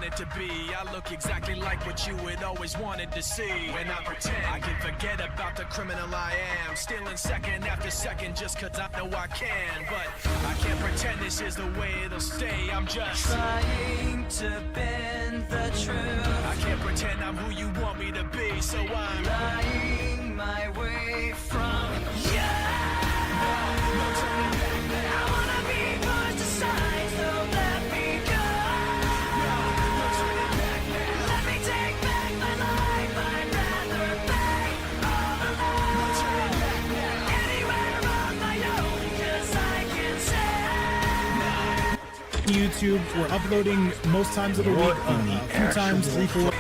wanted to be. I look exactly like what you had always wanted to see. When I pretend I can forget about the criminal I am, stealing second after second just cause I know I can. But I can't pretend this is the way it'll stay. I'm just trying to bend the truth. I can't pretend I'm who you want me to be, so I'm lying my way from you. No turning back now. I wanna be pushed aside, so let me go. No turning back now. Let me take back my life. I'd rather pay all the life. No turning back now. Anywhere on my own, 'cause I can say YouTube. We're uploading most times of the week, a few times, 3, 4.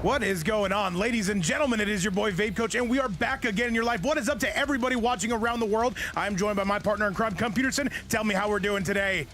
What is going on, ladies and gentlemen? It is your boy Vape Coach, and we are back again in your life. What is up to everybody watching around the world? I'm joined by my partner in crime, Peterson. Tell me how we're doing today.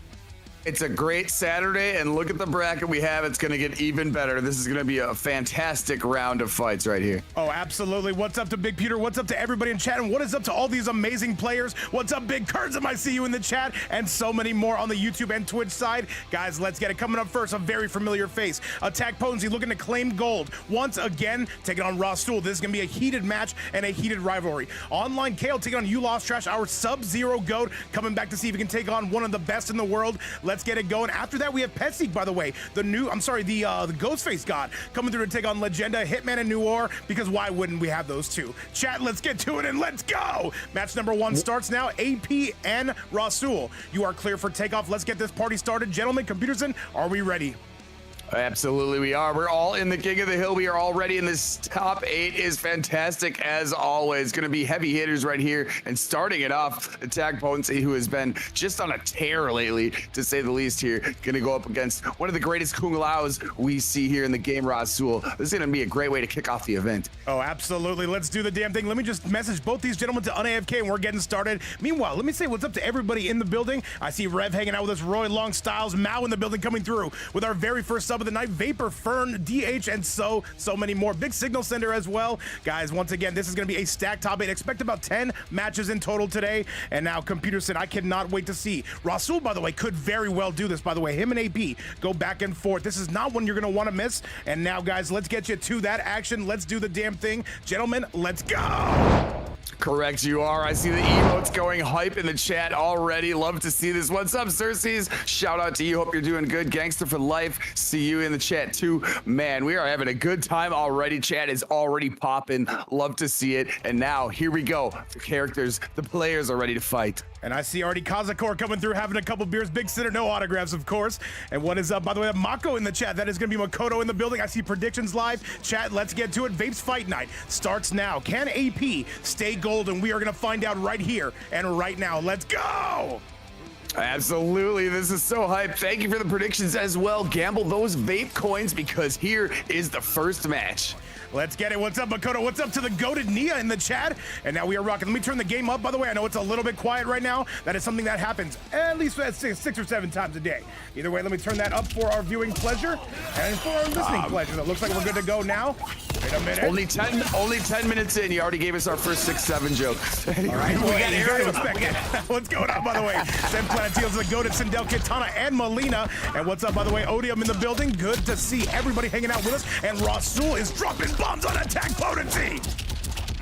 It's a great Saturday, and look at the bracket we have. It's going to get even better. This is going to be a fantastic round of fights right here. Oh, absolutely. What's up to Big Peter? What's up to everybody in chat? And what is up to all these amazing players? What's up, Big Kurtzum? I see you in the chat, and so many more on the YouTube and Twitch side. Guys, let's get it. Coming up first, a very familiar face. Attack Potency looking to claim gold. Once again, taking on Rasul. This is going to be a heated match and a heated rivalry. Online Kale taking on You Lost Trash, our Sub-Zero GOAT, coming back to see if he can take on one of the best in the world. Let's get it going. After that, we have Petseek, by the way, the Ghostface God coming through to take on Legenda, Hitman, and Noir, because why wouldn't we have those two? Chat, let's get to it and let's go. Match number 1 starts now. AP and Rasul. You are clear for takeoff. Let's get this party started. Gentlemen, Peterson, are we ready? Absolutely, we are. We're all in the King of the Hill. We are already in this top 8 is fantastic as always. Going to be heavy hitters right here. And starting it off, Attack Potency, who has been just on a tear lately, to say the least here. Going to go up against one of the greatest Kung Laos we see here in the game, Rasul. This is going to be a great way to kick off the event. Oh, absolutely. Let's do the damn thing. Let me just message both these gentlemen to UnAFK, and we're getting started. Meanwhile, let me say what's up to everybody in the building. I see Rev hanging out with us, Roy Long Styles, Mao in the building coming through with our very first sub of the night, Vapor, Fern, DH, and so many more. Big Signal Sender as well. Guys, once again, this is going to be a stacked top 8. Expect about 10 matches in total today. And now, Peterson, I cannot wait to see. Rasul, by the way, could very well do this, by the way. Him and AP go back and forth. This is not one you're going to want to miss. And now, guys, let's get you to that action. Let's do the damn thing. Gentlemen, let's go. Correct, you are. I see the emotes going hype in the chat already. Love to see this. What's up, Cersei's? Shout out to you. Hope you're doing good. Gangster for life. See you in the chat too. Man, we are having a good time already. Chat is already popping. Love to see it. And now here we go. The characters, the players are ready to fight. And I see already Kazakor coming through, having a couple beers. Big Sitter, no autographs, of course. And what is up? By the way, I have Mako in the chat. That is going to be Makoto in the building. I see predictions live. Chat, let's get to it. Vapes Fight Night starts now. Can AP stay golden? We are going to find out right here and right now. Let's go! Absolutely, this is so hype. Thank you for the predictions as well. Gamble those vape coins because here is the first match. Let's get it. What's up, Makoto? What's up to the goated Nia in the chat? And now we are rocking. Let me turn the game up, by the way. I know it's a little bit quiet right now. That is something that happens at least 6 or 7 times a day. Either way, let me turn that up for our viewing pleasure and for our listening pleasure. It looks like we're good to go now. Wait a minute. Only 10 minutes in. You already gave us our first 6-7 joke. All right, we got to expect it. What's going on, by the way? Sen Plantios, the goated Sindel, Kitana, and Molina. And what's up, by the way? Odium in the building. Good to see everybody hanging out with us. And Rasul is dropping bombs on Attack Potency.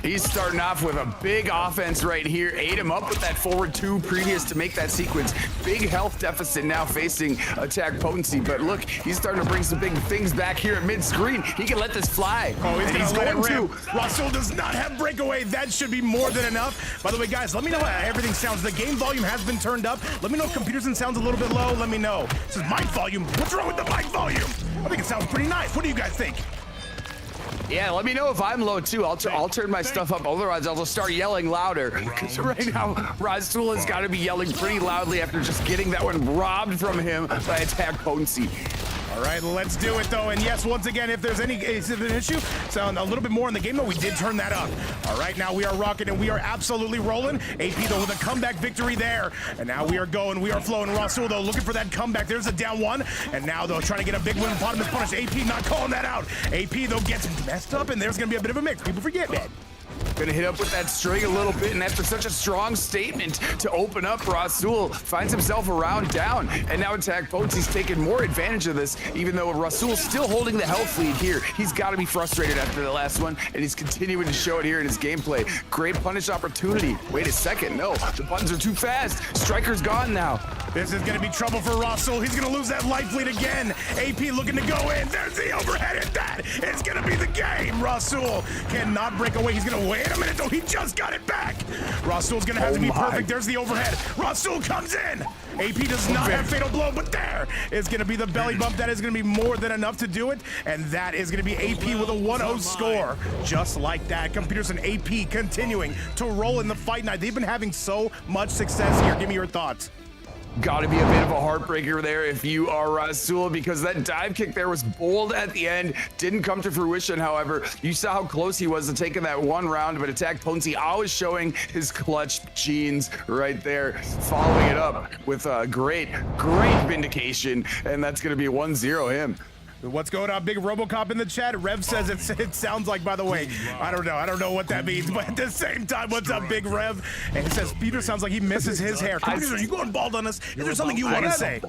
He's starting off with a big offense right here. Ate him up with that forward 2 previous to make that sequence. Big health deficit now facing attack potency. But look, he's starting to bring some big things back here at mid-screen. He can let this fly. Oh, he's and going to to. Rasul does not have breakaway. That should be more than enough. By the way, guys, let me know how everything sounds. The game volume has been turned up. Let me know if Computerson sounds a little bit low. Let me know. This is mic volume. What's wrong with the mic volume? I think it sounds pretty nice. What do you guys think? Yeah, let me know if I'm low too. I'll turn my stuff up. Otherwise, I'll just start yelling louder. Because right now, Rasul has got to be yelling pretty loudly after just getting that one robbed from him by attack potency. All right, let's do it though. And yes, once again, if there's an issue, sound a little bit more in the game though, we did turn that up. All right, now we are rocking and we are absolutely rolling. AP though with a comeback victory there. And now we are going, we are flowing. Rasul though looking for that comeback. There's a down one. And now though trying to get a big win upon him is punished. AP not calling that out. AP though gets messed up and there's gonna be a bit of a mix. People forget that. Gonna hit up with that string a little bit, and after such a strong statement to open up, Rasul finds himself around down, and now attack potency's taking more advantage of this, even though Rasul's still holding the health lead here. He's got to be frustrated after the last one, and he's continuing to show it here in his gameplay. Great punish opportunity. Wait a second, no, the buttons are too fast. Striker's gone now. This is gonna be trouble for Rasul. He's gonna lose that life lead again. AP looking to go in. There's the overhead, and that is gonna be the game. Rasul cannot break away. He's gonna wait a minute though. He just got it back. Rasul's gonna have to be perfect. There's the overhead. Rasul comes in. AP does not have fatal blow, but there is gonna be the belly bump. That is gonna be more than enough to do it, and that is gonna be AP with a 1-0 score. Just like that, Computerson AP continuing to roll in the fight night. They've been having so much success here. Give me your thoughts. Got to be a bit of a heartbreaker there if you are Rasul, because that dive kick there was bold at the end, didn't come to fruition. However, you saw how close he was to taking that one round, but attack potency always showing his clutch genes right there, following it up with a great vindication, and that's going to be 1-0 him. What's going on? Big RoboCop in the chat. Rev says it sounds like, by the way, I don't know what that means, but at the same time, what's up, Big Rev? And he says Peter sounds like he misses his hair. Are you going bald on us? Is there something you want to say?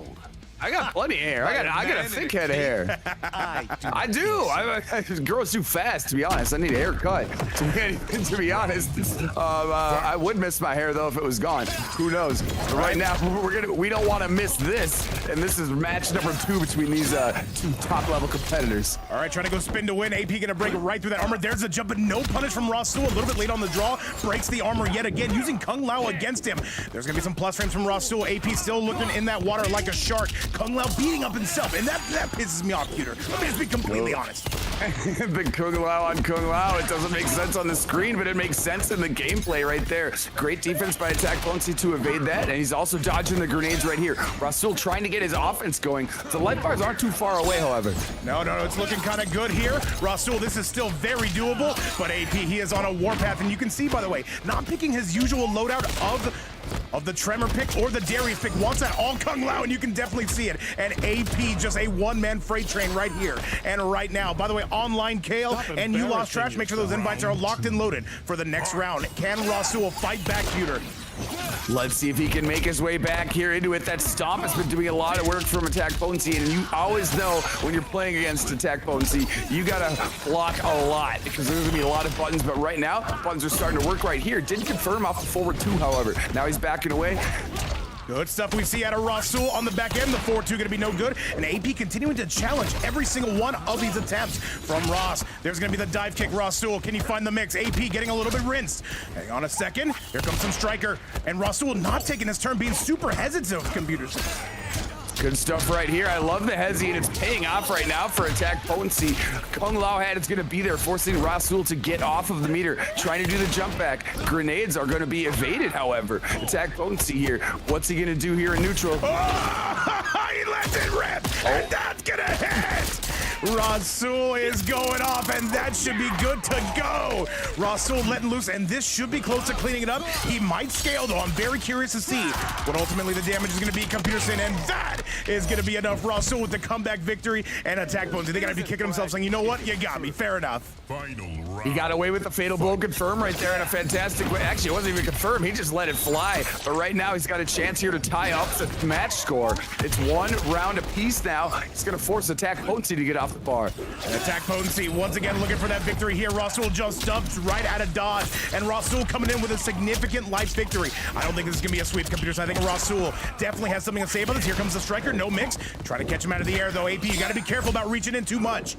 I got plenty of hair. I got a thick head of hair. I do. It grows too fast, to be honest. I need a haircut. To be honest, I would miss my hair though if it was gone. Who knows? But right now, we don't want to miss this. And this is match number 2 between these 2 top-level competitors. All right, trying to go spin to win. AP gonna break right through that armor. There's a jump, but no punish from Rasul. A little bit late on the draw. Breaks the armor yet again, using Kung Lao against him. There's gonna be some plus frames from Rasul. AP still looking in that water like a shark. Kung Lao beating up himself, and that pisses me off, Peter. Let me just be completely honest. The Kung Lao on Kung Lao. It doesn't make sense on the screen, but it makes sense in the gameplay right there. Great defense by attack potency to evade that, and he's also dodging the grenades right here. Rasul trying to get his offense going. The light bars aren't too far away, however. No, it's looking kind of good here. Rasul, this is still very doable, but AP, he is on a warpath, and you can see, by the way, not picking his usual loadout of the Tremor pick or the Darius pick, wants that all Kung Lao, and you can definitely see it. And AP, just a one-man freight train right here and right now. By the way, online Kale and You Lost Trash, make sure those invites are locked and loaded for the next round. Can Rasul fight back, Peter? Let's see if he can make his way back here into it. That stomp has been doing a lot of work from attack potency, and you always know when you're playing against attack potency, you gotta block a lot because there's gonna be a lot of buttons, but right now, buttons are starting to work right here. Didn't confirm off the forward 2, however. Now he's backing away. Good stuff we see out of Rasul on the back end. The 4-2 gonna be no good. And AP continuing to challenge every single one of these attempts from Ross. There's gonna be the dive kick. Rasul, can you find the mix? AP getting a little bit rinsed. Hang on a second. Here comes some striker. And Rasul not taking his turn, being super hesitant with computers. Good stuff right here. I love the hezzy, and it's paying off right now for attack potency. Kung Lao had it's going to be there, forcing Rasul to get off of the meter, trying to do the jump back. Grenades are going to be evaded, however. Attack potency here. What's he going to do here in neutral? Oh, he lets it rip, and that's going to hit. Rasul is going off, and that should be good to go. Rasul letting loose, and this should be close to cleaning it up. He might scale, though. I'm very curious to see what ultimately the damage is going to be. Computerson, and that is going to be enough. Rasul with the comeback victory and attack bones. They're going to be kicking themselves, saying, you know what? You got me. Fair enough. He got away with the fatal blow confirm right there in a fantastic way. Actually, it wasn't even confirmed. He just let it fly. But right now, he's got a chance here to tie up the match score. It's 1 round apiece now. He's going to force attack potency to get off the bar. And attack potency once again looking for that victory here. Rasul just dumped right out of dodge, and Rasul coming in with a significant life victory. I don't think this is gonna be a sweep, computers. I think Rasul definitely has something to say about this. Here comes the striker, no mix. Try to catch him out of the air though. AP, you gotta be careful about reaching in too much.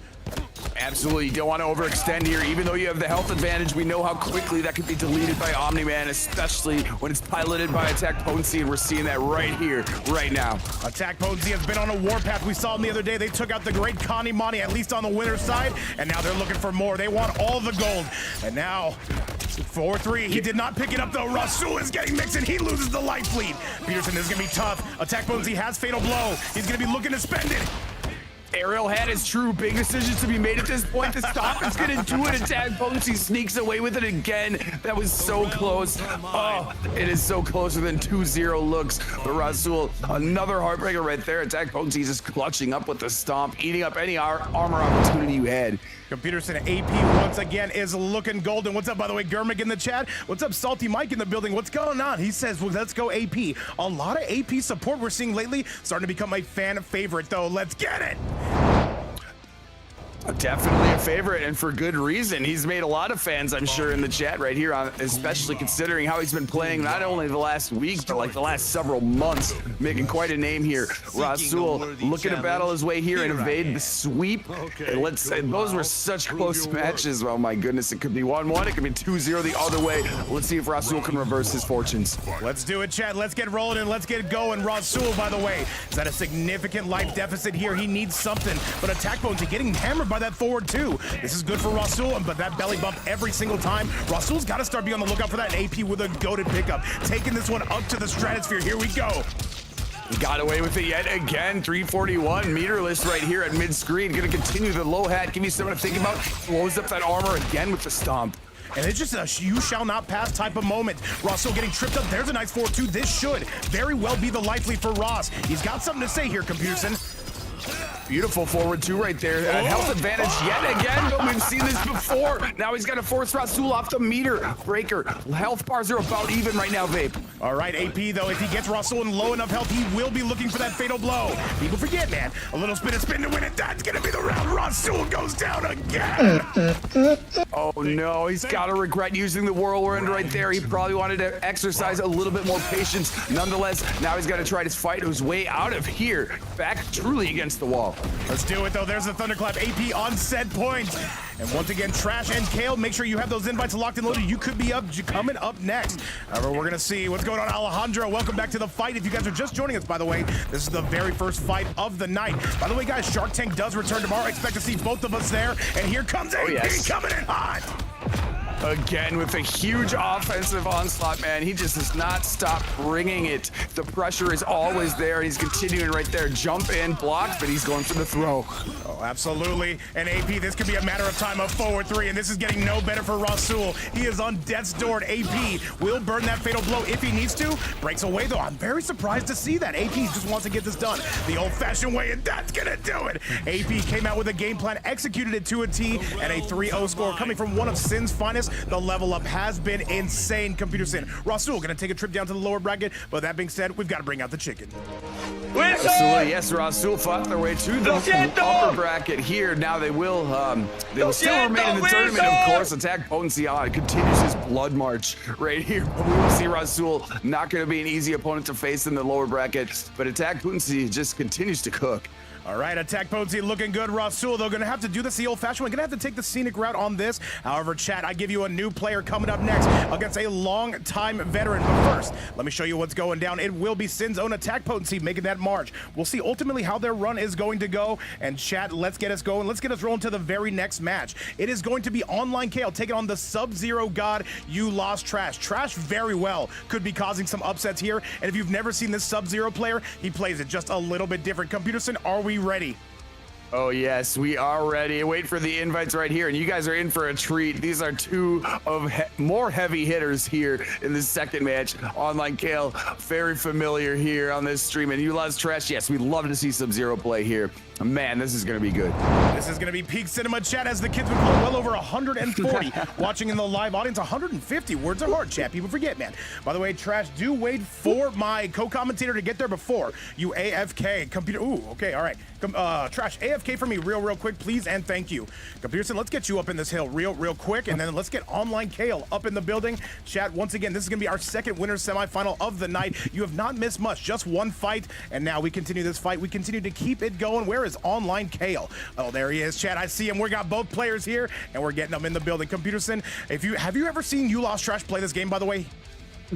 Absolutely, you don't want to overextend here. Even though you have the health advantage, we know how quickly that could be deleted by Omni-Man, especially when it's piloted by attack potency, and we're seeing that right here, right now. Attack potency has been on a warpath. We saw them the other day. They took out the great Connie Monty, at least on the winner's side, and now they're looking for more. They want all the gold. And now, 4-3. He did not pick it up though. Rasul is getting mixed and he loses the life lead. Peterson, this is gonna be tough. Attack potency has fatal blow. He's gonna be looking to spend it. Aerial head is true. Big decisions to be made at this point. The stop is going to do it. Attack potency sneaks away with it again. That was so close. Oh, it is so closer than 2-0 looks. But Rasul, another heartbreaker right there. Attack potency just clutching up with the stomp, eating up any armor opportunity you had. Peterson, AP once again is looking golden. What's up, by the way, Gurmick in the chat? What's up, Salty Mike in the building? What's going on? He says, well, let's go AP. A lot of AP support we're seeing lately, starting to become a fan favorite though. Let's get it. Definitely a favorite, and for good reason. He's made a lot of fans, I'm sure, in the chat right here, especially considering how he's been playing not only the last week, but like the last several months, making quite a name here. Rasul looking to battle his way here and evade the sweep. And those were such close matches. Oh my goodness, it could be 1-1, it could be 2-0 the other way. Let's see if Rasul can reverse his fortunes. Let's do it, chat. Let's get rolling and let's get going. Rasul, by the way, is at a significant life deficit here. He needs something, but attack potency getting hammered by that forward two. This is good for Rasul, but that belly bump every single time. Rasul's got to start being on the lookout for that AP with a goated pickup. Taking this one up to the stratosphere. Here we go. He got away with it yet again. 341 meterless right here at mid-screen. Gonna continue the low hat. Give me something to think about. Blows up that armor again with the stomp. And it's just a you shall not pass type of moment. Rasul getting tripped up. There's a nice 4-2. This should very well be the life lead for Ross. He's got something to say here, Computerson. Beautiful forward two right there. Health advantage yet again, but we've seen this before. Now he's got to force Rasul off the meter breaker. Health bars are about even right now, Vape. All right, AP, though, if he gets Rasul in low enough health, he will be looking for that fatal blow. People forget, man. A little spin to win it. That's going to be the round. Rasul goes down again. Oh, no. He's got to regret using the whirlwind right there. He probably wanted to exercise a little bit more patience. Nonetheless, now he's got to try to fight his way out of here. Back truly against the wall. Let's do it, though. There's the thunderclap. AP on set point. And once again, Trash and Kale, make sure you have those invites locked and loaded. You could be coming up next. However, we're going to see what's going on. Alejandro, welcome back to the fight. If you guys are just joining us, by the way, this is the very first fight of the night. By the way, guys, Shark Tank does return tomorrow. Expect to see both of us there. And here comes AP coming in hot. Again with a huge offensive onslaught, man. He just does not stop bringing it. The pressure is always there, and he's continuing right there. Jump in, block, but he's going for the throw. Oh, absolutely. And AP, this could be a matter of time of forward three, and this is getting no better for Rasul. He is on death's door. AP will burn that fatal blow if he needs to. Breaks away, though. I'm very surprised to see that. AP just wants to get this done the old-fashioned way, and that's gonna do it. AP came out with a game plan, executed it to a T, and a 3-0 score coming from one of Sin's finest. The level up has been insane, Computer Sin. Rasul gonna take a trip down to the lower bracket, but that being said, we've got to bring out the chicken. Absolutely, yes. Rasul fought their way to the upper bracket here. Now they will still remain in the tournament, of course. Attack potency on continues his blood march right here. But we will see Rasul not going to be an easy opponent to face in the lower bracket, but attack potency just continues to cook. All right, attack potency looking good. Rasul, though, going to have to do this the old-fashioned way. Going to have to take the scenic route on this. However, chat, I give you a new player coming up next against a long-time veteran. But first, let me show you what's going down. It will be Sin's own attack potency making that march. We'll see ultimately how their run is going to go. And chat, let's get us going. Let's get us rolling to the very next match. It is going to be Online Kale taking on the Sub-Zero God. You lost Trash. Trash very well could be causing some upsets here. And if you've never seen this Sub-Zero player, he plays it just a little bit different. Computer Sin, are we ready? Oh yes, we are ready. Wait for the invites right here, and you guys are in for a treat. These are two of more heavy hitters here in this second match. Online Kale, very familiar here on this stream, and you lost Trash. Yes, we'd love to see Sub-Zero play here. Man, this is going to be good. This is going to be peak cinema chat as the kids would call well over 140 watching in the live audience. 150 words are hard, chat. People forget, man. By the way, Trash, do wait for my co-commentator to get there before you AFK. Computer. Ooh, okay, all right. Trash, AFK AFK for me real quick, please, and thank you. Peterson, let's get you up in this hill real quick, and then let's get Online Kale up in the building. Chat, once again, this is going to be our second winner's semifinal of the night. You have not missed much, just one fight, and now we continue this fight. We continue to keep it going. Where is Online Kale? Oh, there he is, chat. I see him. We got both players here, and we're getting them in the building. Peterson, have you ever seen You Lost Trash play this game, by the way?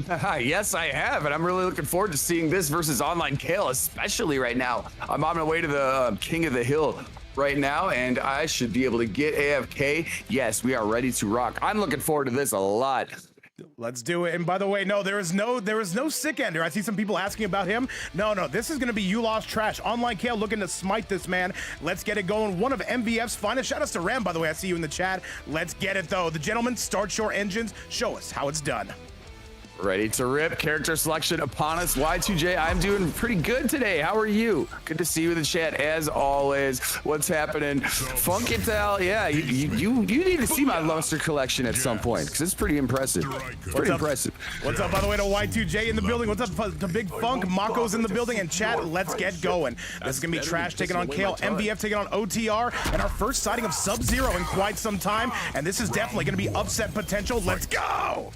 Yes, I have, and I'm really looking forward to seeing this versus Online Kale, especially right now. I'm on my way to the King of the Hill right now, and I should be able to get AFK. Yes, we are ready to rock. I'm looking forward to this a lot. Let's do it. And by the way, no, there is no sick ender. I see some people asking about him. No, this is going to be You Lost Trash. Online Kale looking to smite this man. Let's get it going. One of MVF's finest. Shout outs to Ram, by the way. I see you in the chat. Let's get it, though. The gentlemen, start your engines. Show us how it's done. Ready to rip. Character selection upon us. Y2J, I'm doing pretty good today. How are you? Good to see you in the chat as always. What's happening? Funkitel, yeah, you need to see my Monster collection at some point because it's pretty impressive. Pretty impressive. What's up, by the way, to Y2J in the building? What's up to Big Funk? Mako's in the building, and chat, let's get going. This is gonna be Trash taking on Kale, MVF taking on OTR, and our first sighting of Sub-Zero in quite some time, and this is definitely gonna be upset potential. Let's go!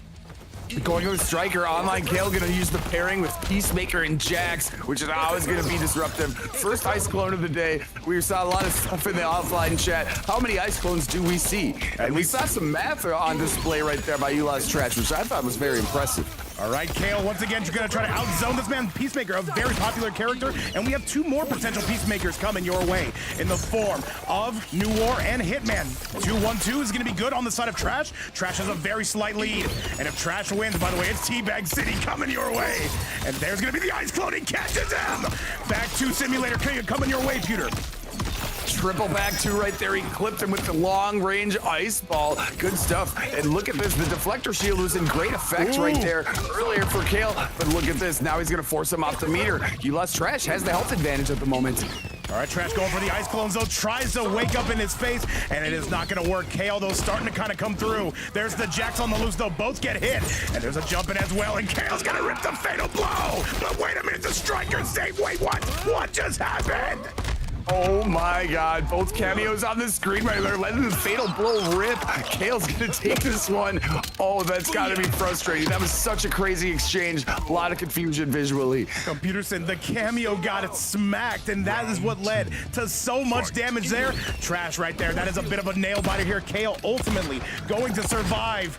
Going with Striker, Online Kale gonna use the pairing with Peacemaker and Jax, which is always gonna be disruptive. First ice clone of the day. We saw a lot of stuff in the offline chat. How many ice clones do we see? And we saw some math on display right there by You Lost Trash, which I thought was very impressive. All right, Kale, once again, you're going to try to outzone this man. Peacemaker, a very popular character, and we have two more potential Peacemakers coming your way in the form of New War and Hitman. 2-1-2 is going to be good on the side of Trash. Trash has a very slight lead, and if Trash wins, by the way, it's Teabag City coming your way. And there's going to be the ice clone. He catches him. Back to Simulator coming your way, Pewter. Triple back two right there. He clipped him with the long range ice ball. Good stuff. And look at this. The deflector shield was in great effect right there earlier for Kale. But look at this. Now he's going to force him off the meter. You Lost Trash has the health advantage at the moment. All right, Trash going for the ice clones, though. Tries to wake up in his face, and it is not going to work. Kale, though, starting to kind of come through. There's the Jax on the loose, though. Both get hit, and there's a jump in as well, and Kale's going to rip the fatal blow. But wait a minute, the Striker's safe. Wait, what? What just happened? Oh my god, both cameos on the screen right there, letting the fatal blow rip. Kale's gonna take this one. Oh, that's gotta be frustrating. That was such a crazy exchange. A lot of confusion visually. Peterson, the cameo got it smacked, and that is what led to so much damage there. Trash right there. That is a bit of a nail biter here. Kale ultimately going to survive.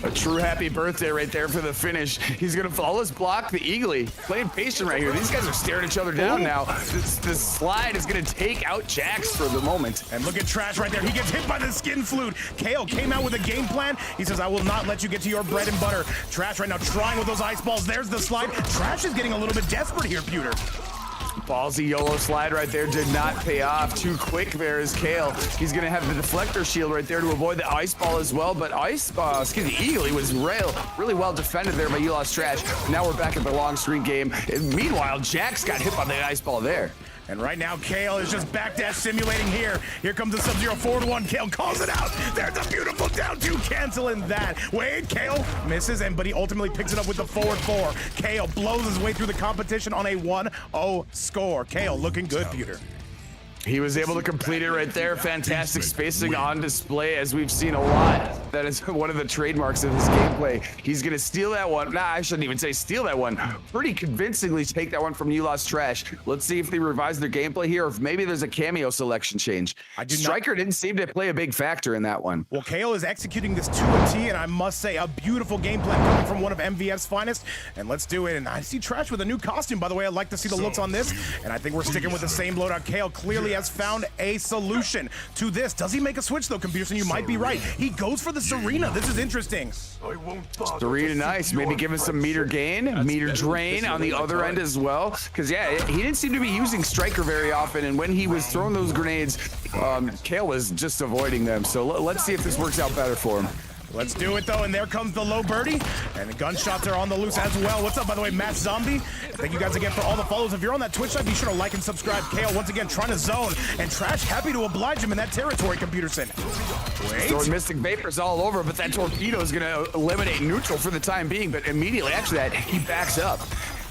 A true happy birthday right there for the finish. He's gonna flawless block the Eagly. Playing patient right here. These guys are staring each other down now. This slide is gonna take out Jax for the moment. And look at Trash right there. He gets hit by the skin flute. Kale came out with a game plan. He says, I will not let you get to your bread and butter. Trash right now trying with those ice balls. There's the slide. Trash is getting a little bit desperate here, Pewter. Ballsy YOLO slide right there did not pay off. Too quick there is Kale. He's gonna have the deflector shield right there to avoid the ice ball as well, but Eagly was really well defended there by You Lost Trash. Now we're back at the long streak game. And meanwhile, Jax got hit by the ice ball there. And right now, Kale is just backdash simulating here. Here comes the Sub-Zero forward one. Kale calls it out. There's a beautiful down two, canceling that. Wait, Kale misses, but he ultimately picks it up with the forward four. Kale blows his way through the competition on a 1-0 score. Kale looking good, Peter. He was able to complete it right there. Fantastic spacing on display, as we've seen a lot. That is one of the trademarks of his gameplay. He's gonna steal that one. Nah, I shouldn't even say steal that one. Pretty convincingly take that one from You Lost Trash. Let's see if they revise their gameplay here, or if maybe there's a cameo selection change. Striker didn't seem to play a big factor in that one. Well, Kale is executing this to a T, and I must say, a beautiful game plan coming from one of MVF's finest. And let's do it. And I see Trash with a new costume, by the way. I'd like to see the looks on this. And I think we're sticking with the same loadout. Kale clearly has found a solution to this. Does he make a switch, though, Peterson? You might be right. He goes for the Serena. This is interesting. Serena, nice. Maybe give us some meter gain, meter drain on the other end as well. Because, yeah, he didn't seem to be using Striker very often. And when he was throwing those grenades, Kale was just avoiding them. So let's see if this works out better for him. Let's do it, though, and there comes the low birdie, and the gunshots are on the loose as well. What's up, by the way, Matt Zombie? Thank you guys again for all the follows. If you're on that Twitch side, be sure to like and subscribe. Kale, once again, trying to zone, and Trash happy to oblige him in that territory, Peterson. Wait. Throwing Mystic Vapors all over, but that torpedo is going to eliminate neutral for the time being, but immediately after that, he backs up.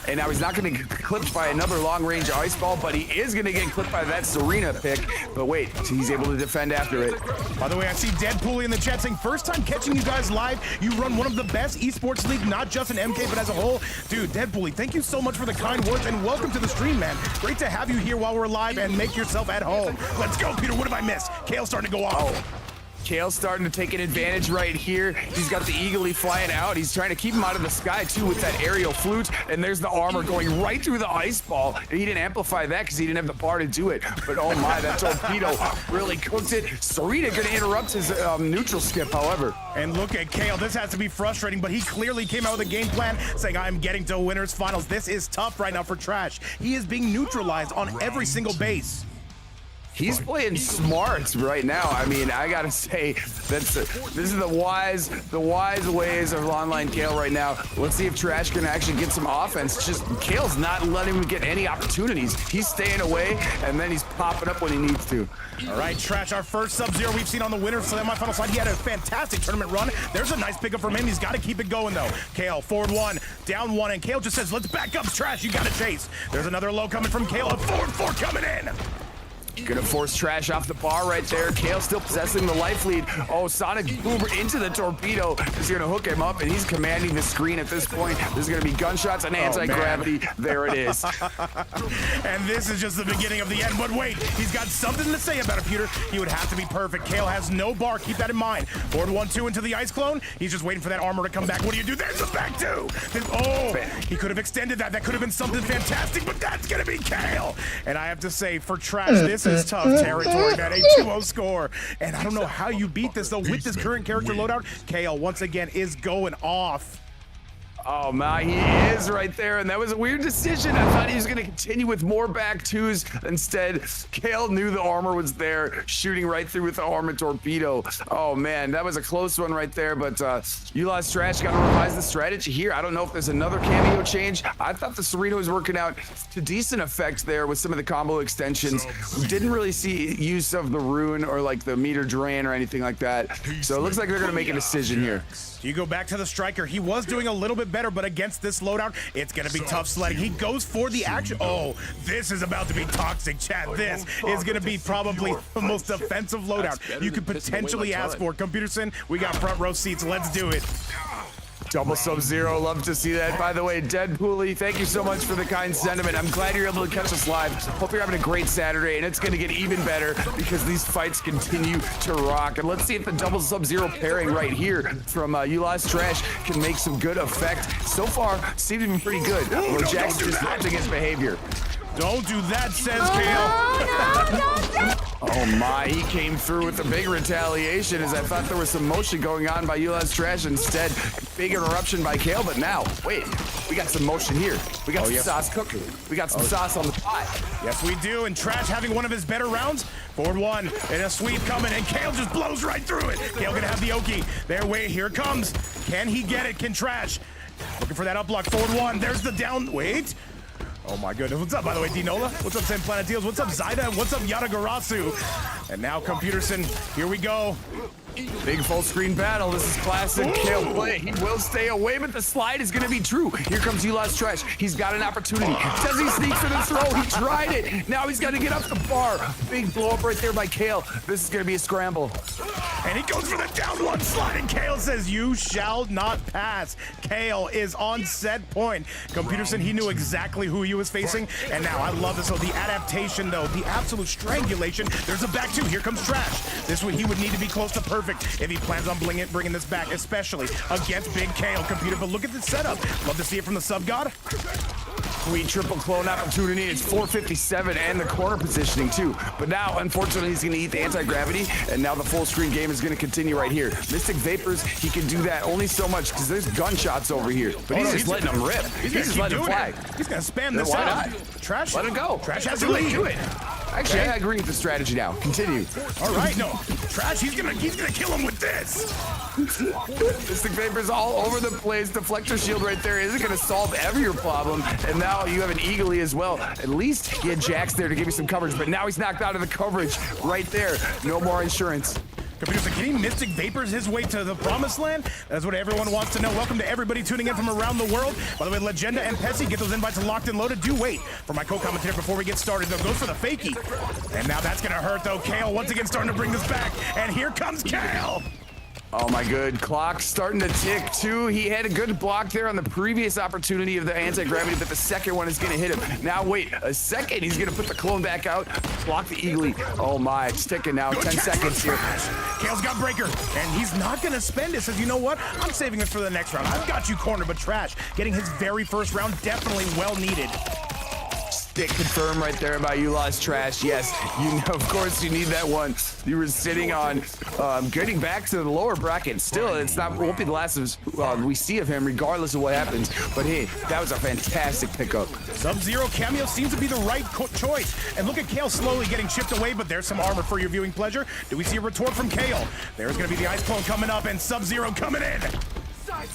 and now he's not going to get clipped by another long-range ice ball, but he is going to get clipped by that Serena pick. But wait, he's able to defend after it. By the way, I see Deadpool in the chat saying, first time catching you guys live. You run one of the best esports league, not just in MK, but as a whole. Dude, Deadpool, thank you so much for the kind words and welcome to the stream, man. Great to have you here while we're live and make yourself at home. Let's go, Peter. What have I missed? Kale's starting to go off. Kale's starting to take an advantage right here. He's got the Eagle flying out. He's trying to keep him out of the sky too with that aerial flute. And there's the armor going right through the ice ball. And he didn't amplify that because he didn't have the bar to do it. But oh my, that torpedo really cooked it. Serena gonna interrupt his neutral skip, however. And look at Kale. This has to be frustrating, but he clearly came out with a game plan saying, I'm getting to winners finals. This is tough right now for Trash. He is being neutralized on every single base. He's playing smart right now. I mean, I gotta say, this is the wise ways of online Kale right now. Let's see if Trash can actually get some offense. Just Kale's not letting him get any opportunities. He's staying away, and then he's popping up when he needs to. All right, Trash, our first Sub-Zero we've seen on the winners semifinal side. He had a fantastic tournament run. There's a nice pickup from him. He's got to keep it going, though. Kale, forward one, down one, and Kale just says, let's back up, Trash. You got to chase. There's another low coming from Kale. A forward four coming in. Gonna force Trash off the bar right there. Kale still possessing the life lead. Oh, Sonic Boom into the torpedo is gonna hook him up, and he's commanding the screen at this point. There's gonna be gunshots and anti-gravity. There it is. And this is just the beginning of the end. But wait, he's got something to say about it, Peter. He would have to be perfect. Kale has no bar. Keep that in mind. Forward 1-2 into the ice clone. He's just waiting for that armor to come back. What do you do? There's the back two. Oh, he could have extended that. That could have been something fantastic, but that's gonna be Kale. And I have to say, for Trash, this is tough territory, man. A 2-0 score. And I don't know how you beat this, though, with this current character loadout. Kale, once again, is going off. Oh my, he is right there, and that was a weird decision. I thought he was going to continue with more back twos. Instead, Kale knew the armor was there, shooting right through with the armor torpedo. Oh man, that was a close one right there, but you lost Trash. Got to revise the strategy here. I don't know if there's another cameo change. I thought the Serena was working out to decent effect there with some of the combo extensions. We didn't really see use of the rune or like the meter drain or anything like that. So it looks like they're going to make a decision here. You go back to the striker. He was doing a little bit better, but against this loadout, it's going to be tough sledding. He goes for the action. Oh, this is about to be toxic, chat. This is going to be probably the most defensive loadout you could potentially ask for. Computerson, we got front row seats. Let's do it. Double Sub-Zero, love to see that. By the way, Deadpool, thank you so much for the kind sentiment. I'm glad you're able to catch us live. Hope you're having a great Saturday, and it's going to get even better because these fights continue to rock. And let's see if the Double Sub-Zero pairing right here from You Lost Trash can make some good effect. So far, seems to be pretty good. Well, Jack's just watching his behavior. Don't do that, says Kale. Oh my, he came through with a big retaliation as I thought there was some motion going on by You Lost Trash. Instead, big interruption by Kale, but now, wait, we got some motion here. We got some sauce cooking. We got some sauce on the pot. Yes, we do, and Trash having one of his better rounds. Forward one, and a sweep coming, and Kale just blows right through it. Kale gonna have the Oki. There, wait, here it comes. Can he get it? Can Trash? Looking for that up block. Forward one, there's the down, wait. Oh my goodness, what's up, by the way, D-Nola? What's up, 10 Planet Deals? What's up, Zaida? What's up, Yatagarasu? And now, Computerson, here we go. Big full screen battle. This is classic Kale play. He will stay away, but the slide is going to be true. Here comes You Lost Trash. He's got an opportunity. Does he sneak for the throw? He tried it. Now he's got to get up the bar. Big blow up right there by Kale. This is going to be a scramble. And he goes for the down one slide, and Kale says, you shall not pass. Kale is on set point. Computerson, he knew exactly who he was facing, and now I love this. So the adaptation, though, the absolute strangulation. There's a back two. Here comes Trash. This one, he would need to be close to perfect if he plans on bringing this back, especially against Big Kale, Computer. But look at the setup. Love to see it from the sub god. Sweet triple clone opportunity. It's 457 and the corner positioning too. But now, unfortunately, he's going to eat the anti-gravity, and now the full screen game is going to continue right here. Mystic Vapors, he can do that only so much because there's gunshots over here. But he's just letting them rip. He's just letting them fly. He's going to spam this out. Trash. Let it go. Trash has the lead. Do it. Actually, I agree with the strategy now. Continue. All right, no. Trash, he's gonna kill him with this. Mystic Vapors all over the place. Deflector shield right there isn't gonna solve every your problem. And now you have an Eagly as well. At least he had Jax there to give you some coverage, but now he's knocked out of the coverage right there. No more insurance. Computer, can he Mystic Vapors his way to the promised land? That's what everyone wants to know. Welcome to everybody tuning in from around the world. By the way, Legenda and Pessy, get those invites locked and loaded. Do wait for my co-commentator before we get started, though. Goes for the fakie. And now that's going to hurt, though. Kale once again starting to bring this back. And here comes Kale. Oh my good, clock starting to tick too. He had a good block there on the previous opportunity of the anti-gravity, but the second one is gonna hit him. Now wait a second, he's gonna put the clone back out, block the eagly. Oh my, it's ticking now, 10 seconds here. Kale's got breaker, and he's not gonna spend it. Says, you know what? I'm saving it for the next round. I've got you cornered, but Trash getting his very first round, definitely well needed. Stick confirmed right there about you lost Trash. Yes, you know, of course you need that one. You were sitting on getting back to the lower bracket. Still, won't be the last of we see of him, regardless of what happens. But hey, that was a fantastic pickup. Sub-Zero cameo seems to be the right choice. And look at Kale slowly getting chipped away, but there's some armor for your viewing pleasure. Do we see a retort from Kale? There's gonna be the ice clone coming up, and Sub-Zero coming in.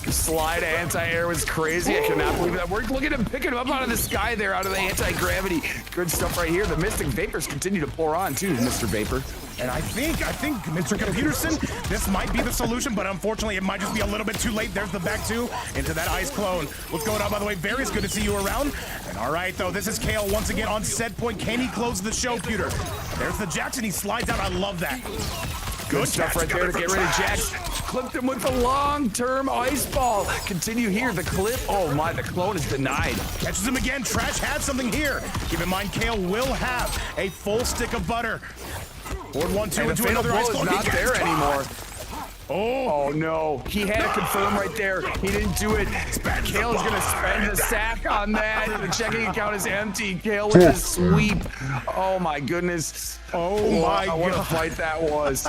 The slide anti-air was crazy. I cannot believe that. Look at him picking him up out of the sky there, out of the anti-gravity. Good stuff right here. The Mystic Vapors continue to pour on too, Mr. Vapor. And I think, Mr. Computerson, this might be the solution, but unfortunately it might just be a little bit too late. There's the back two into that ice clone. What's going on, by the way? Various, good to see you around. And all right, though, this is Kale once again on set point. Can he close the show, Pewter? There's the Jackson. He slides out. I love that. Good stuff right there to get rid of Jax. Clipped him with the long-term ice ball. Continue here, the clip. Oh my, the clone is denied. Catches him again. Trash had something here. Keep in mind, Kale will have a full stick of butter. Board 1-2 into another ice clone. Not there anymore. Oh no, he had to confirm right there. He didn't do it. Kale's gonna spend the sack on that. The checking account is empty. Kale with a sweep. Oh my goodness. Oh my God. What a fight that was.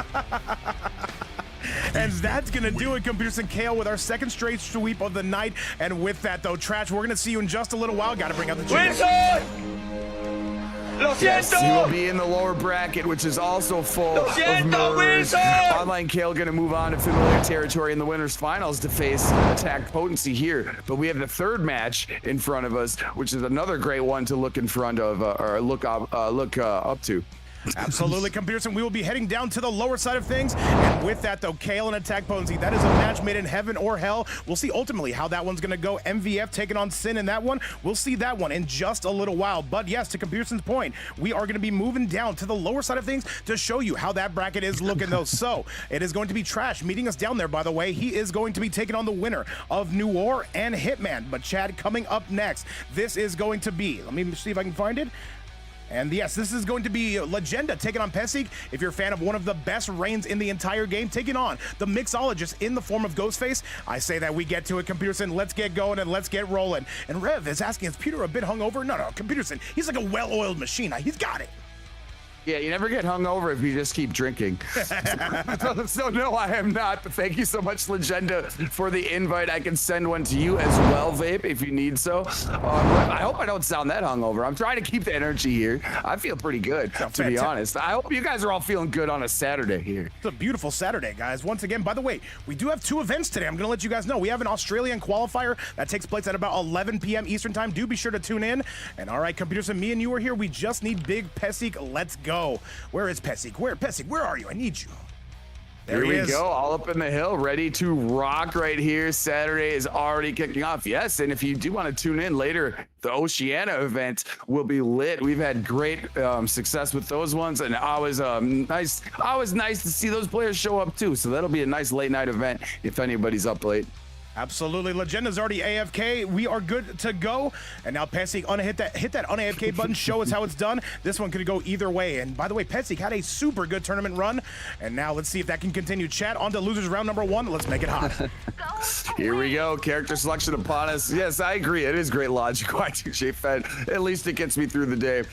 And that's gonna do it, Computers and Kale, with our second straight sweep of the night. And with that, though, Trash, we're gonna see you in just a little while. Gotta bring out the chicken. Yes, he will be in the lower bracket, which is also full of murders. Online Kale going to move on to familiar territory in the winners finals to face Attack Potency here. But we have the third match in front of us, which is another great one to look in front of or look up to. Absolutely, Computers, and we will be heading down to the lower side of things. And with that, though, Kale and Attack Potency, that is a match made in heaven or hell. We'll see ultimately how that one's going to go. MVF taking on Sin in that one. We'll see that one in just a little while. But yes, to Computerson's point, we are going to be moving down to the lower side of things to show you how that bracket is looking, though. So it is going to be Trash meeting us down there, by the way. He is going to be taking on the winner of New War and Hitman. But Chad, coming up next, this is going to be, let me see if I can find it. And yes, this is going to be Legenda taking on Pessy. If you're a fan of one of the best reigns in the entire game, taking on the mixologist in the form of Ghostface. I say that we get to it, Computerson. Let's get going and let's get rolling. And Rev is asking, is Peter a bit hungover? No, Computerson, he's like a well-oiled machine. He's got it. Yeah, you never get hungover if you just keep drinking. So no, I am not. But thank you so much, Legenda, for the invite. I can send one to you as well, Vape, if you need so. I hope I don't sound that hungover. I'm trying to keep the energy here. I feel pretty good, to be honest. I hope you guys are all feeling good on a Saturday here. It's a beautiful Saturday, guys. Once again, by the way, we do have two events today. I'm going to let you guys know. We have an Australian qualifier that takes place at about 11 p.m. Eastern time. Do be sure to tune in. And all right, Computers, and me and you are here. We just need Big Pessy. Let's go. Where is Pessy? Where are you? I need you. There Here we go, all up in the hill, ready to rock right here. Saturday is already kicking off. Yes, and if you do want to tune in later, the Oceania event will be lit. We've had great success with those ones, and always nice to see those players show up too. So that'll be a nice late night event if anybody's up late. Absolutely. Legenda's already AFK. We are good to go. And now Pessy, hit that un-AFK button. Show us how it's done. This one could go either way. And by the way, Pessy had a super good tournament run. And now let's see if that can continue. Chat, on to losers round number 1. Let's make it hot. Here we go. Character selection upon us. Yes, I agree. It is great logic. Fed. At least it gets me through the day.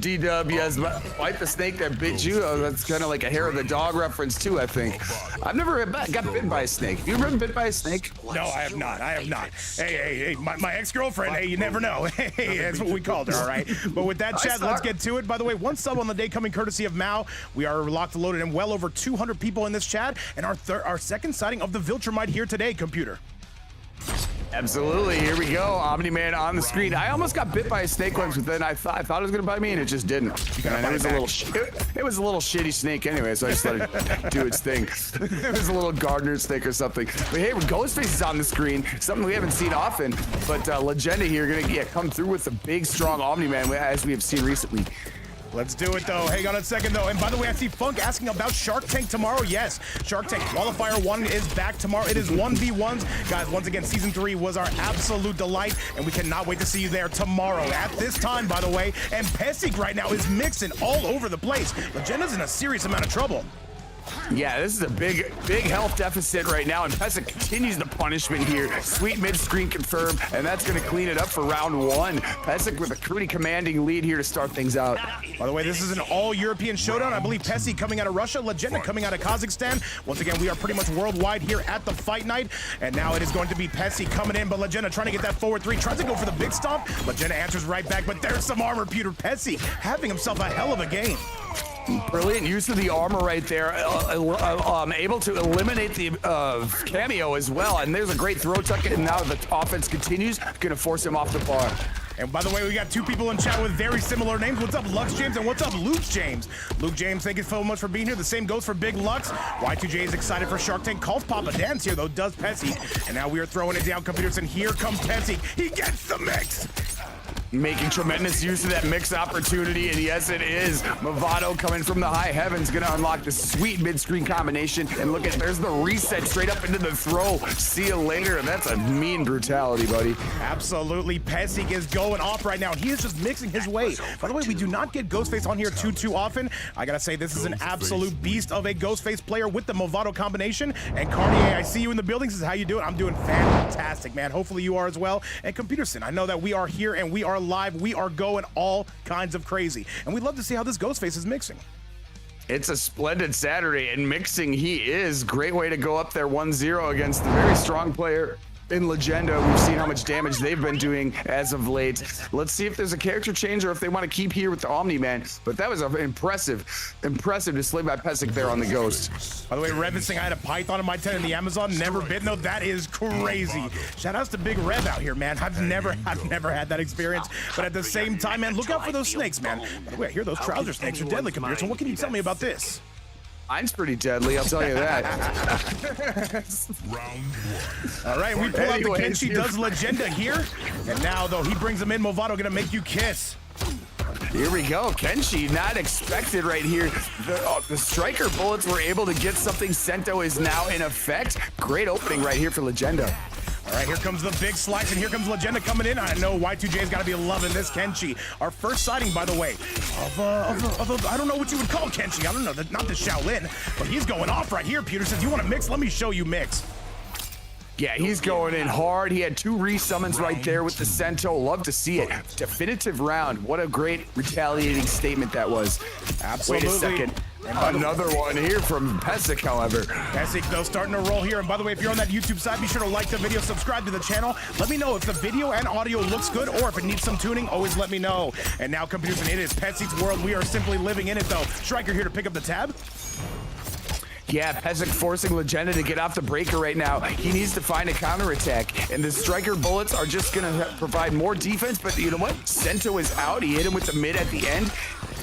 D-Dub, yes, bite the snake that bit you. Oh, that's kind of like a hair of the dog reference too, I think. I've never got bitten by a snake. Have you ever been bit by a snake? No, I have not. Hey, my ex-girlfriend, hey, you never know. Hey, that's what we called her, all right? But with that, Chad, let's get to it. By the way, one sub on the day coming courtesy of Mao. We are locked and loaded and well over 200 people in this chat. And our second sighting of the Viltrumite here today, Computer. Absolutely, here we go. Omni-Man on the screen. I almost got bit by a snake once, but then I thought it was gonna bite me, and it just didn't. And it was a little shitty snake anyway, so I just let it do its thing. It was a little gardener snake or something. But hey, Ghostface is on the screen, something we haven't seen often. But Legenda here gonna come through with a big, strong Omni-Man as we have seen recently. Let's do it though. Hang on a second though. And by the way, I see Funk asking about Shark Tank tomorrow. Yes, Shark Tank Qualifier 1 is back tomorrow. It is 1v1s. Guys, once again, Season 3 was our absolute delight, and we cannot wait to see you there tomorrow at this time, by the way. And Pesik right now is mixing all over the place. Legenda's in a serious amount of trouble. Yeah, this is a big health deficit right now, and Pesik continues the punishment here. Sweet mid-screen confirmed, and that's going to clean it up for round 1. Pesik with a pretty commanding lead here to start things out. By the way, this is an all-European showdown. I believe Pesik coming out of Russia, Legenda coming out of Kazakhstan. Once again, we are pretty much worldwide here at the Fight Night, and now it is going to be Pesik coming in, but Legenda trying to get that forward 3, tries to go for the big stomp. Legenda answers right back, but there's some armor. Peter Pesik having himself a hell of a game. Brilliant use of the armor right there, able to eliminate the cameo as well, and there's a great throw tuck, and now the offense continues, gonna force him off the bar. And by the way, we got 2 people in chat with very similar names. What's up, Lux James, and what's up, Luke James? Luke James, thank you so much for being here. The same goes for Big Lux. Y2J is excited for Shark Tank. Calls Papa Dance here, though, does Pesik. And now we are throwing it down, computers, and here comes Pesik. He gets the mix. Making tremendous use of that mix opportunity, and yes, it is. Movado coming from the high heavens, gonna unlock the sweet mid-screen combination, and look at, there's the reset straight up into the throw. See you later. That's a mean brutality, buddy. Absolutely, Pesik is going off right now. He is just mixing his way. By the way, we do not get Ghostface on here too often. I gotta say, this is an absolute beast of a Ghostface player with the Movado combination. And Cartier, I see you in the building. This is how you do it. I'm doing fantastic, man. Hopefully you are as well. And Computerson, I know that we are here and we are live. We are going all kinds of crazy, and we'd love to see how this Ghostface is mixing. It's a splendid Saturday, and mixing he is. Great way to go up there 1-0 against the very strong player in Legenda. We've seen how much damage they've been doing as of late. Let's see if there's a character change or if they want to keep here with the Omni-Man. But that was an impressive display by Pesik there on the Ghost. By the way, referencing, I had a python in my tent in the Amazon, never bitten though. That is crazy. Shout outs to Big Rev out here, man. I've never had that experience. But at the same time, man, look out for those snakes, man. By the way, I hear those trouser snakes are deadly, Computer. So what can you tell me about this? Mine's pretty deadly, I'll tell you that. All right, we pull out the Kenshi, does Legenda here. And now, though, he brings him in. Movado gonna make you kiss. Here we go. Kenshi, not expected right here. The striker bullets were able to get something. Sento is now in effect. Great opening right here for Legenda. All right, here comes the big slice, and here comes Legenda coming in. I know Y2J's got to be loving this Kenshi. Our first sighting, by the way, of I don't know what you would call Kenshi. I don't know, not the Shaolin, but he's going off right here. Peter says, you want to mix? Let me show you mix. Yeah, he's going in hard. He had 2 resummons right there with the Sento. Love to see it. Definitive round. What a great retaliating statement that was. Absolutely. Wait a second. Another one here from Pesik, however. Pesik, though, starting to roll here. And by the way, if you're on that YouTube side, be sure to like the video, subscribe to the channel. Let me know if the video and audio looks good or if it needs some tuning. Always let me know. And now, computers, and it is Pesik's world. We are simply living in it, though. Striker here to pick up the tab. Yeah, Pesik forcing Legenda to get off the breaker right now. He needs to find a counterattack, and the striker bullets are just going to provide more defense, but you know what? Sento is out. He hit him with the mid at the end.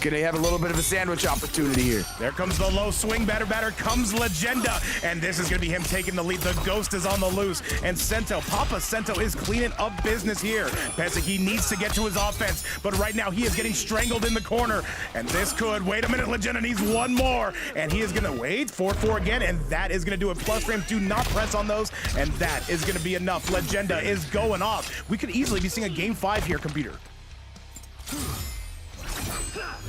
Going to have a little bit of a sandwich opportunity here. There comes the low swing, batter comes Legenda, and this is going to be him taking the lead. The Ghost is on the loose, and Sento, Papa Sento is cleaning up business here. Pesik, he needs to get to his offense, but right now he is getting strangled in the corner, and this could, wait a minute, Legenda needs one more, and he is going to wait, 4-4 again, and that is going to do it. Plus frames, do not press on those, and that is going to be enough. Legenda is going off. We could easily be seeing a game 5 here, computer.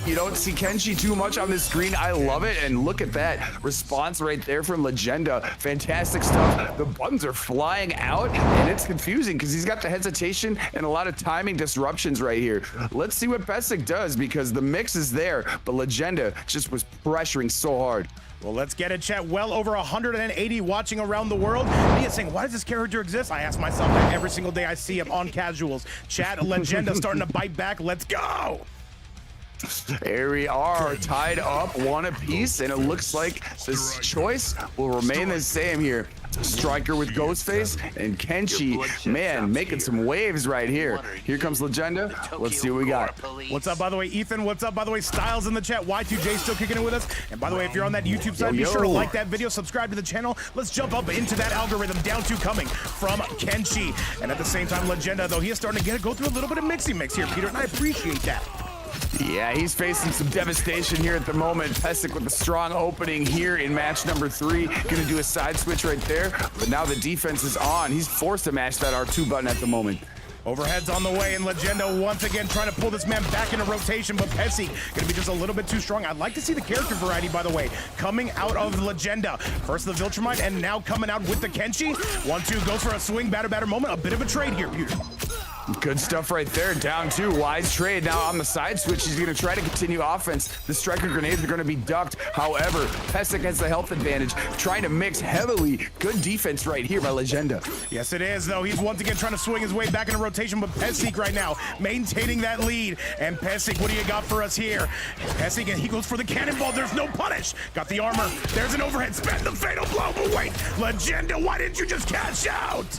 You don't see Kenshi too much on the screen. I love it, and look at that response right there from Legenda. Fantastic stuff. The buttons are flying out, and it's confusing because he's got the hesitation and a lot of timing disruptions right here. Let's see what Pesik does, because the mix is there, but Legenda just was pressuring so hard. Well, let's get it, chat. Well over 180 watching around the world. Mia saying, why does this character exist? I ask myself that every single day I see him on casuals. Chat, Legenda starting to bite back. Let's go. Here we are, tied up one apiece, and it looks like this choice will remain the same here. Striker with Ghostface and Kenshi, man, making some waves right here. Here comes Legenda. Let's see what we got. What's up, by the way, Ethan? What's up, by the way, Styles in the chat? Y2J still kicking it with us. And by the way, if you're on that YouTube side, be sure to like that video, subscribe to the channel. Let's jump up into that algorithm. Down two coming from Kenshi. And at the same time, Legenda, though, he is starting to go through a little bit of mixy mix here, Peter, and I appreciate that. Yeah, he's facing some devastation here at the moment. Pesic with a strong opening here in match number 3. Gonna do a side switch right there, but now the defense is on. He's forced to mash that R2 button at the moment. Overhead's on the way, and Legenda once again trying to pull this man back into rotation, but Pesic gonna be just a little bit too strong. I'd like to see the character variety, by the way, coming out of Legenda. First the Viltrumite, and now coming out with the Kenshi. 1-2 goes for a swing, batter moment. A bit of a trade here, Peter. Good stuff right there. Down 2, wise trade. Now on the side switch, he's going to try to continue offense. The striker grenades are going to be ducked. However, Pesic has the health advantage, trying to mix heavily. Good defense right here by Legenda. Yes, it is, though. He's once again trying to swing his way back into rotation, but Pesic right now maintaining that lead. And Pesic, what do you got for us here? Pesic, and he goes for the cannonball. There's no punish. Got the armor. There's an overhead. Spend the fatal blow. But wait, Legenda, why didn't you just cash out?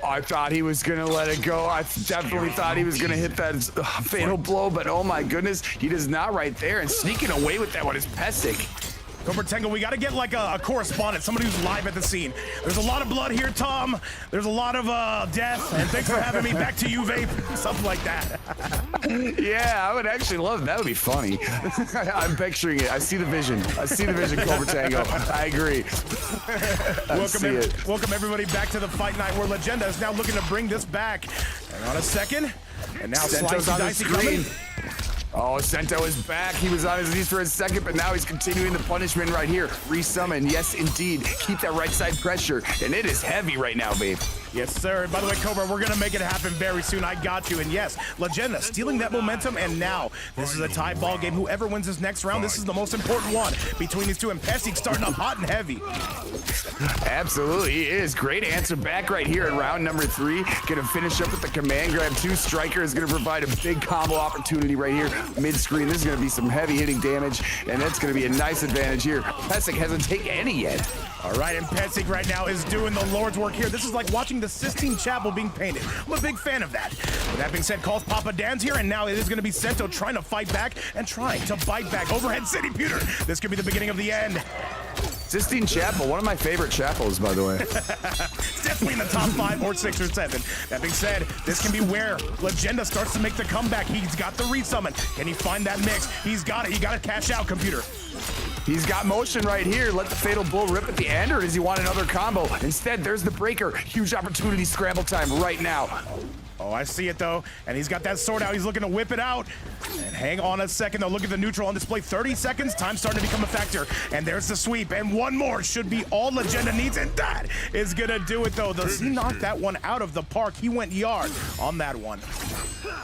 I thought he was going to let it go. I definitely thought he was going to hit that fatal blow, but oh my goodness, he does not right there. And sneaking away with that one is Pesic. Cobra Tango, we got to get like a correspondent, somebody who's live at the scene. There's a lot of blood here, Tom. There's a lot of death, and thanks for having me. Back to you, Vape. Something like that. Yeah, I would actually love it. That would be funny. I'm picturing it. I see the vision. I see the vision, Cobra Tango. I agree. Welcome everybody back to the fight night where Legenda is now looking to bring this back. Hang on a second. And now Sento's Slicey on the Dicey screen. coming. Oh, Sento is back. He was on his knees for a second, but now he's continuing the punishment right here. Resummon, yes, indeed. Keep that right side pressure, and it is heavy right now, babe. Yes, sir. By the way, Cobra, we're going to make it happen very soon. I got you. And yes, Legenda stealing that momentum, and now this is a tie ball game. Whoever wins this next round, this is the most important one between these two, and Pesic starting up hot and heavy. Absolutely, he is. Great answer back right here in round number 3. Gonna finish up with the command grab 2. Striker is gonna provide a big combo opportunity right here mid-screen. This is gonna be some heavy hitting damage, and that's gonna be a nice advantage here. Pesic hasn't taken any yet. All right, and Pesic right now is doing the Lord's work here. This is like watching the Sistine Chapel being painted. I'm a big fan of that. With that being said, calls Papa Dan's here, and now it is going to be Sento trying to fight back and trying to bite back. Overhead City, Peter. This could be the beginning of the end. Sistine Chapel, one of my favorite chapels, by the way. It's definitely in the top 5 or 6 or 7. That being said, this can be where Legenda starts to make the comeback. He's got the resummon. Can he find that mix? He's got it. He got to cash out, computer. He's got motion right here. Let the fatal blow rip at the end, or does he want another combo? Instead, there's the breaker. Huge opportunity, scramble time right now. Oh, I see it, though. And he's got that sword out. He's looking to whip it out. And hang on a second, though. Look at the neutral on display. 30 seconds. Time starting to become a factor. And there's the sweep. And one more should be all Legenda needs. And that is going to do it, though. He knocked that one out of the park. He went yard on that one.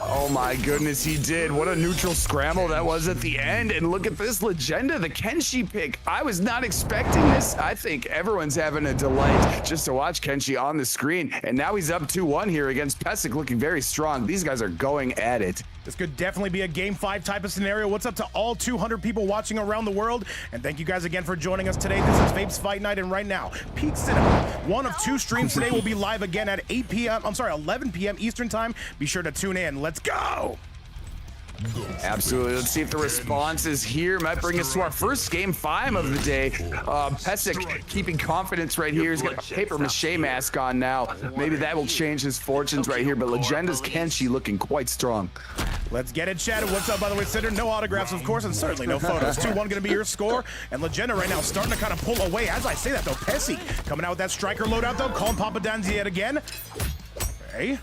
Oh, my goodness, he did. What a neutral scramble that was at the end. And look at this Legenda, the Kenshi pick. I was not expecting this. I think everyone's having a delight just to watch Kenshi on the screen. And now he's up 2-1 here against Pesic, looking very strong. These guys are going at it. This could definitely be a Game 5 type of scenario. What's up to all 200 people watching around the world? And thank you guys again for joining us today. This is Vape's Fight Night, and right now, Peak Cinema, one of 2 streams today, will be live again at 11 p.m. Eastern Time. Be sure to tune in. Let's go! Absolutely. Let's see if the response is here. Might bring us to our first Game 5 of the day. Pesic keeping confidence right here. He's got a paper mache mask on now. Maybe that will change his fortunes right here, but Legenda's Kenshi looking quite strong. Let's get it chatted. What's up, by the way, Sitter? No autographs, of course, and certainly no photos. 2-1 going to be your score. And Legenda right now starting to kind of pull away. As I say that, though, Pesic coming out with that striker loadout, though. Calling Papa Danzi yet again. Okay.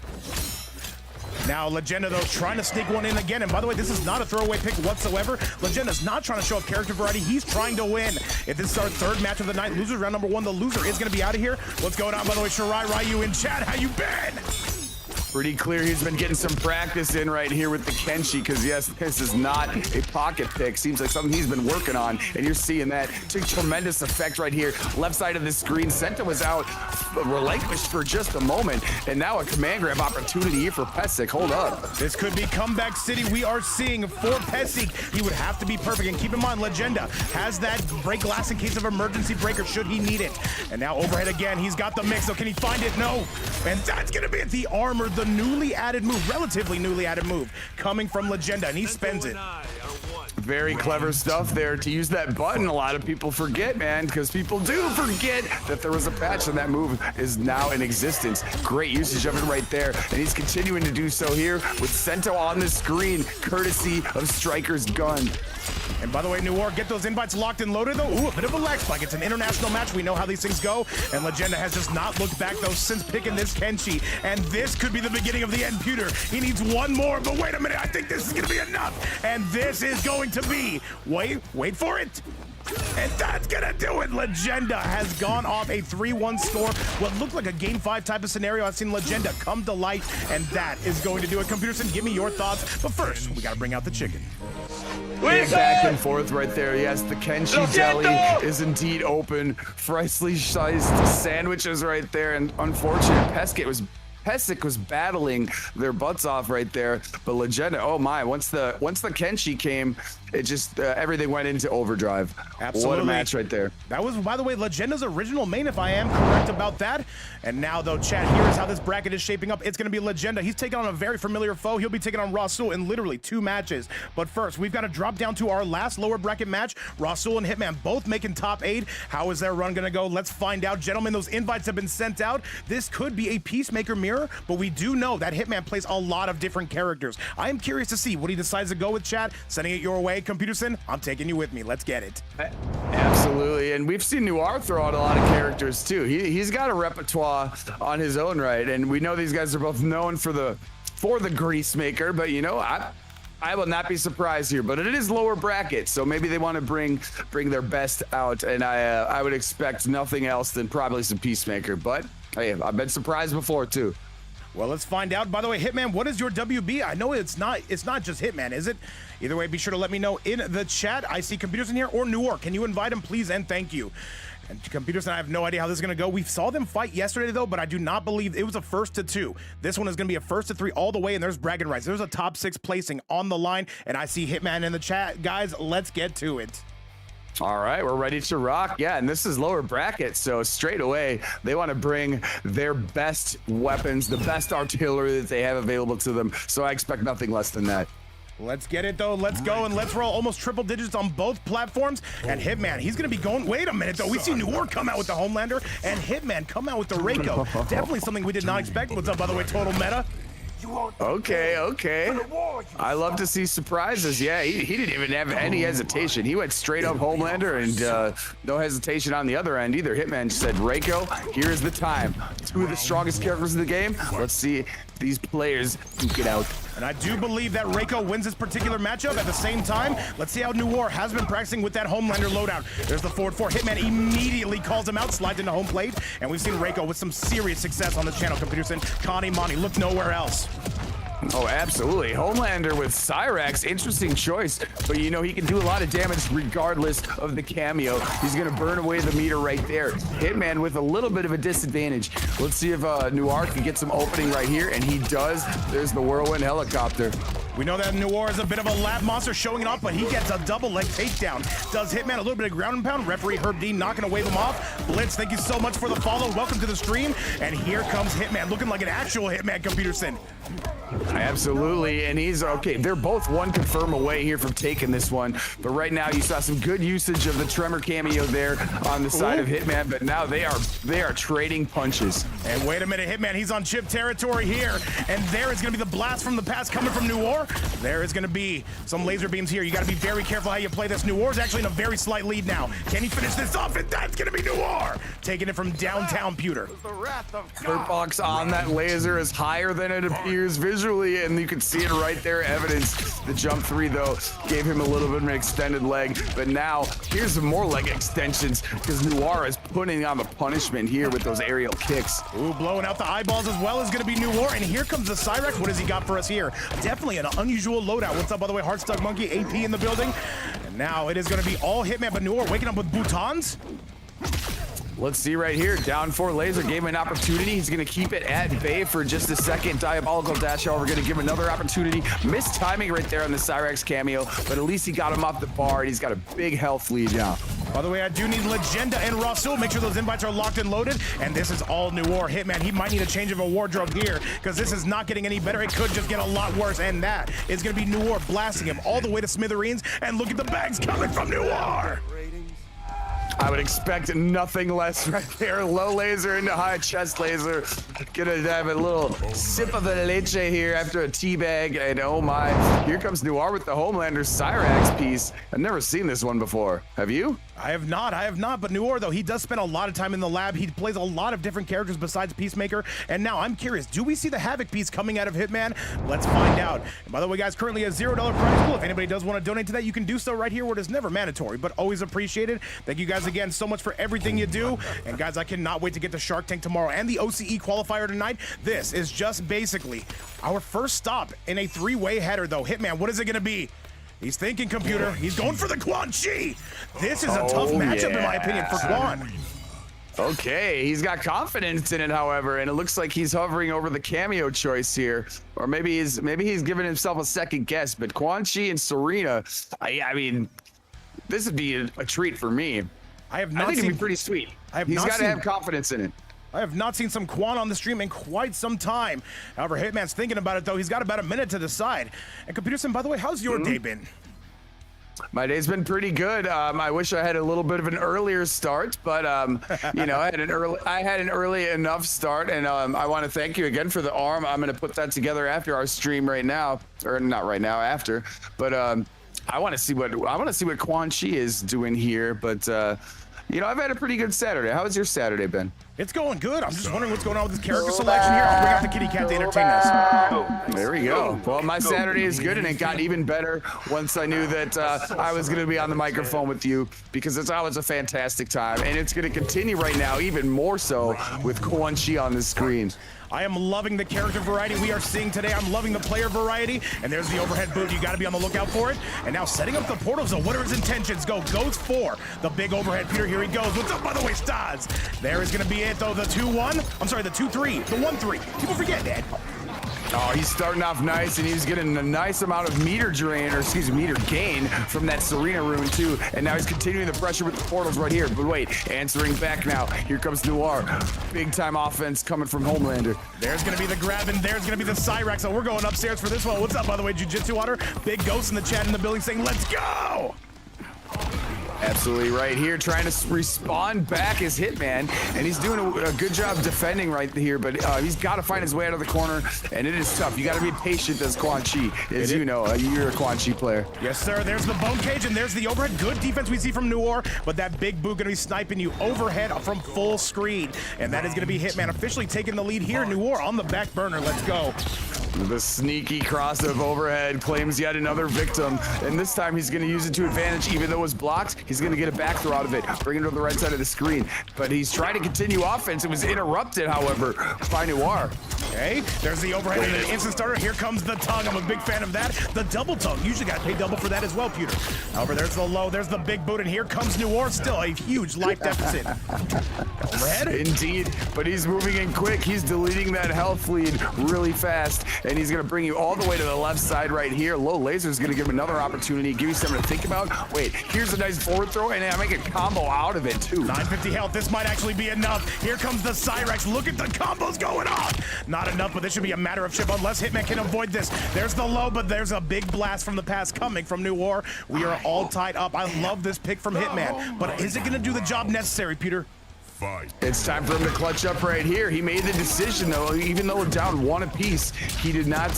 Now, Legenda, though, trying to sneak one in again. And by the way, this is not a throwaway pick whatsoever. Legenda's not trying to show off character variety. He's trying to win. If this is our 3rd match of the night, losers round number 1, the loser is going to be out of here. What's going on, by the way, Shirai Ryu in chat? How you been? Pretty clear he's been getting some practice in right here with the Kenshi, because yes, this is not a pocket pick. Seems like something he's been working on, and you're seeing that. Took tremendous effect right here. Left side of the screen, Senta was out, relinquished for just a moment, and now a command grab opportunity here for Pesik. Hold up. This could be comeback city. We are seeing for Pesik. He would have to be perfect, and keep in mind, Legenda has that break glass in case of emergency breaker should he need it. And now overhead again, he's got the mix, so can he find it? No. And that's gonna be the armor, the newly added move, relatively newly added move, coming from Legenda, and he spends it. Very clever stuff there to use that button. A lot of people forget, man, because people do forget that there was a patch and that move is now in existence. Great usage of it right there, and he's continuing to do so here with Sento on the screen, courtesy of Striker's gun. And by the way, Noir, get those invites locked and loaded, though. Ooh, a bit of a lag spike. It's an international match. We know how these things go. And Legenda has just not looked back, though, since picking this Kenshi. And this could be the beginning of the end, Pewter. He needs one more, but wait a minute. I think this is going to be enough. And this is going to be, wait for it. And that's gonna do it. Legenda has gone off a 3-1 score. What looked like a Game 5 type of scenario. I've seen Legenda come to light, and that is going to do it. Computerson, give me your thoughts. But first, we gotta bring out the chicken. Big back and forth right there. Yes, the Kenshi deli is indeed open. Freshly sliced sandwiches right there, and unfortunate Pesik was battling their butts off right there, but Legenda, oh my, once the Kenshi came, it just everything went into overdrive. Absolutely. What a match right there. That was, by the way, Legenda's original main, if I am correct about that. And now, though, chat, here is how this bracket is shaping up. It's going to be Legenda. He's taking on a very familiar foe. He'll be taking on Rasul in literally 2 matches. But first, we've got to drop down to our last lower bracket match. Rasul and Hitman both making top 8. How is their run going to go? Let's find out. Gentlemen, those invites have been sent out. This could be a Peacemaker mirror, but we do know that Hitman plays a lot of different characters. I am curious to see what he decides to go with, chat. Sending it your way. Computerson, I'm taking you with me. Let's get it. Absolutely, and we've seen Noir throw out a lot of characters too. He's got a repertoire on his own right, and we know these guys are both known for the grease maker. But you know, I will not be surprised here. But it is lower bracket, so maybe they want to bring their best out, and I would expect nothing else than probably some Peacemaker. But hey, I've been surprised before too. Well, let's find out. By the way, Hitman, what is your WB? I know it's not just Hitman, is it? Either way, be sure to let me know in the chat. I see Computers in here, or Noor. Can you invite him, please, and thank you. And Computers, I have no idea how this is going to go. We saw them fight yesterday, though, but I do not believe it was a 1st to 2. This one is going to be a 1st to 3 all the way, and there's bragging rights. There's a top 6 placing on the line, and I see Hitman in the chat. Guys, let's get to it. All right, we're ready to rock. Yeah, and this is lower bracket, so straight away, they want to bring their best weapons, the best artillery that they have available to them, so I expect nothing less than that. Let's get it, though. Let's go, and let's roll almost triple digits on both platforms. And Hitman, he's going to be going... Wait a minute, though. We see Noor come out with the Homelander, and Hitman come out with the Reiko. Definitely something we did not expect. What's up, by the way, Total Meta? Okay. I love to see surprises. Yeah, he didn't even have any hesitation. He went straight up Homelander, and no hesitation on the other end either. Hitman said, Reiko, here's the time. 2 of the strongest characters in the game. Let's see these players duke it out. And I do believe that Reiko wins this particular matchup. At the same time, let's see how Noir has been practicing with that Homelander loadout. There's the forward 4. Hitman immediately calls him out, slides into home plate, and we've seen Reiko with some serious success on the channel. Computers, Connie Monty, look nowhere else. Oh, absolutely. Homelander with Cyrax, interesting choice, but you know, he can do a lot of damage regardless of the cameo. He's gonna burn away the meter right there. Hitman with a little bit of a disadvantage. Let's see if Noir can get some opening right here, and he does. There's the whirlwind helicopter. We know that Noir is a bit of a lab monster showing it off, but he gets a double leg takedown. Does Hitman a little bit of ground and pound. Referee Herb Dean not gonna wave him off. Blitz, thank you so much for the follow. Welcome to the stream. And here comes Hitman, looking like an actual Hitman, Computerson. Absolutely, and he's okay. They're both 1 confirm away here from taking this one, but right now you saw some good usage of the Tremor cameo there on the side of Hitman, but now they are trading punches. And wait a minute, Hitman, he's on chip territory here, and there is going to be the blast from the past coming from Noir. There is going to be some laser beams here. You got to be very careful how you play this. Noir's actually in a very slight lead now. Can he finish this off? And that's going to be Noir taking it from downtown Pewter. Hurt box on that laser is higher than it appears visually. casually, and you can see it right there, evidence. The jump 3, though, gave him a little bit of an extended leg, but now here's some more leg extensions because Noir is putting on the punishment here with those aerial kicks. Ooh, blowing out the eyeballs as well is going to be Noir, and here comes the Cyrex. What has he got for us here? Definitely an unusual loadout. What's up, by the way? Heartstuck Monkey, AP in the building. And now it is going to be all Hitman, but Noir waking up with boutons. Let's see right here. Down 4 laser gave him an opportunity. He's going to keep it at bay for just a second. Diabolical dash, however, going to give him another opportunity. Missed timing right there on the Cyrex cameo, but at least he got him off the bar, and he's got a big health lead now. By the way, I do need Legenda and Rasul. Make sure those invites are locked and loaded. And this is all Noir. Hitman, he might need a change of a wardrobe here because this is not getting any better. It could just get a lot worse. And that is going to be Noir blasting him all the way to smithereens. And look at the bags coming from Noir. I would expect nothing less right there. Low laser into high chest laser. Gonna have a little sip of the leche here after a teabag. And oh my, here comes Noir with the Homelander Cyrax piece. I've never seen this one before. Have you? I have not, but Noir, though, he does spend a lot of time in the lab. He plays a lot of different characters besides Peacemaker. And now I'm curious, do we see the Havoc piece coming out of Hitman? Let's find out. And by the way, guys, currently a $0 prize pool. If anybody does want to donate to that, you can do so right here where it is never mandatory, but always appreciated. Thank you guys again so much for everything you do. And guys, I cannot wait to get to Shark Tank tomorrow and the OCE qualifier tonight. This is just basically our first stop in a 3-way header, though. Hitman, what is it going to be? He's thinking, computer. He's going for the Quan Chi. This is a tough matchup, in my opinion, for Quan. Okay, he's got confidence in it, however, and it looks like he's hovering over the cameo choice here, or maybe he's giving himself a second guess. But Quan Chi and Serena, I mean, this would be a treat for me. I think it'd be pretty sweet. He's got to have confidence in it. I have not seen some Quan on the stream in quite some time. However, Hitman's thinking about it, though. He's got about a minute to decide. And Computerson, by the way, how's your day been? My day's been pretty good. I wish I had a little bit of an earlier start, but you know, I had an early enough start, and I want to thank you again for the arm. I'm going to put that together after our stream right now, or not right now, after. But I want to see what Quan Chi is doing here, but. You know, I've had a pretty good Saturday. How has your Saturday been? It's going good. I'm just wondering what's going on with this character selection here. I'll bring out the kitty cat to entertain us. There we go. Well, my Saturday is good, and it got even better once I knew that I was going to be on the microphone with you, because it's always a fantastic time, and it's going to continue right now, even more so with Quan Chi on the screen. I am loving the character variety we are seeing today. I'm loving the player variety. And there's the overhead boot. You got to be on the lookout for it. And now setting up the portals. So what are his intentions? Goes for the big overhead. Peter, here he goes. What's up, by the way, Staz? There is going to be it, though. The 2-1. I'm sorry, the 2-3. The 1-3. People forget that. Oh, he's starting off nice, and he's getting a nice amount of meter gain from that Serena rune too. And now he's continuing the pressure with the portals right here. But wait, answering back now. Here comes Noir. Big time offense coming from Homelander. There's gonna be the grab, and there's gonna be the Cyrex. So we're going upstairs for this one. What's up, by the way, Jiu-Jitsu Water? Big Ghost in the chat in the building saying, let's go! Absolutely right here, trying to respond back as Hitman, and he's doing a good job defending right here, but he's got to find his way out of the corner, and it is tough. You got to be patient as Quan Chi, as you know. You're a Quan Chi player. Yes, sir. There's the bone cage, and there's the overhead. Good defense we see from Noir, but that big boot going to be sniping you overhead from full screen, and that is going to be Hitman officially taking the lead here. Noir on the back burner. Let's go. The sneaky cross of overhead claims yet another victim, and this time he's going to use it to advantage. Even though it was blocked, he's going to get a back throw out of it, bring it to the right side of the screen. But he's trying to continue offense. It was interrupted, however, by Noir. Okay, there's the overhead and an instant starter. Here comes the tongue. I'm a big fan of that. The double tongue. Usually got to pay double for that as well, Pewter. However, there's the low. There's the big boot, and here comes Noir. Still a huge life deficit. Overhead? Indeed, but he's moving in quick. He's deleting that health lead really fast, and he's going to bring you all the way to the left side right here. Low laser is going to give him another opportunity, give you something to think about. Wait, here's a nice forward throw, and I make a combo out of it too. 950 health. This might actually be enough. Here comes the Cyrex. Look at the combos going on. Not enough, but this should be a matter of chip unless Hitman can avoid this. There's the low, but there's a big blast from the past coming from Noir. We are all tied up. I love this pick from Hitman, but is it going to do the job necessary, Peter? It's time for him to clutch up right here. He made the decision though, even though down 1 apiece, he did not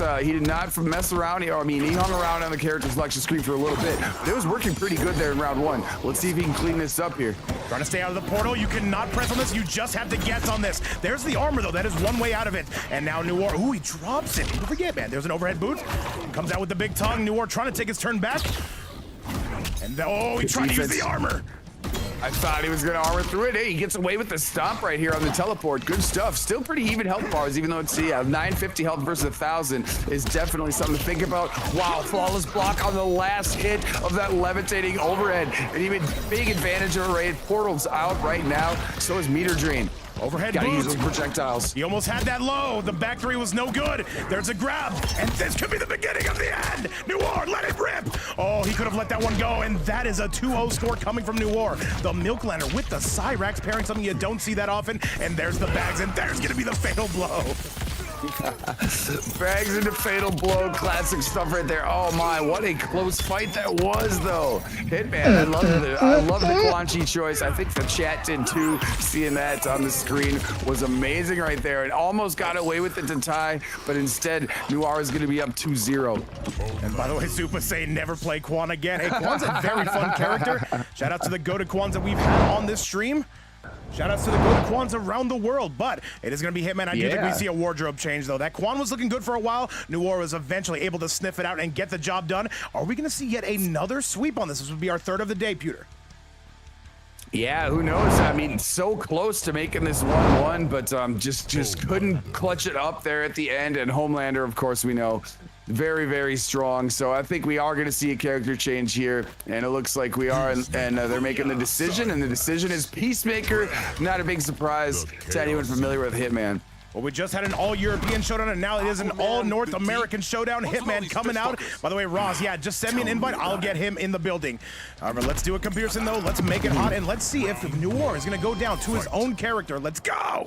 mess around. He hung around on the character selection screen for a little bit. But it was working pretty good there in round 1. Let's see if he can clean this up here. Trying to stay out of the portal. You cannot press on this. You just have to guess on this. There's the armor though. That is one way out of it. And now Noir. Ooh, he drops it. Don't forget, man. There's an overhead boot. Comes out with the big tongue. Noir trying to take his turn back. And he tried to use the armor. I thought he was going to armor through it. Hey, he gets away with the stomp right here on the teleport. Good stuff. Still pretty even health bars, even though it's 950 health versus 1,000 is definitely something to think about. Wow, flawless block on the last hit of that levitating overhead. And even big advantage of array portals out right now. So is meter drain. Overhead Gotta boot. use those projectiles. He almost had that low. The back 3 was no good. There's a grab, and this could be the beginning of the end. Noir, let it rip. Oh, he could have let that one go, and that is a 2-0 score coming from Noir. The Milk Lantern with the Cyrax pairing, something you don't see that often. And there's the bags, and there's gonna be the fatal blow. Bags into fatal blow, classic stuff right there. Oh my, what a close fight that was though. Hitman, I love the Quan Chi choice. I think the chat did too. Seeing that on the screen was amazing right there. It almost got away with it to tie, but instead Noir is gonna be up 2-0. And by the way, Supa saying never play Quan again. Hey, Quan's a very fun character. Shout out to the Go to Quans that we've had on this stream. Shout outs to the good Quans around the world, but it is going to be Hitman. I do think we see a wardrobe change, though. That Quan was looking good for a while. Noir was eventually able to sniff it out and get the job done. Are we going to see yet another sweep on this? This would be our 3rd of the day, Pewter. Yeah, who knows? I mean, so close to making this 1-1, but just couldn't clutch it up there at the end. And Homelander, of course, we know, very, very strong. So I think we are going to see a character change here, and it looks like we are, and they're making the decision, and the decision is Peacemaker. Not a big surprise to anyone familiar with Hitman. Well, we just had an all-European showdown, and now it is an all-North American showdown. Hitman coming out. By the way, Ross, yeah, just send me an invite. I'll get him in the building. However, let's do it, Computerson, though. Let's make it hot, and let's see if Noir is going to go down to his own character. Let's go.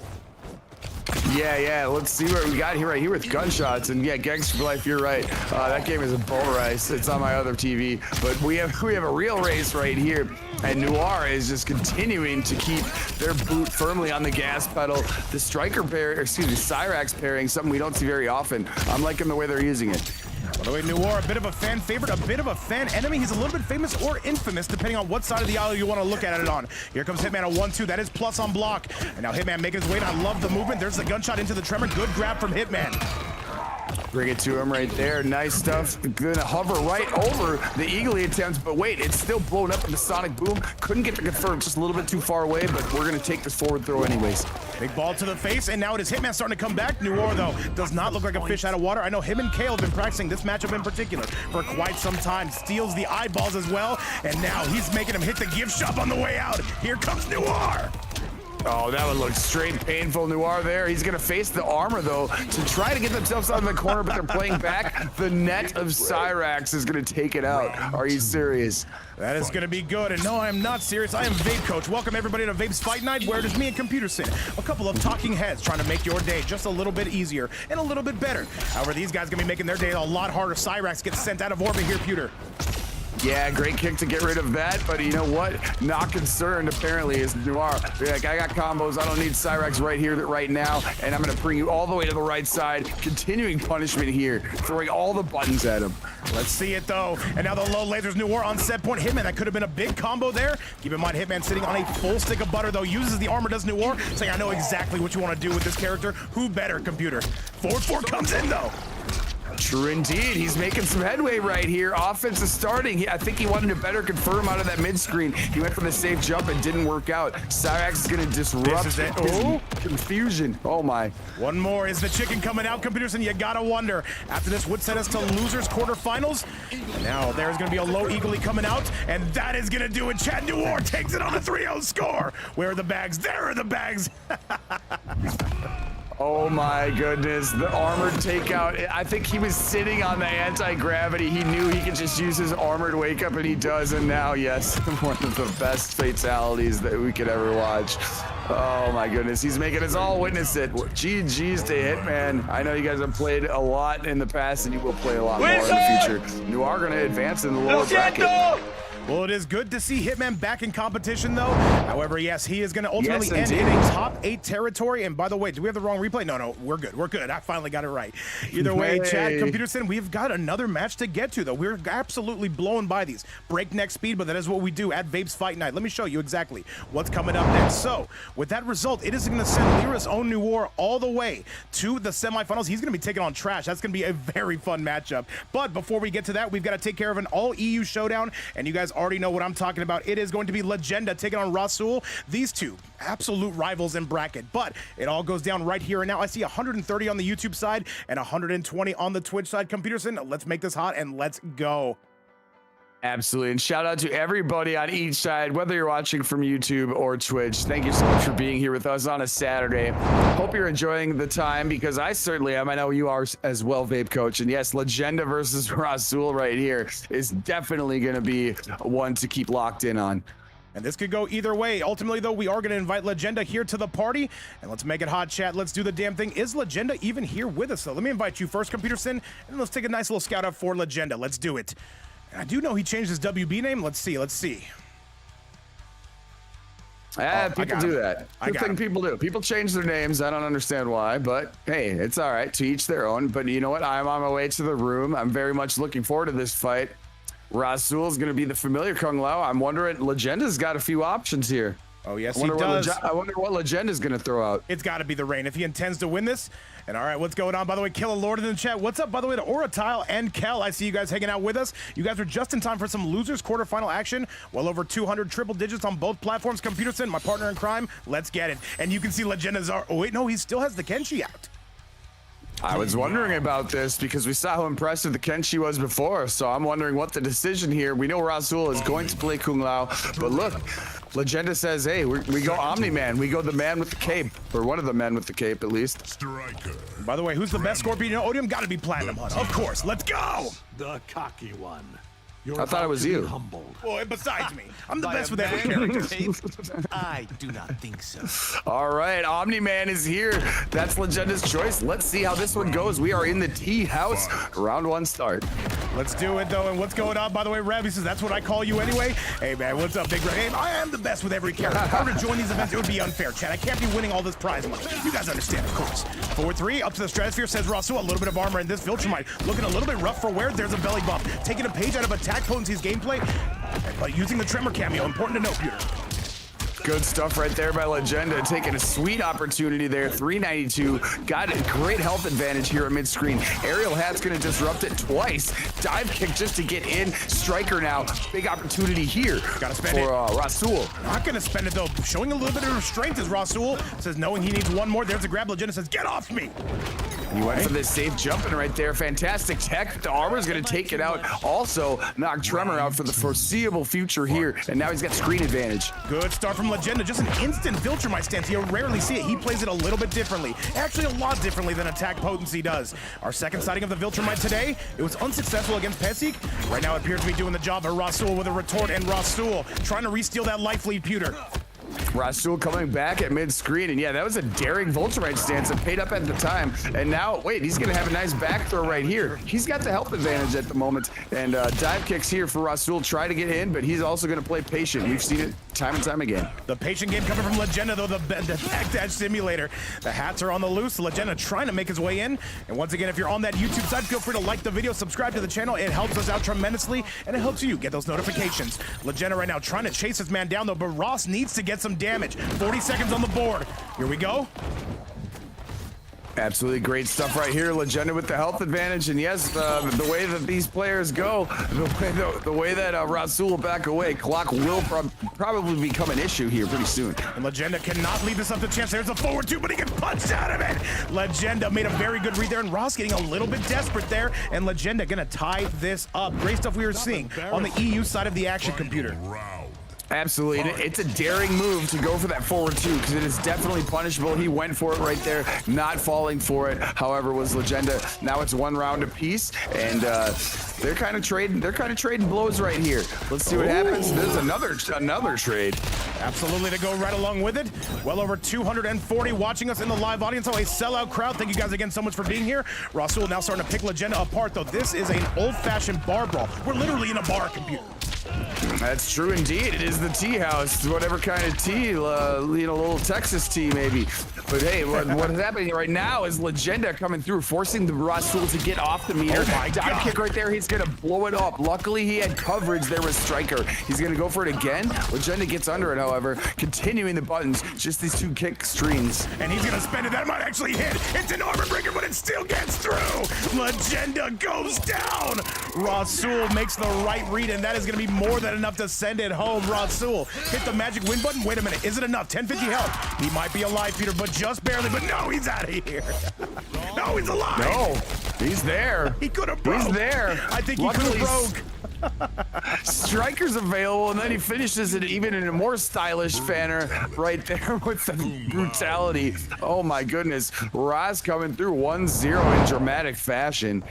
Yeah, let's see what we got here right here with gunshots. And yeah, Gangster for Life, you're right. That game is a bull rice. It's on my other TV. But we have a real race right here. And Noir is just continuing to keep their boot firmly on the gas pedal. The Striker pair, Cyrax pairing, something we don't see very often. I'm liking the way they're using it. By the way, Noir, a bit of a fan favorite, a bit of a fan enemy. He's a little bit famous or infamous, depending on what side of the aisle you want to look at it on. Here comes Hitman, a 1-2. That is plus on block. And now Hitman making his way. I love the movement. There's the gunshot into the tremor. Good grab from Hitman. Bring it to him right there. Nice stuff. Gonna hover right over the Eagly attempt, but wait, it's still blown up with the Sonic Boom. Couldn't get to confirm, just a little bit too far away, but we're gonna take this forward throw anyways. Big ball to the face, and now it is Hitman starting to come back. Noir, though, does not look like a fish out of water. I know him and Kale have been practicing this matchup in particular for quite some time. Steals the eyeballs as well, and now he's making him hit the gift shop on the way out. Here comes Noir. Oh, that would look straight painful. Noir there. He's going to face the armor, though, to try to get themselves out of the corner, but they're playing back. The net of Cyrax is going to take it out. Are you serious? That is going to be good. And no, I'm not serious. I am Vape Coach. Welcome, everybody, to Vape's Fight Night, where it is me and Computerson, a couple of talking heads trying to make your day just a little bit easier and a little bit better. However, these guys going to be making their day a lot harder. Cyrax gets sent out of orbit here, Pewter. Yeah, great kick to get rid of that, but you know what? Not concerned, apparently, is Noir. Like, I got combos. I don't need Cyrax right here, right now, and I'm going to bring you all the way to the right side. Continuing punishment here, throwing all the buttons at him. Let's see it, though. And now the low lasers, Noir on set point. Hitman, that could have been a big combo there. Keep in mind, Hitman sitting on a full stick of butter, though. Uses the armor, does Noir, saying, I know exactly what you want to do with this character. Who better, Computer? 4-4 comes in, though. True indeed. He's making some headway right here. Offense is starting. I think he wanted to better confirm out of that mid screen. He went for the safe jump and didn't work out. Cyrax is going to disrupt his confusion. Oh my. One more. Is the chicken coming out, Computerson? You gotta wonder. After this would send us to losers quarterfinals. And now there's going to be a low eagerly coming out, and that is going to do it. Chad Noir takes it on a 3-0 score. Where are the bags? There are the bags. Oh my goodness, the armored takeout. I think he was sitting on the anti-gravity. He knew he could just use his armored wake up, and he does. And now, yes, one of the best fatalities that we could ever watch. Oh my goodness, he's making us all witness it. GG's to Hitman. I know you guys have played a lot in the past, and you will play a lot more in the future. You are going to advance in the lower bracket. Well, it is good to see Hitman back in competition, though. However, yes, he is going to ultimately Yes, end in indeed. a top 8 territory. And by the way, do we have the wrong replay? No, we're good. We're good. I finally got it right. Either way, Chad, Hey. Computerson, we've got another match to get to, though. We're absolutely blown by these. Breakneck speed, but that is what we do at Vapes Fight Night. Let me show you exactly what's coming up next. So, with that result, it is going to send Lyra's own New War all the way to the semifinals. He's going to be taking on Trash. That's going to be a very fun matchup. But before we get to that, we've got to take care of an all-EU showdown, and you guys already know what I'm talking about. It is going to be Legenda taking on Rasul. These two absolute rivals in bracket, but it all goes down right here and now. I see 130 on the YouTube side and 120 on the Twitch side. Computerson, let's make this hot and let's go. Absolutely. And shout out to everybody on each side, whether you're watching from YouTube or Twitch. Thank you so much for being here with us on a Saturday. Hope you're enjoying the time, because I certainly am. I know you are as well, Vape Coach. And yes, Legenda versus Rasul right here is definitely going to be one to keep locked in on. And this could go either way. Ultimately, though, we are going to invite Legenda here to the party. And let's make it hot, chat. Let's do the damn thing. Is Legenda even here with us, though? Let me invite you first, Computerson, and let's take a nice little scout out for Legenda. Let's do it. And I do know he changed his WB name. Let's see. People do that. I Good got thing him. people do. People change their names. I don't understand why, but hey, it's all right. To each their own. But you know what? I'm on my way to the room. I'm very much looking forward to this fight. Rasul's going to be the familiar Kung Lao. I'm wondering, Legenda's got a few options here. Oh, yes, I he wonder does. I wonder what Legenda's going to throw out. It's got to be the rain if he intends to win this. And all right, what's going on? By the way, Kill a Lord in the chat. What's up, by the way, to Oratile and Kel? I see you guys hanging out with us. You guys are just in time for some losers quarterfinal action. Well over 200 triple digits on both platforms. Computerson, my partner in crime. Let's get it. And you can see Legenda's. Oh wait, no, he still has the Kenshi out. I was wondering about this because we saw how impressive the Kenshi was before, so I'm wondering what the decision here. We know Rasul is going to play Kung Lao, but look, Legenda says, hey, we go Omni-Man. We go the man with the cape, or one of the men with the cape, at least. Striker. By the way, who's the best Scorpion? You know, Odium got to be Platinum Hunt. Of course, let's go. The cocky one. You're I thought it was about to be you. Humbled. Well, besides me, I'm the By best a with every man character. with tape? I do not think so. All right, Omni-Man is here. That's Legenda's choice. Let's see how this one goes. We are in the tea house. Round one start. Let's do it, though. And what's going on? By the way, Rabby says, that's what I call you anyway. Hey, man, what's up, Big Red? Hey, I am the best with every character. If I were to join these events, it would be unfair, Chad. I can't be winning all this prize money. You guys understand, of course. 4-3, up to the stratosphere, says Rasul. A little bit of armor in this Viltrumite. Looking a little bit rough for wear. There's a belly bump. Taking a page out of Attack Potency's gameplay, but using the Tremor cameo. Important to note, Peter. Good stuff right there by Legenda, taking a sweet opportunity there. 392, got a great health advantage here at mid-screen. Aerial Hat's gonna disrupt it twice. Dive kick just to get in. Striker now, big opportunity here Gotta spend for Rasul. Not gonna spend it though. Showing a little bit of restraint as Rasul says, knowing he needs one more. There's a grab. Legenda says, get off me. He went for this safe jumping right there. Fantastic tech. The armor's gonna take it out. Also knock Tremor out for the foreseeable future here. And now he's got screen advantage. Good start from Legenda. Just an instant Viltrumite stance. You rarely see it. He plays it a little bit differently. Actually, a lot differently than Attack Potency does. Our second sighting of the Viltrumite today, it was unsuccessful against Pesik. Right now, it appears to be doing the job for Rasul with a retort, and Rasul trying to re-steal that life lead, Pewter. Rasul coming back at mid-screen, and yeah, that was a daring Vulturite stance that paid up at the time. And now, wait, he's gonna have a nice back throw right here. He's got the health advantage at the moment, and dive kicks here for Rasul. Try to get in, but he's also gonna play patient. We've seen it time and time again. The patient game coming from Legenda, though, the backdash simulator. The hats are on the loose. Legenda trying to make his way in. And once again, if you're on that YouTube side, feel free to like the video, subscribe to the channel. It helps us out tremendously, and it helps you get those notifications. Legenda right now trying to chase this man down, though, but Ross needs to get some damage. 40 seconds on the board. Here we go. Absolutely great stuff right here. Legenda with the health advantage, and yes, the way that these players go, the way that Rasul will back away, clock will probably become an issue here pretty soon. And Legenda cannot leave this up to chance. There's a forward two, but he gets punched out of it. Legenda made a very good read there, and Ross getting a little bit desperate there, and Legenda gonna tie this up. Great stuff we were seeing on the EU side of the action, Computer. Absolutely. It's a daring move to go for that forward two because it is definitely punishable. He went for it right there, not falling for it. However, was Legenda. Now it's one round apiece, and they're kind of trading blows right here. Let's see what happens. There's another trade. Absolutely, to go right along with it. Well over 240 watching us in the live audience. Oh, a sellout crowd. Thank you guys again so much for being here. Rasul now starting to pick Legenda apart, though. This is an old-fashioned bar brawl. We're literally in a bar, Computer. That's true indeed. It is the tea house, whatever kind of tea, a little Texas tea maybe. But hey, what is happening right now is Legenda coming through, forcing the Rasul to get off the meter. Oh my Dive God. kick right there. He's gonna blow it up. Luckily, he had coverage there with Striker. He's gonna go for it again. Legenda gets under it, however, continuing the buttons. Just these two kick streams. And he's gonna spend it. That might actually hit. It's an armor breaker, but it still gets through. Legenda goes down. Rasul makes the right read, and that is gonna be more than enough to send it home. Rasul hit the magic win button. Wait a minute, is it enough? 1050 health. He might be alive, Peter, but just barely. But no, he's out of here. No, he's alive. No, he's there. He could have broke. He's there. I think he could Luckily, have broke. Striker's available, and then he finishes it even in a more stylish manner right there with the brutality. Oh my goodness. Raz coming through 1-0 in dramatic fashion.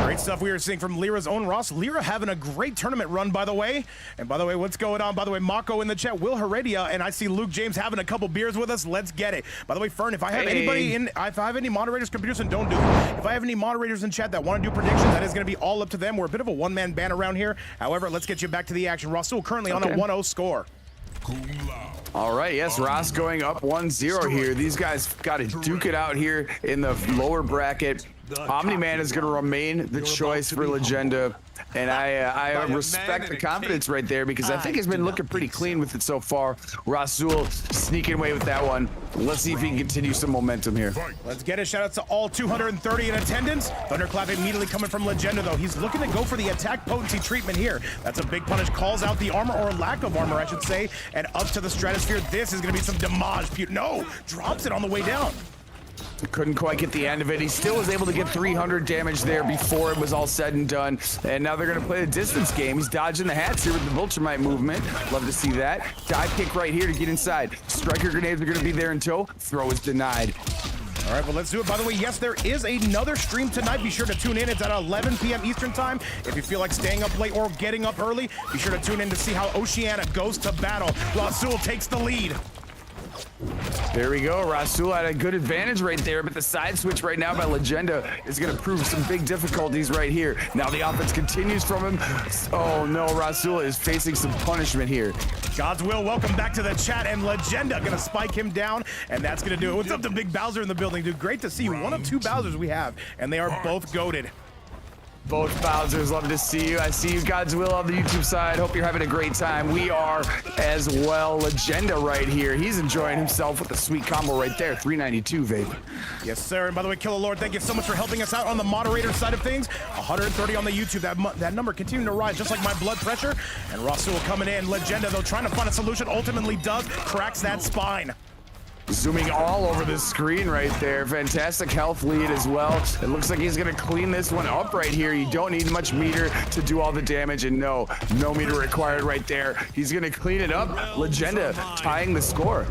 Great stuff we are seeing from Lyra's own Ross. Lyra having a great tournament run, by the way. And by the way, what's going on? By the way, Mako in the chat, Will Heredia, and I see Luke James having a couple beers with us. Let's get it. By the way, Fern, if I have if I have any moderators, computers, and don't do it. If I have any moderators in chat that want to do predictions, that is going to be all up to them. We're a bit of a one-man band around here. However, let's get you back to the action. Rasul currently on a 1-0 score. All right, yes, Ross going up 1-0 here. These guys got to duke it out here in the lower bracket. Omni-Man is going to remain the choice for Legenda, and I respect the confidence right there because I think he's been looking pretty clean with it so far. Rasul sneaking away with that one. Let's see if he can continue some momentum here. Let's get it. Shout out to all 230 in attendance. Thunderclap immediately coming from Legenda, though. He's looking to go for the attack potency treatment here. That's a big punish. Calls out the armor, or lack of armor, I should say, and up to the stratosphere. This is going to be some damage. No, drops it on the way down. Couldn't quite get the end of it. He still was able to get 300 damage there before it was all said and done. And now they're going to play a distance game. He's dodging the hats here with the Vulturmite movement. Love to see that. Dive kick right here to get inside. Striker grenades are going to be there in tow. Throw is denied. All right, well, let's do it. By the way, yes, there is another stream tonight. Be sure to tune in. It's at 11 p.m. Eastern time. If you feel like staying up late or getting up early, be sure to tune in to see how Oceania goes to battle. Rasul takes the lead. There we go. Rasul had a good advantage right there, but the side switch right now by Legenda is going to prove some big difficulties right here. Now the offense continues from him. Oh no, Rasul is facing some punishment here. God's will, welcome back to the chat, and Legenda gonna spike him down, and that's gonna do it. What's up to Big Bowser in the building, dude? Great to see you. One of two Bowsers we have, and they are both goated. Both Bowsers, love to see you. I see you, God's will, on the YouTube side. Hope you're having a great time. We are as well. Legenda right here. He's enjoying himself with a sweet combo right there. 392 vape. Yes, sir. And by the way, Killer Lord, thank you so much for helping us out on the moderator side of things. 130 on the YouTube. That number continuing to rise, just like my blood pressure. And Rasul coming in. Legenda, though, trying to find a solution, ultimately does. Cracks that spine. Zooming all over the screen right there. Fantastic health lead as well. It looks like he's going to clean this one up right here. You don't need much meter to do all the damage, and no meter required right there. He's going to clean it up. Legenda tying the score.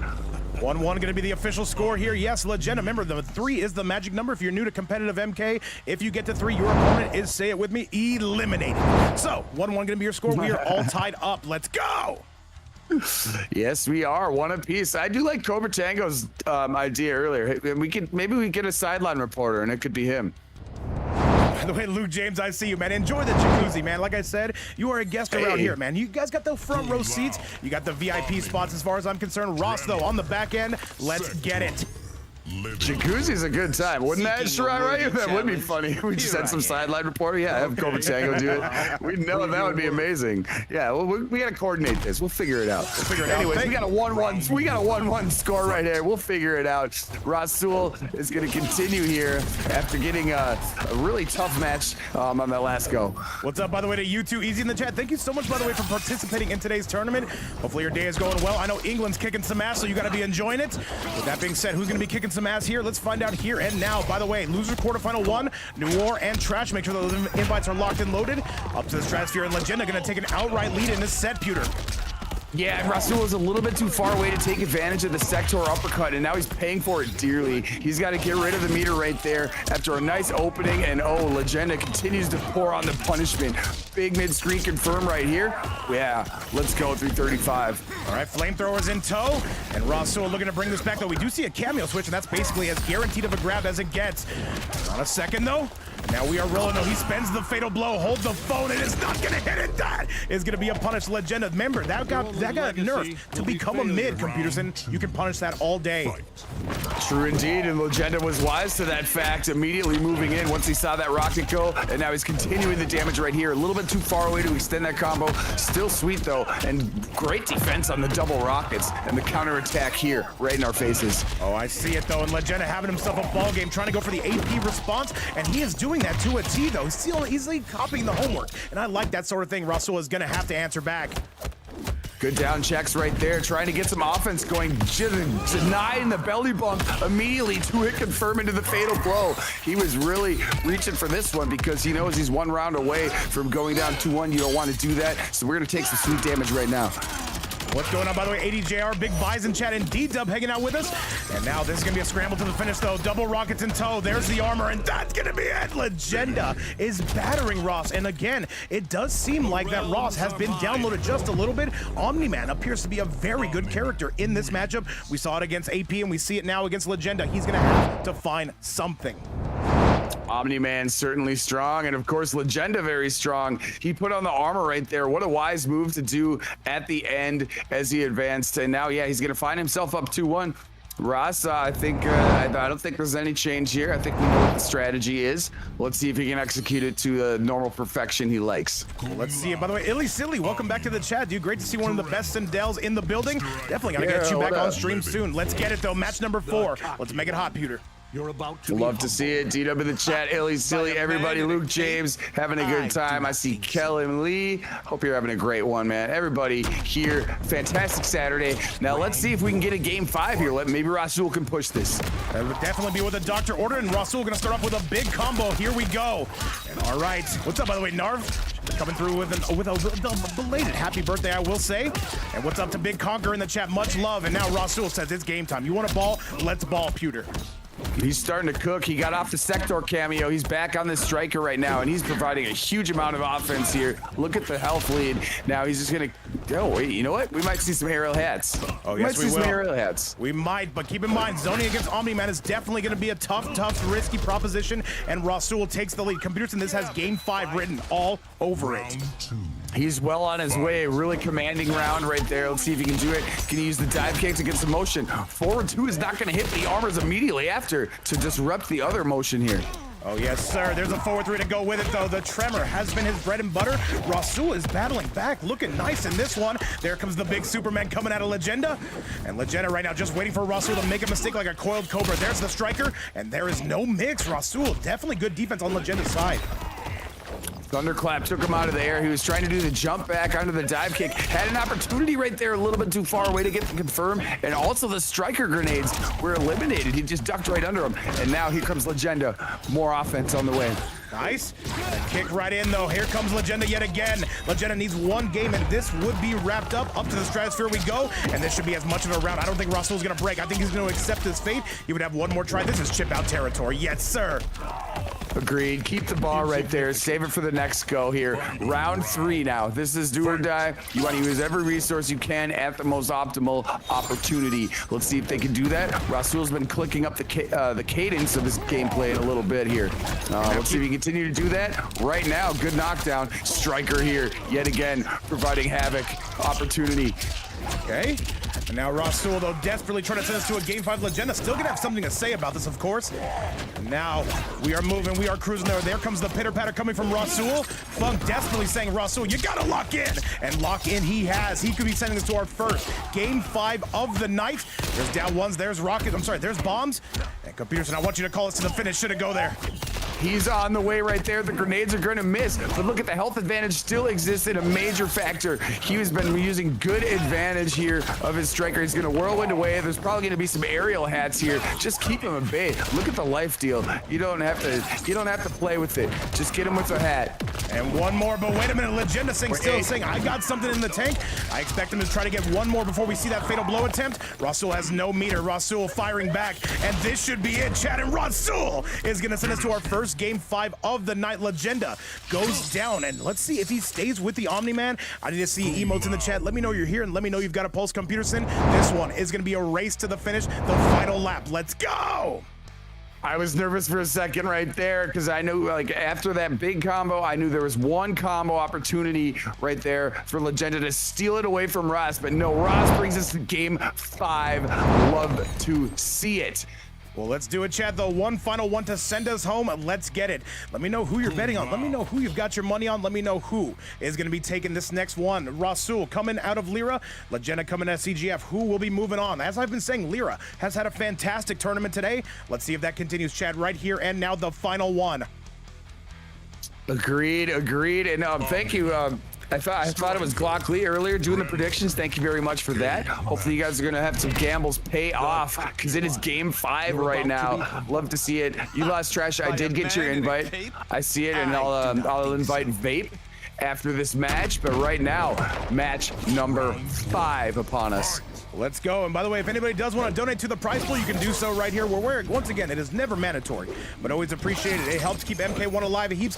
1-1 going to be the official score here. Yes, Legenda. Remember, the 3 is the magic number. If you're new to competitive MK, if you get to 3, your opponent is, say it with me, eliminated. So, 1-1 going to be your score. We are all tied up. Let's go. Yes, we are one apiece. I do like Cobra Tango's idea earlier. Maybe we get a sideline reporter, and it could be him. By the way, Luke James, I see you, man. Enjoy the jacuzzi, man. Like I said, you are a guest around here, man. You guys got the front row seats. You got the VIP spots as far as I'm concerned. Ross, though, on the back end. Let's get it. Jacuzzi's a good time, wouldn't that, Shirai, right? That would be funny. We just had some sideline reporter. Yeah, have Cobra Tango do it. We know that would be amazing. Yeah, well, we got to coordinate this. We'll figure it out. Anyways, we got a 1-1. We got a 1-1 score right here. We'll figure it out. Rasul is going to continue here after getting a really tough match on that last go. What's up, by the way, to you two, Easy in the chat. Thank you so much, by the way, for participating in today's tournament. Hopefully your day is going well. I know England's kicking some ass, so you got to be enjoying it. With that being said, who's going to be kicking some ass here? Let's find out here and now. By the way, loser quarterfinal 1, Noir and Trash. Make sure those invites are locked and loaded. Up to the stratosphere, and Legenda going to take an outright lead in this set, Pewter. Yeah, Rasul was a little bit too far away to take advantage of the sector uppercut, and now he's paying for it dearly. He's got to get rid of the meter right there after a nice opening, and oh, Legenda continues to pour on the punishment. Big mid-screen confirm right here. Yeah, let's go, 335. All right, flamethrowers in tow, and Rasul looking to bring this back, though. We do see a cameo switch, and that's basically as guaranteed of a grab as it gets. On a second, though. Now we are rolling. No, he spends the fatal blow. Hold the phone. It is not going to hit it. That is going to be a punish. Legenda. Remember, that got nerfed to become a mid, Computerson. You can punish that all day. True indeed, and Legenda was wise to that fact, immediately moving in once he saw that rocket go, and now he's continuing the damage right here. A little bit too far away to extend that combo. Still sweet though, and great defense on the double rockets and the counter attack here, right in our faces. Oh, I see it though, and Legenda having himself a ball game, trying to go for the AP response, and he is doing that to a T though. He's still easily copying the homework, and I like that sort of thing. Russell is gonna have to answer back. Good down checks right there, trying to get some offense going, denying the belly bump immediately, 2-hit confirm into the fatal blow. He was really reaching for this one because he knows he's 1 round away from going down 2-1. You don't want to do that, so we're gonna take some sweet damage right now. What's going on, by the way? ADJR, Big Buys in chat, and D-Dub hanging out with us. And now this is going to be a scramble to the finish, though. Double rockets in tow. There's the armor, and that's going to be it. Legenda is battering Ross. And again, it does seem like that Ross has been downloaded just a little bit. Omni-Man appears to be a very good character in this matchup. We saw it against AP, and we see it now against Legenda. He's going to have to find something. Omni-Man certainly strong, and of course Legenda very strong. He put on the armor right there. What a wise move to do at the end as he advanced, and now yeah, he's gonna find himself up 2-1. Ross, I don't think there's any change here. I think we know what the strategy is. Let's see if he can execute it to the normal perfection he likes. Let's see it. By the way, Illy Silly, welcome back to the chat, dude. Great to see one of the best Sindels in the building. Definitely gotta get you back on stream soon. Let's get it though. Match number 4. Let's make it hot, Pewter. You're about to Love to see it. D-Dub in the chat, Illy Silly, everybody, Luke James having a good time. I see Kellen Lee. Hope you're having a great one, man. Everybody here, fantastic Saturday. Now let's see if we can get a game 5 here. Maybe Rasul can push this. That would definitely be what the doctor ordered, and Rasul gonna start off with a big combo. Here we go. And all right, what's up, by the way, Narv? Coming through with a belated happy birthday, I will say. And what's up to Big Conquer in the chat? Much love. And now Rasul says it's game time. You want a ball? Let's ball, Pewter. He's starting to cook. He got off the Sector cameo. He's back on this striker right now, and he's providing a huge amount of offense here. Look at the health lead. Now he's just gonna, oh wait, you know what? We might see some aerial hats. Oh yes, we will. Some aerial hats. We might, but keep in mind, zoning against Omni-Man is definitely gonna be a tough, risky proposition, and Rasul takes the lead. Computers, and this has game 5 written all over it. He's well on his way. Really commanding round right there. Let's see if he can do it. Can he use the dive kick to get some motion? Forward 2 is not going to hit the armors immediately after to disrupt the other motion here. Oh, yes, sir. There's a forward 3 to go with it, though. The tremor has been his bread and butter. Rasul is battling back, looking nice in this one. There comes the big Superman coming out of Legenda. And Legenda right now just waiting for Rasul to make a mistake like a coiled cobra. There's the striker, and there is no mix. Rasul, definitely good defense on Legenda's side. Thunderclap took him out of the air. He was trying to do the jump back onto the dive kick. Had an opportunity right there, a little bit too far away to get the confirm. And also the striker grenades were eliminated. He just ducked right under him. And now here comes Legenda. More offense on the way. Nice. Kick right in, though. Here comes Legenda yet again. Legenda needs 1 game, and this would be wrapped up. Up to the stratosphere we go, and this should be as much of a round. I don't think Rasul's going to break. I think he's going to accept his fate. He would have 1 more try. This is chip-out territory. Yes, sir. Agreed. Keep the ball right there. Save it for the next go here. Round 3 now. This is do or die. You want to use every resource you can at the most optimal opportunity. Let's see if they can do that. Rasul's been clicking up the cadence of his gameplay in a little bit here. Let's see if he can continue to do that. Right now, good knockdown. Striker here, yet again, providing havoc. Opportunity. Okay. And now Rasul, though, desperately trying to send us to a game 5. Legenda still gonna have something to say about this, of course. And now we are moving, we are cruising there. There comes the pitter patter coming from Rasul. Funk desperately saying, Rasul, you gotta lock in. And lock in he has. He could be sending us to our first game 5 of the night. There's down ones, there's rockets, I'm sorry, there's bombs. And Peterson, I want you to call us to the finish. Should it go there? He's on the way right there. The grenades are going to miss. But look at the health advantage still existed, a major factor. He has been using good advantage here of his striker. He's going to whirlwind away. There's probably going to be some aerial hats here. Just keep him at bay. Look at the life deal. You don't have to play with it. Just get him with a hat. And 1 more, but wait a minute. Legenda still saying, I got something in the tank. I expect him to try to get 1 more before we see that fatal blow attempt. Rasul has no meter. Rasul firing back. And this should be it, Chad. And Rasul is going to send us to our first game 5 of the night. Legenda goes down, and let's see if he stays with the Omni-Man. I need to see emotes in the chat. Let me know you're here, and let me know you've got a pulse, Computerson. This one is going to be a race to the finish, the final lap. Let's go! I was nervous for a second right there because I knew, like, after that big combo, I knew there was one combo opportunity right there for Legenda to steal it away from Ross. But no, Ross brings us to game 5. Love to see it. Well, let's do it, Chad. The one final one to send us home. Let's get it. Let me know who you're betting on. Let me know who you've got your money on. Let me know who is going to be taking this next one. Rasul coming out of Lyra. Legenda coming at CGF. Who will be moving on? As I've been saying, Lyra has had a fantastic tournament today. Let's see if that continues, Chad, right here and now the final one. Agreed. And thank you. I thought it was Glock Lee earlier doing the predictions. Thank you very much for that. Hopefully you guys are going to have some gambles pay off because it is game 5 right now. Love to see it. You lost trash. I did get your invite. I see it, and I'll invite Vape after this match. But right now, match number 5 upon us. Let's go. And by the way, if anybody does want to donate to the prize pool, you can do so right here. We're wearing, once again, it is never mandatory, but always appreciated. It helps keep MK1 alive. It keep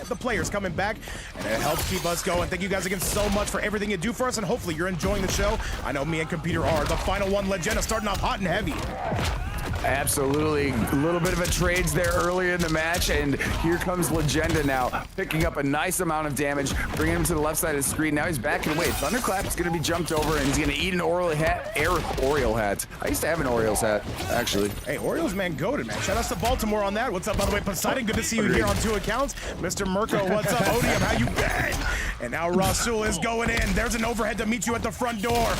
the players coming back, and it helps keep us going. Thank you guys again so much for everything you do for us, and hopefully you're enjoying the show. I know me and Computer are. The final one, Legenda, starting off hot and heavy. Absolutely. A little bit of a trades there earlier in the match, and here comes Legenda now, picking up a nice amount of damage, bringing him to the left side of the screen. Now he's backing away. Thunderclap is going to be jumped over, and he's going to eat an Oriole hat. I used to have an Orioles hat, actually. Hey, Orioles, man, goated, man. Shout out to Baltimore on that. What's up, by the way, Poseidon? Good to see you here on 2 accounts. Mr. Mirko, what's up? Odium, how you been? And now Rasul is going in. There's an overhead to meet you at the front door.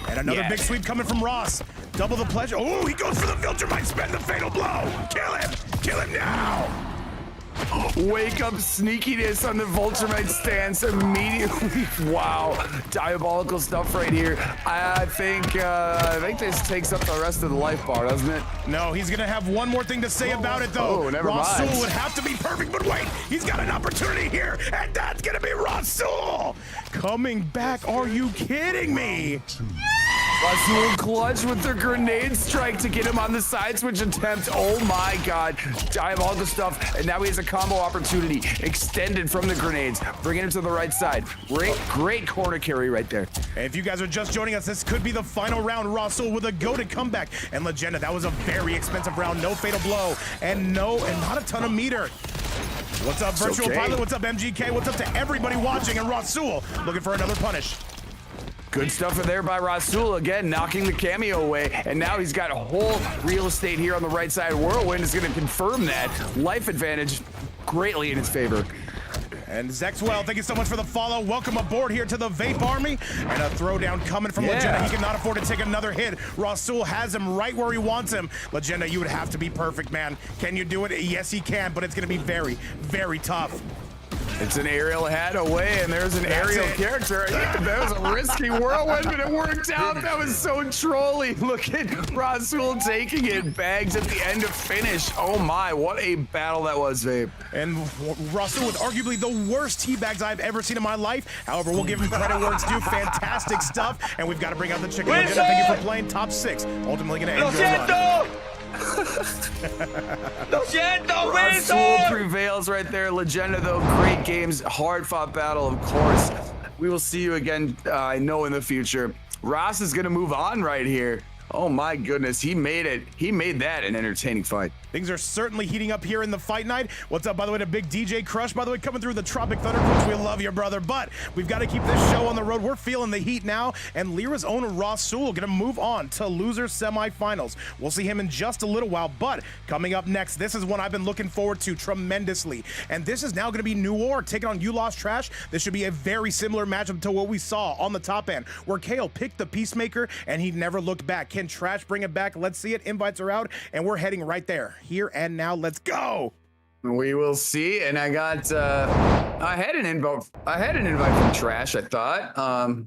And another big sweep coming from Ross. Double the pleasure. Oh, he goes for the filter, might spend the fatal blow. Kill him. Kill him now. Wake up sneakiness on the Vulturmite stance immediately. Wow, diabolical stuff right here. I think this takes up the rest of the life bar, doesn't it? No, he's gonna have one more thing to say about it though. Oh, never Rasul mind. would have to be perfect, but wait, he's got an opportunity here, and that's gonna be Rasul coming back. Are you kidding me? Rasul clutch with the grenade strike to get him on the side switch attempt. Oh my god, diabolical stuff. And now he has a combo opportunity extended from the grenades, bringing him to the right side. Great corner carry right there. And if you guys are just joining us, this could be the final round. Rasul with a goated comeback. And Legenda, that was a very expensive round. No fatal blow and not a ton of meter. What's up, Virtual Pilot? What's up, MGK? What's up to everybody watching? And Rasul looking for another punish. Good stuff in there by Rasul, again, knocking the cameo away. And now he's got a whole real estate here on the right side. Whirlwind is going to confirm that. Life advantage greatly in his favor. And Zexwell, thank you so much for the follow. Welcome aboard here to the Vape Army. And a throwdown coming from Legenda. He cannot afford to take another hit. Rasul has him right where he wants him. Legenda, you would have to be perfect, man. Can you do it? Yes, he can, but it's going to be very, very tough. It's an aerial hat away, and there's an aerial character. That was a risky whirlwind, but it worked out. That was so trolly. Look at Rasul taking it. Bags at the end of finish. Oh my, what a battle that was, Vape. And Rasul with arguably the worst teabags I've ever seen in my life. However, we'll give him credit where it's due. Fantastic stuff. And we've got to bring out the chicken. Legenda, thank you for playing top 6. Ultimately going to end your run. Rasul prevails right there. Legenda, though, great games, hard fought battle, of course. We will see you again, I know, in the future. Ross is gonna move on right here. Oh my goodness, he made it. He made that an entertaining fight. Things are certainly heating up here in the fight night. What's up, by the way, to Big DJ Crush, by the way, coming through the Tropic Thunder Coach. We love you, brother, but we've got to keep this show on the road. We're feeling the heat now, and Lyra's own Rasul gonna move on to loser semifinals. We'll see him in just a little while, but coming up next, this is one I've been looking forward to tremendously, and this is now gonna be Noir taking on You Lost Trash. This should be a very similar matchup to what we saw on the top end, where Kale picked the Peacemaker, and he never looked back. Can Trash bring it back? Let's see it. Invites are out, and we're heading right there. Here and now, let's go. We will see. And I got I had an invite from Trash, I thought.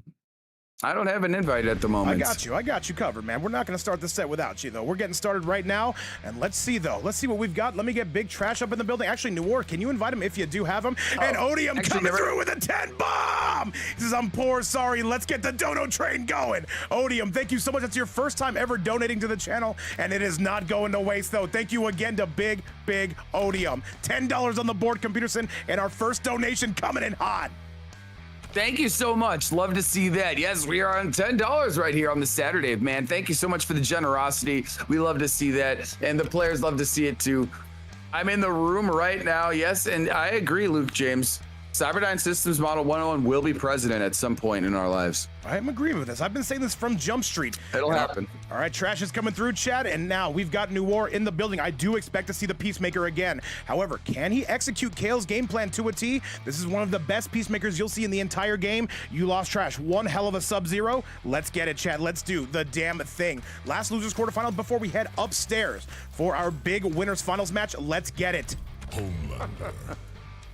I don't have an invite at the moment. I got you covered, man. We're not going to start the set without you, though. We're getting started right now, and let's see what we've got. Let me get Big Trash up in the building. Actually, Noir, can you invite him if you do have him? And Odium coming through with a 10 bomb. He says, I'm poor, sorry. Let's get the dono train going. Odium, thank you so much. That's your first time ever donating to the channel, and it is not going to waste, though. Thank you again to Big Odium. $10 on the board, Computerson, and our first donation coming in hot. Thank you so much. Love to see that. Yes, we are on $10 right here on the Saturday, man. Thank you so much for the generosity. We love to see that, and the players love to see it too. I'm in the room right now, yes, and I agree, Luke James. Cyberdyne Systems Model 101 will be president at some point in our lives. I'm agreeing with this. I've been saying this from Jump Street. It'll happen. All right, Trash is coming through, chat, and now we've got New War in the building. I do expect to see the Peacemaker again. However, can he execute Kale's game plan to a T? This is one of the best Peacemakers you'll see in the entire game. You lost Trash. One hell of a Sub-Zero. Let's get it, chat. Let's do the damn thing. Last losers quarterfinals before we head upstairs for our big winners finals match. Let's get it.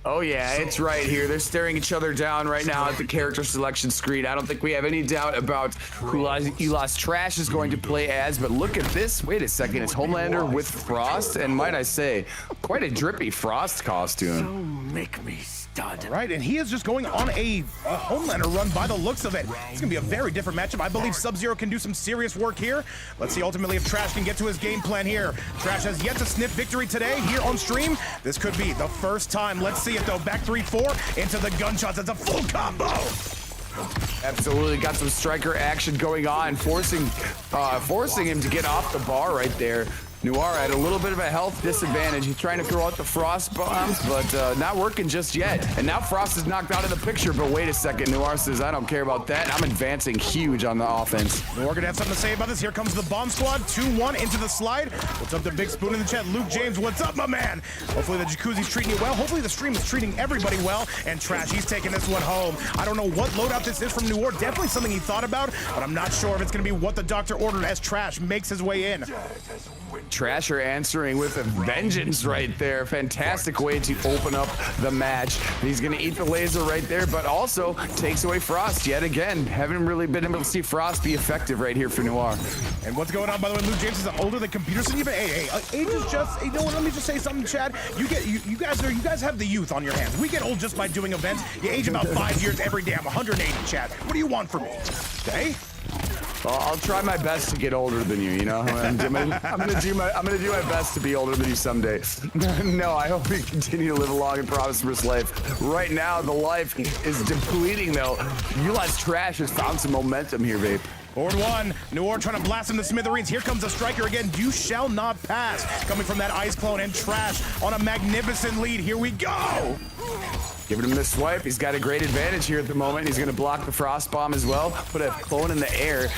Oh yeah, it's right here. They're staring each other down right now at the character selection screen. I don't think we have any doubt about who Elos Trash is going to play as, but look at this. Wait a second, it's Homelander with Frost, and might I say, quite a drippy Frost costume. Make me stud. All right, and he is just going on a Homelander run by the looks of it. It's gonna be a very different matchup. I believe Sub-Zero can do some serious work here. Let's see ultimately if Trash can get to his game plan here. Trash has yet to sniff victory today here on stream. This could be the first time. Let's see it though. Back 3-4 into the gunshots. That's a full combo. Absolutely, got some striker action going on, forcing him to get off the bar right there. Noir at a little bit of a health disadvantage. He's trying to throw out the Frost bombs, but not working just yet. And now Frost is knocked out of the picture, but wait a second. Noir says, I don't care about that. I'm advancing huge on the offense. Noir gonna have something to say about this. Here comes the bomb squad. 2-1 into the slide. What's up to Big Spoon in the chat? Luke James, what's up, my man? Hopefully the jacuzzi's treating you well. Hopefully the stream is treating everybody well. And Trash, he's taking this one home. I don't know what loadout this is from Noir. Definitely something he thought about, but I'm not sure if it's gonna be what the doctor ordered as Trash makes his way in. Trasher answering with a vengeance right there. Fantastic way to open up the match. He's going to eat the laser right there, but also takes away Frost yet again. Haven't really been able to see Frost be effective right here for Noir. And what's going on, by the way, Luke James is older than computers. Hey, age is just, you know what, let me just say something, Chad. You guys have the youth on your hands. We get old just by doing events. You age about 5 years every day. I'm 180, Chad. What do you want from me? Okay? Well, I'll try my best to get older than you. You know, I'm gonna do my best to be older than you someday. No, I hope we continue to live a long and prosperous life. Right now, the life is depleting though. Elos Trash has found some momentum here, babe. Board one, Noir trying to blast him to smithereens. Here comes a striker again. You shall not pass. Coming from that ice clone, and Trash on a magnificent lead. Here we go. Giving him the swipe. He's got a great advantage here at the moment. He's going to block the Frost Bomb as well. Put a clone in the air.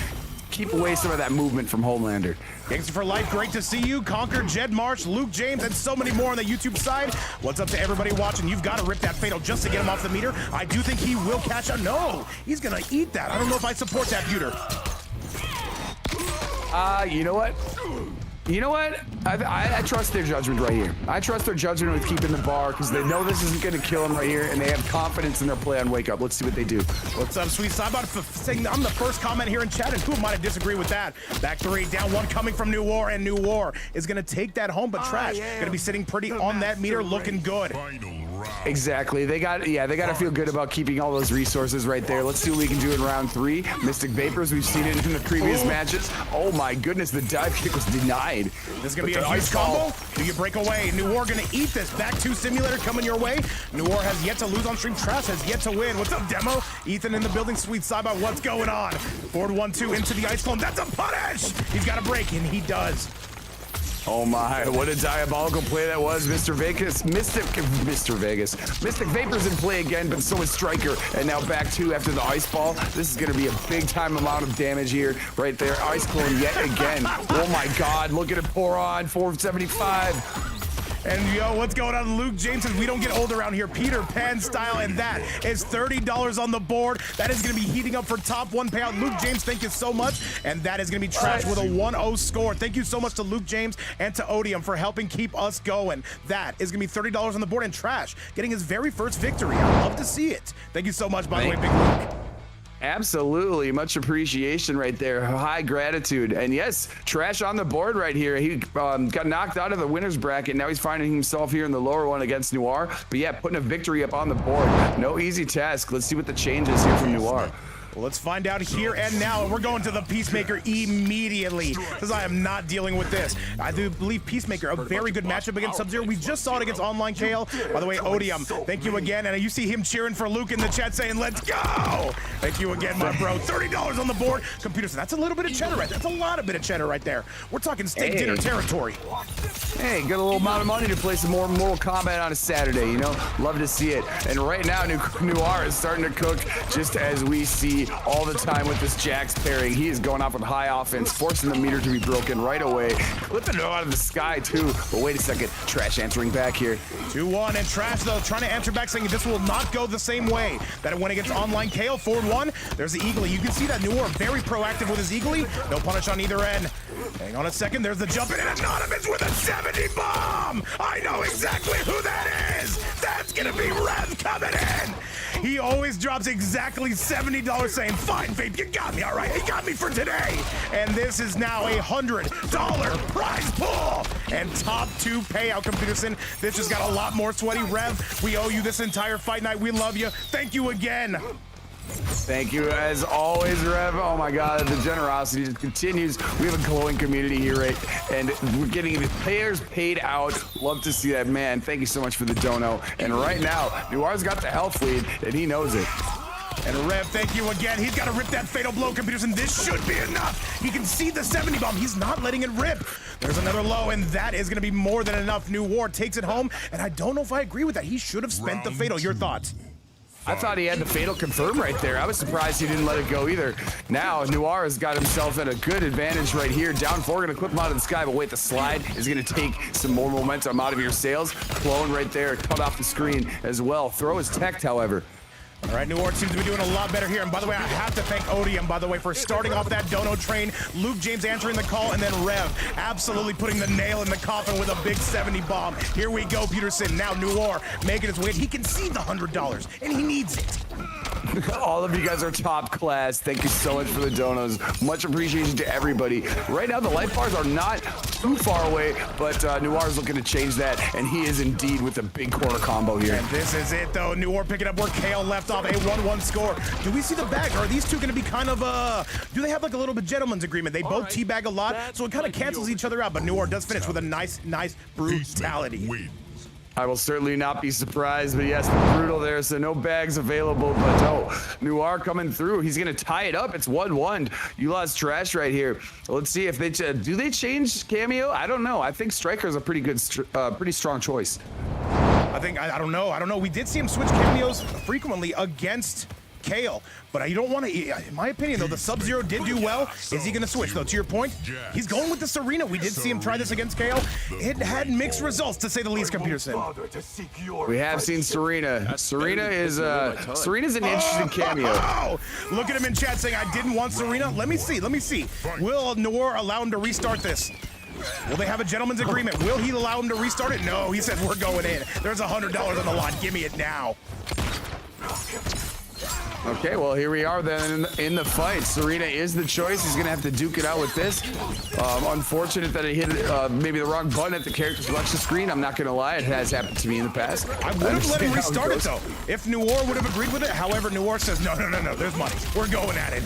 Keep away some of that movement from Homelander. Gangster for life, great to see you. Conquer, Jed March, Luke James, and so many more on the YouTube side. What's up to everybody watching? You've got to rip that fatal just to get him off the meter. I do think he will catch up. No, he's going to eat that. I don't know if I support that, Pewter. You know what? You know what? I trust their judgment right here. I trust their judgment with keeping the bar because they know this isn't going to kill them right here, and they have confidence in their play on Wake Up. Let's see what they do. What's up, Sweet Sidebot? Saying I'm the first comment here in chat, and who am I to disagree with that? Back 3, down 1 coming from New War, and New War is going to take that home, but Trash going to be sitting pretty on that meter, looking good. Exactly. They got to feel good about keeping all those resources right there. Let's see what we can do in round 3. Mystic Vapors, we've seen it in the previous matches. Oh my goodness, the dive kick was denied. This is gonna be a huge combo. Do you break away? New War gonna eat this. Back 2 simulator coming your way. New War has yet to lose on stream. Trash has yet to win. What's up, Demo? Ethan in the building. Sweet Sidebot, what's going on? Forward 1-2 into the ice clone. That's a punish. He's got a break, and he does. Oh my, what a diabolical play that was, Mr. Vegas. Mystic Vapors in play again, but so is Striker. And now back 2 after the ice ball. This is gonna be a big time amount of damage here, right there. Ice clone yet again. Oh my God, look at it pour on, 475. And yo, what's going on? Luke James says we don't get old around here. Peter Pan style, and that is $30 on the board. That is going to be heating up for top 1 payout. Luke James, thank you so much. And that is going to be Trash with a 1-0 score. Thank you so much to Luke James and to Odium for helping keep us going. That is going to be $30 on the board, and Trash getting his very first victory. I love to see it. Thank you so much, by the way, Big Luke. Absolutely, much appreciation right there. High gratitude. And yes, Trash on the board right here. He got knocked out of the winner's bracket. Now he's finding himself here in the lower one against Noir. But yeah, putting a victory up on the board. No easy task. Let's see what the change is here from Noir. Well, let's find out here and now. And we're going to the Peacemaker immediately, because I am not dealing with this. I do believe Peacemaker, a very good matchup against Sub-Zero. We just saw it against Online KL. By the way, Odium, thank you again. And you see him cheering for Luke in the chat saying, let's go. Thank you again, my bro. $30 on the board. Computer said, that's a little bit of cheddar right there. That's a lot of bit of cheddar right there. We're talking steak dinner territory. Hey, got a little amount of money to play some more Mortal Kombat on a Saturday, you know? Love to see it. And right now, Noir is starting to cook just as we see all the time with this Jax pairing. He is going off with high offense, forcing the meter to be broken right away. Clipping it out of the sky, too. But wait a second. Trash answering back here. 2-1, and Trash, though, trying to answer back, saying this will not go the same way that it went against Online KO. 4-1. There's the Eagly. You can see that Noir very proactive with his Eagly. No punish on either end. Hang on a second. There's the jump in, and Anonymous with a 70 bomb. I know exactly who that is. That's going to be Rev coming in. He always drops exactly $70 saying, fine, Vape, you got me, all right? You got me for today. And this is now a $100 prize pool. And top 2 payout, Computerson. This just got a lot more sweaty. Rev, we owe you this entire fight night. We love you. Thank you again. Thank you as always, Rev. Oh my God, the generosity just continues. We have a glowing community here, right? And we're getting the players paid out. Love to see that, man. Thank you so much for the dono. And right now, Noir's got the health lead, and he knows it. And Rev, thank you again. He's got to rip that fatal blow, Computers, and this should be enough. He can see the 70 bomb. He's not letting it rip. There's another low, and that is going to be more than enough. Noir takes it home, and I don't know if I agree with that. He should have spent the fatal. Your thoughts? I thought he had the fatal confirm right there. I was surprised he didn't let it go either. Now, Noir has got himself in a good advantage right here. Down 4, going to clip him out of the sky, but wait, the slide is going to take some more momentum out of your sails. Clone right there, cut off the screen as well. Throw is teched, however. All right, Noir seems to be doing a lot better here. And by the way, I have to thank Odium, by the way, for starting off that dono train. Luke James answering the call, and then Rev absolutely putting the nail in the coffin with a big 70 bomb. Here we go, Peterson. Now Noir making his way. He can see the $100, and he needs it. All of you guys are top class. Thank you so much for the donos. Much appreciation to everybody. Right now, the life bars are not too far away, but Noir is looking to change that, and he is indeed with a big corner combo here. And this is it, though. Noir picking up where KO left off, a 1-1 score. Do we see the bag? Are these two going to be kind of, do they have like a little bit gentleman's agreement? They both teabag a lot, so it kind of cancels each other out, but Noir does finish with a nice brutality. I will certainly not be surprised, but yes, the brutal there, so no bags available, but oh, Noir coming through. He's going to tie it up. It's 1-1. You lost Trash right here. Let's see if they, do they change Cameo? I don't know. I think Striker's a pretty good, pretty strong choice. I don't know. We did see him switch cameos frequently against Kale, but you don't want to, in my opinion, though, the Sub-Zero did do well. Is he going to switch, though? To your point, he's going with the Serena. We did see him try this against Kale. It had mixed results, to say the least, Computerson. We have seen Serena. Serena's an interesting cameo. Oh, look at him in chat saying, I didn't want Serena. Let me see. Will Noir allow him to restart this? Will they have a gentleman's agreement? Will he allow him to restart it? No, he says we're going in. There's $100 on the line. Give me it now. Okay, well, here we are then in the fight. Serena is the choice. He's going to have to duke it out with this. Unfortunate that it hit maybe the wrong button at the character selection screen. I'm not going to lie. It has happened to me in the past. I would have let him restart it, though, if Noir would have agreed with it. However, Noir says, no, there's money. We're going at it.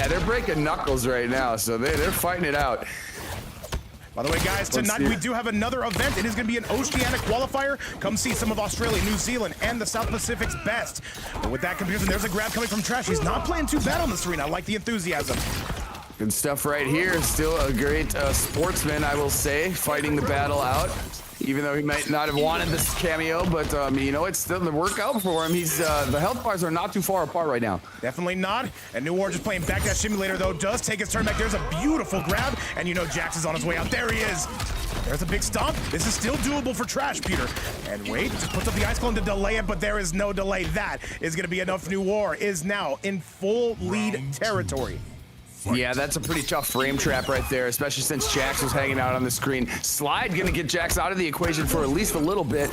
They're breaking knuckles right now, so they're fighting it out. By the way, guys, tonight we do have another event. It is going to be an Oceanic qualifier. Come see some of Australia, New Zealand, and the South Pacific's best. But with that confusion, there's a grab coming from Trash. He's not playing too bad on this arena. I like the enthusiasm. Good stuff right here. Still a great sportsman, I will say, fighting the battle out. Even though he might not have wanted this cameo, but you know, it's still the workout for him. He's the health bars are not too far apart right now. Definitely not. And Noir just playing backdash simulator, though, does take his turn back. There's a beautiful grab, and you know Jax is on his way out. There he is. There's a big stomp. This is still doable for Trash, Peter. And wait, just puts up the ice clone to delay it, but there is no delay. That is going to be enough. Noir is now in full lead territory. Yeah, that's a pretty tough frame trap right there, especially since Jax was hanging out on the screen. Slide gonna get Jax out of the equation for at least a little bit,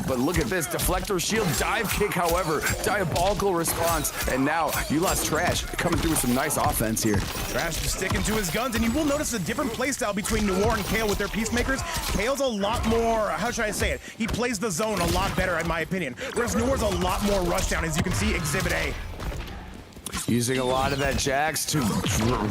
but look at this, deflector shield, dive kick, however, diabolical response, and now you lost Trash coming through with some nice offense here. Trash just sticking to his guns, and you will notice a different playstyle between Noir and Kale with their Peacemakers. Kale's a lot more, how should I say it? He plays the zone a lot better, in my opinion, whereas Noir's a lot more rushdown, as you can see, Exhibit A. Using a lot of that Jax to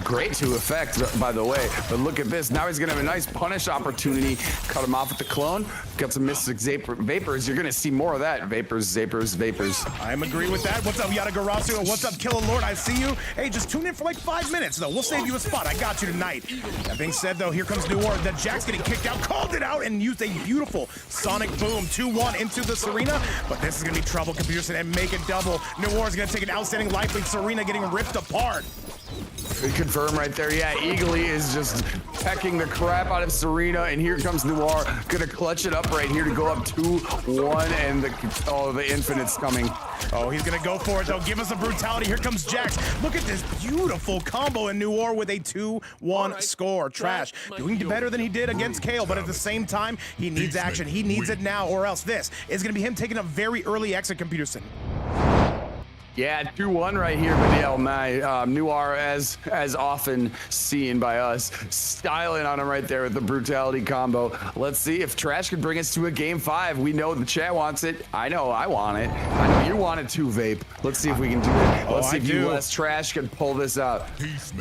great to effect, by the way. But look at this. Now he's going to have a nice punish opportunity. Cut him off with the clone. Got some Mystic Vapors. You're going to see more of that. Vapors. I agree with that. What's up, Yatagarasu? And what's up, Killer Lord? I see you. Hey, just tune in for like 5 minutes, though. We'll save you a spot. I got you tonight. That being said, though, here comes New Orleans. The Jax getting kicked out. Called it out and used a beautiful Sonic Boom. 2-1 into the Serena. But this is going to be trouble, Computerson, and make it double. New Orleans going to take an outstanding life lead. Serena getting ripped apart. We confirm right there. Yeah, Eagly is just pecking the crap out of Serena, and here comes Noir, gonna clutch it up right here to go up 2-1, and the Infinite's coming. Oh, he's gonna go for it though. Give us the brutality. Here comes Jax. Look at this beautiful combo in Noir with a 2-1 score. Trash doing better than he did against Kale, but at the same time, he needs action. He needs it now, or else this is gonna be him taking a very early exit, Computerson. Yeah, 2-1 right here, but yeah, my Noir, as often seen by us, styling on him right there with the brutality combo. Let's see if Trash can bring us to a game 5. We know the chat wants it. I know I want it. I know you want it too, Vape. Let's see if we can do it. Let's see if you less Trash can pull this out.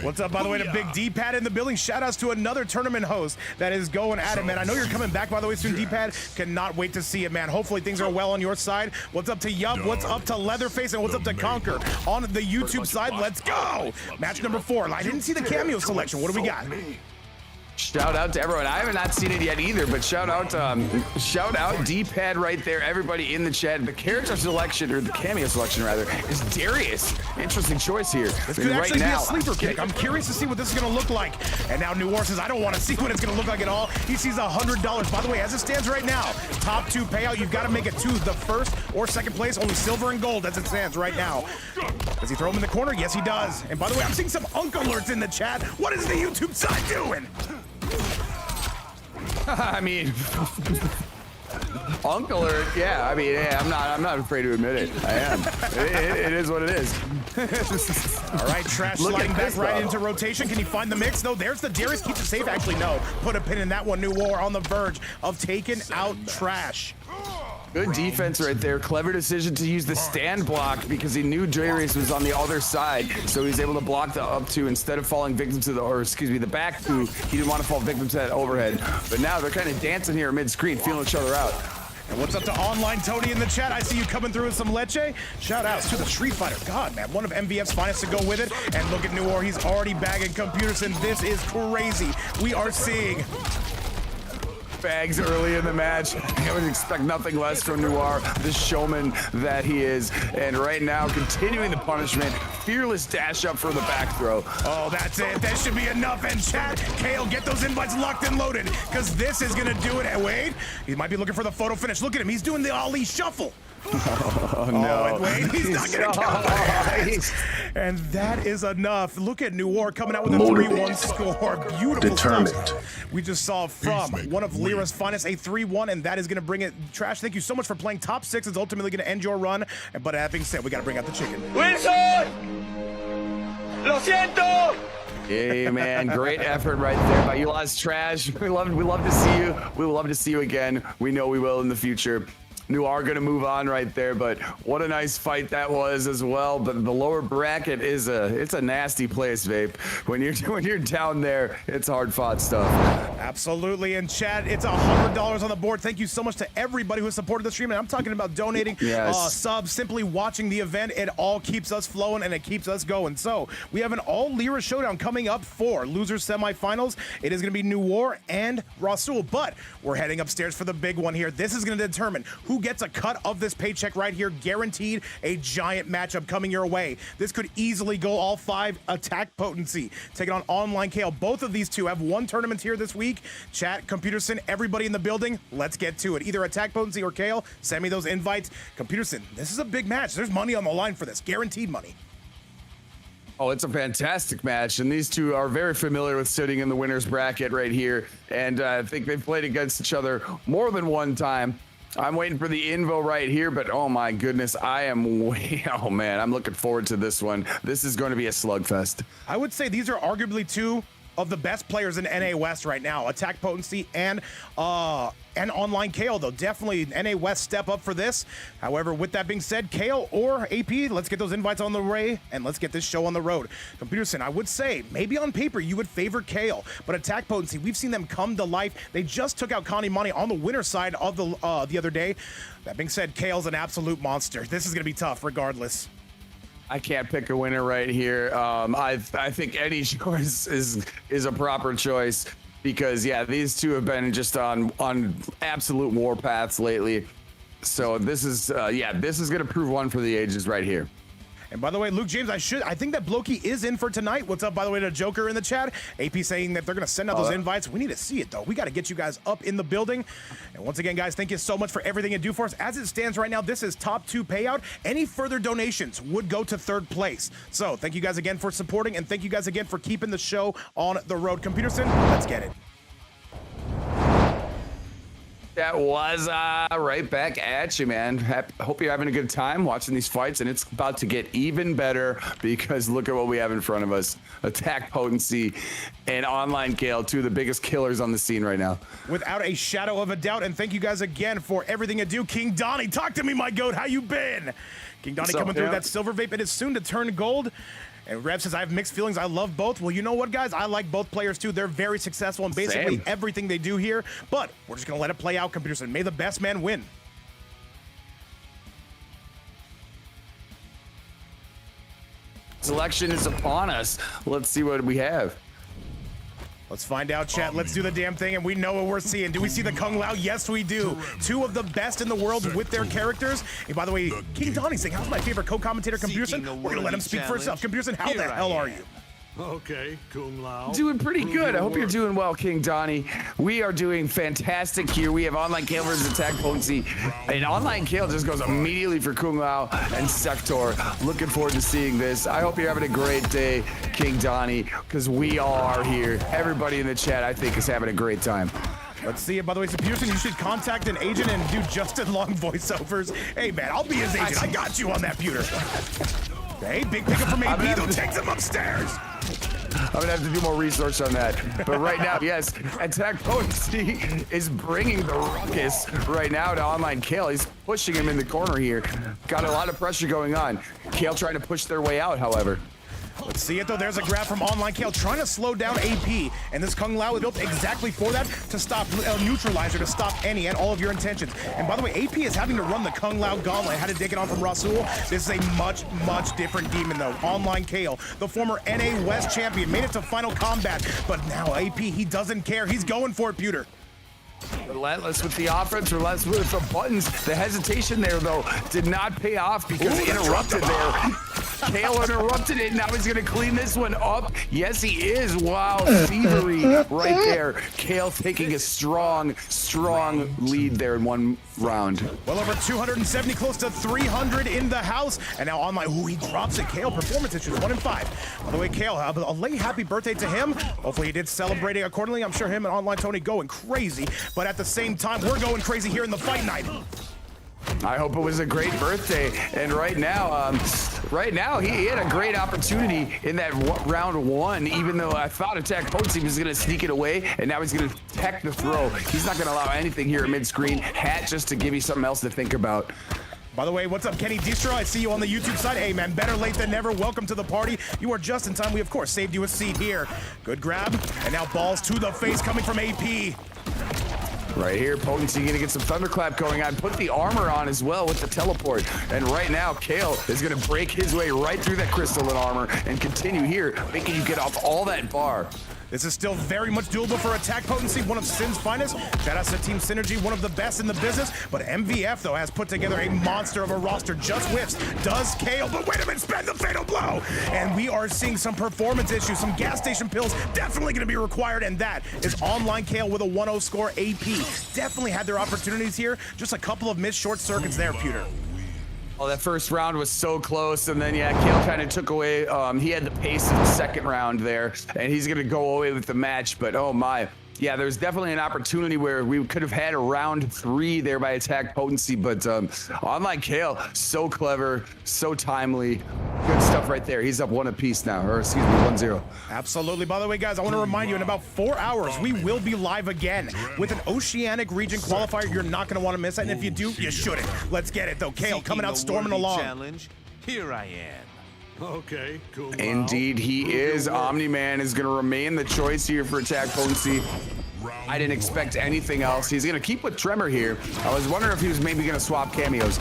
What's up, by the way, to Big D-Pad in the building. Shout outs to another tournament host that is going at it, man. I know you're coming back, by the way, soon, D-Pad. Cannot wait to see it, man. Hopefully things are well on your side. What's up to Yup? What's up to Leatherface? And what's up to Conquer on the YouTube side? Let's go. Match number 4. I didn't see the cameo selection. What do we got? Shout out to everyone. I have not seen it yet either, but shout out D-Pad right there. Everybody in the chat. The character selection, or the cameo selection rather, is Darius. Interesting choice here. This could actually be a sleeper pick. I'm curious to see what this is going to look like. And now New Orleans says, I don't want to see what it's going to look like at all. He sees $100. By the way, as it stands right now, top 2 payout. You've got to make it to the first or second place. Only silver and gold as it stands right now. Does he throw him in the corner? Yes, he does. And by the way, I'm seeing some Unk alerts in the chat. What is the YouTube side doing? I mean, Unk alert. Yeah, I mean, yeah, I'm not afraid to admit it. I am. It is what it is. All right, Trash sliding back right into rotation. Can he find the mix? though? There's the Darius. Keeps it safe. Actually, no. Put a pin in that one. New War on the verge of taking out Trash. Good defense right there. Clever decision to use the stand block because he knew Darius was on the other side, so he's able to block the up 2 instead of falling victim to the back 2. He didn't want to fall victim to that overhead. But now they're kind of dancing here mid-screen, feeling each other out. And what's up to Online Tony in the chat? I see you coming through with some leche. Shout outs to the Street Fighter. God, man, one of MVF's finest to go with it. And look at Noir. He's already bagging Computerson. This is crazy. We are seeing bags early in the match. I would expect nothing less from Noir, the showman that he is. And right now, continuing the punishment, fearless dash up for the back throw. Oh, that's it. That should be enough. And chat, Kale, get those invites locked and loaded, because this is going to do it. And wait, he might be looking for the photo finish. Look at him. He's doing the Ali shuffle. Oh, no. And wait, he's not going to count that. And that is enough. Look at Noir coming out with a 3-1 score. Beautiful stuff. We just saw from one of Lyra's finest a 3-1, and that is going to bring it. Trash, thank you so much for playing top 6. It's ultimately going to end your run. But that being said, we got to bring out the chicken. Wilson! Lo siento! Hey man, great effort right there by you, lost Trash. We love to see you. We would love to see you again. We know we will in the future. Noir gonna move on right there, but what a nice fight that was as well. But the lower bracket is it's a nasty place, Vape. When you're down there, it's hard fought stuff. Absolutely. And chat, it's $100 on the board. Thank you so much to everybody who supported the stream. And I'm talking about donating, subs, simply watching the event. It all keeps us flowing and it keeps us going. So we have an all Lyra showdown coming up for losers semifinals. It is going to be Noir and Rasul, but we're heading upstairs for the big one here. This is going to determine who gets a cut of this paycheck right here. Guaranteed a giant matchup coming your way. This could easily go all 5. Attack Potency taking on Online Kale. Both of these two have won tournaments here this week. Chat, Computerson, everybody in the building, let's get to it. Either Attack Potency or Kale, send me those invites. Computerson, this is a big match. There's money on the line for this. Guaranteed money. Oh, it's a fantastic match, and these two are very familiar with sitting in the winner's bracket right here, and I think they've played against each other more than one time. I'm waiting for the invo right here, but oh my goodness, oh man, I'm looking forward to this one. This is going to be a slugfest. I would say these are arguably two of the best players in NA West right now. Attack potency and online Kale, though. Definitely NA West step up for this. However, with that being said, Kale or AP, let's get those invites on the way and let's get this show on the road. Computerson, I would say maybe on paper you would favor Kale, but attack potency, we've seen them come to life. They just took out Connie Money on the winner side of the other day. That being said, Kale's an absolute monster. This is going to be tough regardless. I can't pick a winner right here. I think any choice is a proper choice. Because yeah, these two have been just on absolute warpaths lately. So this is this is gonna prove one for the ages right here. And by the way, Luke James, I think that Blokey is in for tonight. What's up, by the way, to Joker in the chat? AP saying that they're gonna send out those invites. We need to see it though. We got to get you guys up in the building. And once again, guys, thank you so much for everything you do for us. As it stands right now, this is top 2 payout. Any further donations would go to 3rd place. So thank you guys again for supporting, and thank you guys again for keeping the show on the road. Computerson, let's get it. That was right back at you, man. Hope you're having a good time watching these fights, and it's about to get even better because look at what we have in front of us. Attack potency and online Kale, 2 of the biggest killers on the scene right now. Without a shadow of a doubt, and thank you guys again for everything you do. King Donnie, talk to me, my goat. How you been? King Donnie coming through that silver vape. It is soon to turn gold. And Rev says, I have mixed feelings. I love both. Well, you know what, guys? I like both players, too. They're very successful in basically everything they do here. But we're just going to let it play out, Computerson. May the best man win. Selection is upon us. Let's see what we have. Let's find out, chat. Let's do the damn thing, and we know what we're seeing. Do we see the Kung Lao? Yes, we do. 2 of the best in the world with their characters. And by the way, King Donnie's saying, how's my favorite co-commentator, Computerson? We're going to let him speak for himself. Computerson, how the hell are you? Okay, Kung Lao. Doing pretty good. I hope you're doing well, King Donnie. We are doing fantastic here. We have online Kale versus attack potency. And online Kale just goes immediately for Kung Lao and Sector. Looking forward to seeing this. I hope you're having a great day, King Donnie, because we all are here. Everybody in the chat, I think, is having a great time. Let's see it. By the way, Pearson, you should contact an agent and do Justin Long voiceovers. Hey, man, I'll be his agent. I got you on that, pewter. Hey, big pickup from AP, though. Takes him upstairs. I'm gonna have to do more research on that. But right now, yes, attack potency is bringing the ruckus right now to online Kale. He's pushing him in the corner here. Got a lot of pressure going on. Kale trying to push their way out, however. Let's see it, though. There's a grab from online Kale trying to slow down AP. And this Kung Lao is built exactly for that, to stop Neutralizer, to stop any and all of your intentions. And by the way, AP is having to run the Kung Lao gauntlet. Had to take it on from Rasul. This is a much, much different demon, though. Online Kale, the former NA West champion, made it to final combat. But now AP, he doesn't care. He's going for it, Pewter. Relentless with the offense, relentless with the buttons. The hesitation there, though, did not pay off because it interrupted there. Kale interrupted it. Now he's going to clean this one up. Yes, he is. Wow, thievery right there. Kale taking a strong, strong lead there in one round. Well over 270, close to 300 in the house. And now online, ooh, he drops it. Kale, performance issues, 1 in 5. By the way, Kale, a late happy birthday to him. Hopefully he did celebrate it accordingly. I'm sure him and online Tony going crazy. But at the same time, we're going crazy here in the fight night. I hope it was a great birthday. And right now he had a great opportunity in that round 1, even though I thought attack potency was going to sneak it away, and now he's going to tech the throw. He's not going to allow anything here at mid-screen. Hat just to give you something else to think about. By the way, what's up, Kenny Distro? I see you on the YouTube side. Hey, man, better late than never. Welcome to the party. You are just in time. We, of course, saved you a seat here. Good grab. And now balls to the face coming from AP. Right here, potency gonna get some thunderclap going on. Put the armor on as well with the teleport. And right now, Kale is gonna break his way right through that crystalline armor and continue here, making you get off all that bar. This is still very much doable for attack potency, one of Sin's finest. Shout out to Team Synergy, one of the best in the business. But MVF, though, has put together a monster of a roster. Just whiffs, does Kale, but wait a minute, spend the fatal blow. And we are seeing some performance issues, some gas station pills definitely going to be required. And that is online Kale with a 1-0 score. AP definitely had their opportunities here. Just a couple of missed short circuits there, Pewter. Oh, that first round was so close, and then yeah, Kale kind of took away. He had the pace of the second round there, and he's gonna go away with the match. But oh my, Yeah, there's definitely an opportunity where we could have had a round 3 there by attack potency, but Online Kale, so clever, so timely. Good stuff right there. He's up 1 apiece now, or excuse me, 1-0. Absolutely. By the way, guys, I want to remind you, in about 4 hours, we will be live again with an Oceanic region qualifier. You're not going to want to miss that, and if you do, you shouldn't. Let's get it, though. Kale coming out, storming along. Challenge. Here I am. Okay, Kung Lao. Indeed, he is. Omni-Man is going to remain the choice here for attack potency. I didn't expect anything else. He's going to keep with Tremor here. I was wondering if he was maybe going to swap cameos.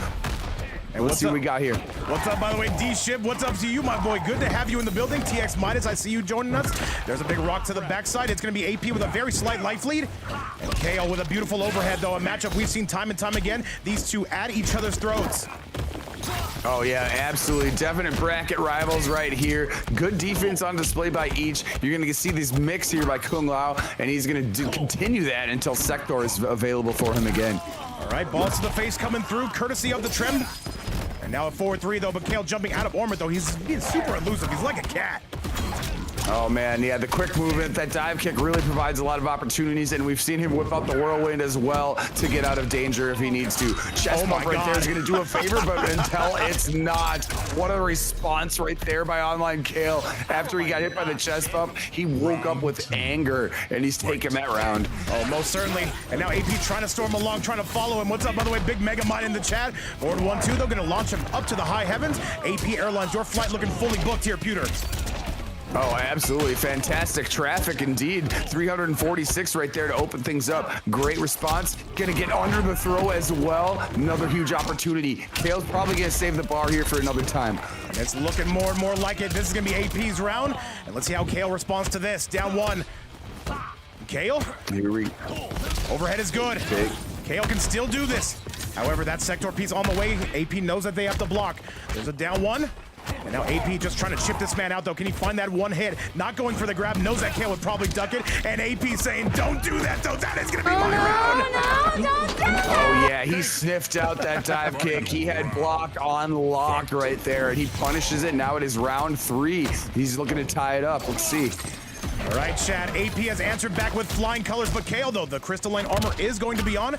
And we'll see what we got here. What's up, by the way, D-Ship? What's up to you, my boy? Good to have you in the building. TX Midas, I see you joining us. There's a big rock to the backside. It's going to be AP with a very slight life lead. And KO with a beautiful overhead, though. A matchup we've seen time and time again. These two at each other's throats. Oh, yeah, absolutely. Definite bracket rivals right here. Good defense on display by each. You're going to see this mix here by Kung Lao, and he's going to continue that until Sector is available for him again. All right, balls to the face coming through, courtesy of the Trim. And now a 4-3, though, but Kale jumping out of armor, though. He's being super elusive. He's like a cat. Oh, man, yeah, the quick movement, that dive kick really provides a lot of opportunities, and we've seen him whip out the whirlwind as well to get out of danger if he needs to. Chest bump right there is going to do a favor, but until it's not. What a response right there by Online Kale. After he got hit by the chest bump, he woke up with anger, and he's taking that round. Oh, most certainly. And now AP trying to storm along, trying to follow him. What's up, by the way? Big Mega Mind in the chat. Forward 1-2, they're going to launch him up to the high heavens. AP Airlines, your flight looking fully booked here, Pewter. Oh, absolutely. Fantastic traffic indeed. 346 right there to open things up. Great response. Gonna get under the throw as well. Another huge opportunity. Kale's probably gonna save the bar here for another time. And it's looking more and more like it. This is gonna be AP's round. And let's see how Kale responds to this. Down 1. Kale? Here we Overhead is good. Okay. Kale can still do this. However, that Sector piece on the way. AP knows that they have to block. There's a down 1. And now AP just trying to chip this man out, though. Can he find that one hit? Not going for the grab. Knows that Kale would probably duck it. And AP saying, don't do that, though. That is going to be my round. No, don't do that. Oh, yeah, he sniffed out that dive kick. He had block on lock right there, and he punishes it. Now it is round 3. He's looking to tie it up. Let's see. All right, Chad. AP has answered back with flying colors, but Kale, though, the crystalline armor is going to be on.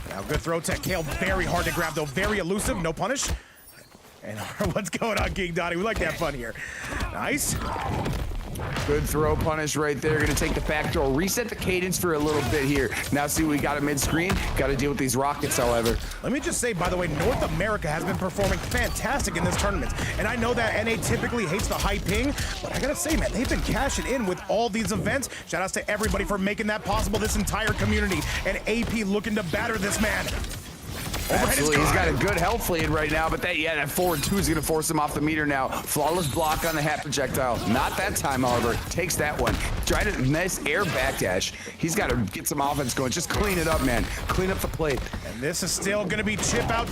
Now, good throw tech. Kale, very hard to grab, though. Very elusive. No punish. And what's going on, King Donnie? We like to have fun here. Nice. Good throw punish right there. Going to take the back door. Reset the cadence for a little bit here. Now see, we got a mid-screen. Got to deal with these rockets, however. Let me just say, by the way, North America has been performing fantastic in this tournament. And I know that NA typically hates the high ping, but I got to say, man, they've been cashing in with all these events. Shout outs to everybody for making that possible, this entire community. And AP looking to batter this man. Absolutely, he's got a good health lead right now, but that forward 2 is going to force him off the meter now. Flawless block on the hat projectile. Not that time, however. Takes that one. Try to nice air backdash. He's got to get some offense going. Just clean it up, man. Clean up the plate. And this is still going to be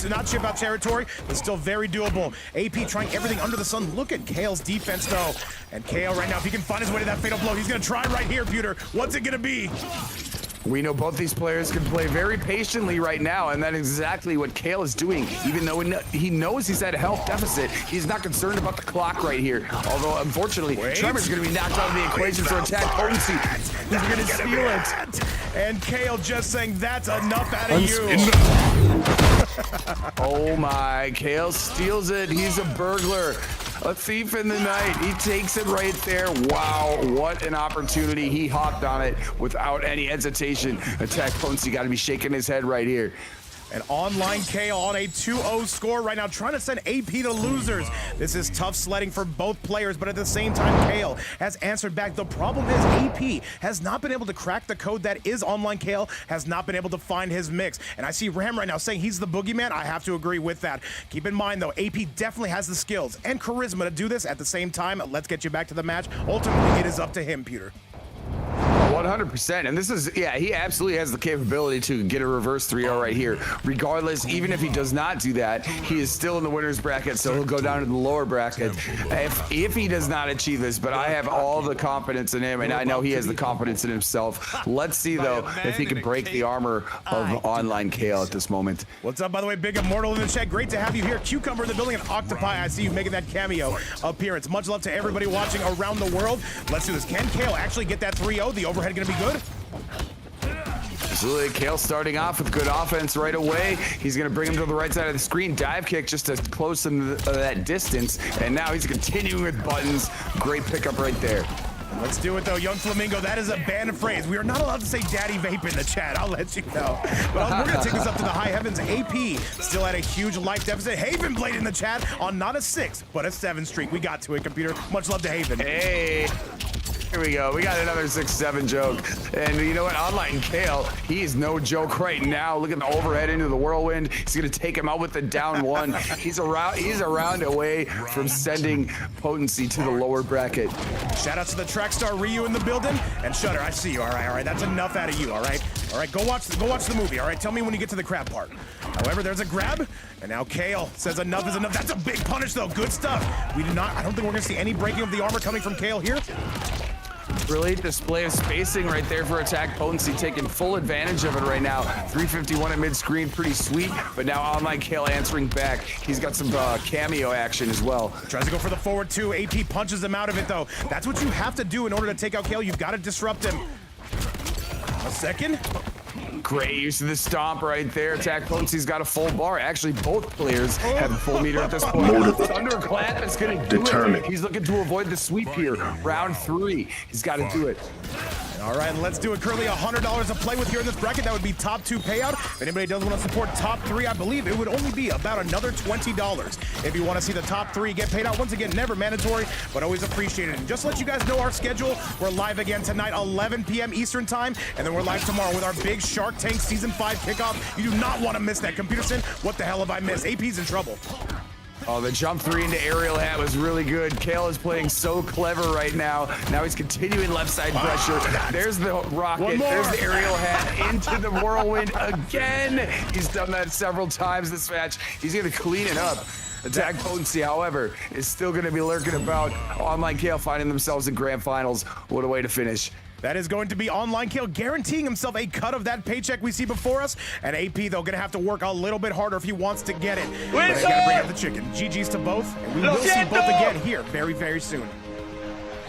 not chip out territory, but still very doable. AP trying everything under the sun. Look at Kale's defense, though. And Kale right now, if he can find his way to that fatal blow, he's going to try right here, Pewter. What's it going to be? We know both these players can play very patiently right now, and that is exactly what Kale is doing. Even though he knows he's at a health deficit, he's not concerned about the clock right here. Although, unfortunately, Tremor's going to be knocked out of the equation for attack potency. He's going to steal it. And Kale just saying, that's enough out of you. Oh my, Kale steals it. He's a burglar. A thief in the night. He takes it right there. Wow, what an opportunity. He hopped on it without any hesitation. Attack potency got to be shaking his head right here. An online Kale on a 2-0 score right now, trying to send AP to losers. This is tough sledding for both players, but at the same time, Kale has answered back. The problem is AP has not been able to crack the code that is online Kale, has not been able to find his mix. And I see Ram right now saying he's the boogeyman. I have to agree with that. Keep in mind, though, AP definitely has the skills and charisma to do this. At the same time, let's get you back to the match. Ultimately, it is up to him, Peter. 100%, and this is, yeah, he absolutely has the capability to get a reverse 3-0 right here. Regardless, even if he does not do that, he is still in the winner's bracket, so he'll go down to the lower bracket if he does not achieve this. But I have all the confidence in him, and I know he has the confidence in himself. Let's see, though, if he can break the armor of online Kale at this moment. What's up, by the way, Big Immortal in the chat. Great to have you here. Cucumber in the building and Octopi. I see you making that cameo appearance. Much love to everybody watching around the world. Let's do this. Can Kale actually get that 3-0? The overhead gonna be good? Absolutely. Kale starting off with good offense right away. He's going to bring him to the right side of the screen. Dive kick just to close him to that distance. And now he's continuing with buttons. Great pickup right there. Let's do it though, Young Flamingo. That is a banned phrase. We are not allowed to say daddy vape in the chat. I'll let you know. But we're going to take this up to the high heavens. AP still at a huge life deficit. Haven Blade in the chat on not a 6, but a 7 streak. We got to it, computer. Much love to Haven. Hey. Here we go. We got another 6-7 joke. And you know what? Online Kale, he is no joke right now. Look at the overhead into the whirlwind. He's going to take him out with the down 1. He's a round away from sending potency to the lower bracket. Shout out to the track star Ryu in the building. And Shutter, I see you. All right. That's enough out of you. All right. Go watch the movie. All right. Tell me when you get to the crab part. However, there's a grab. And now Kale says enough is enough. That's a big punish though. Good stuff. I don't think we're going to see any breaking of the armor coming from Kale here. Brilliant display of spacing right there for attack potency, taking full advantage of it right now. 351 at mid screen, pretty sweet. But now Online Kale answering back. He's got some cameo action as well. Tries to go for the forward 2. AP punches him out of it though. That's what you have to do in order to take out Kale. You've got to disrupt him. A second. Great use of the stomp right there. Attack potency's got a full bar. Actually, both players have a full meter at this point. Thunderclap is going to do it. He's looking to avoid the sweep here. Round 3. He's got to do it. All right, let's do it. Currently $100 to play with here in this bracket. That would be top 2 payout. If anybody does want to support top 3, I believe it would only be about another $20. If you want to see the top 3 get paid out, once again, never mandatory, but always appreciated. And just to let you guys know our schedule, we're live again tonight, 11 p.m. Eastern time, and then we're live tomorrow with our big Shark Tank Season 5 kickoff. You do not want to miss that. Computerson, what the hell have I missed? AP's in trouble. Oh, the jump 3 into aerial hat was really good. Kale is playing so clever right now. Now he's continuing left side pressure. There's the rocket. There's the aerial hat into the whirlwind again. He's done that several times this match. He's going to clean it up. Attack potency, however, is still going to be lurking about. Online Kale finding themselves in grand finals. What a way to finish. That is going to be Online Kale guaranteeing himself a cut of that paycheck we see before us. And AP, though, gonna have to work a little bit harder if he wants to get it. But he's gotta bring out the chicken. GG's to both, and we will see both again here very, very soon.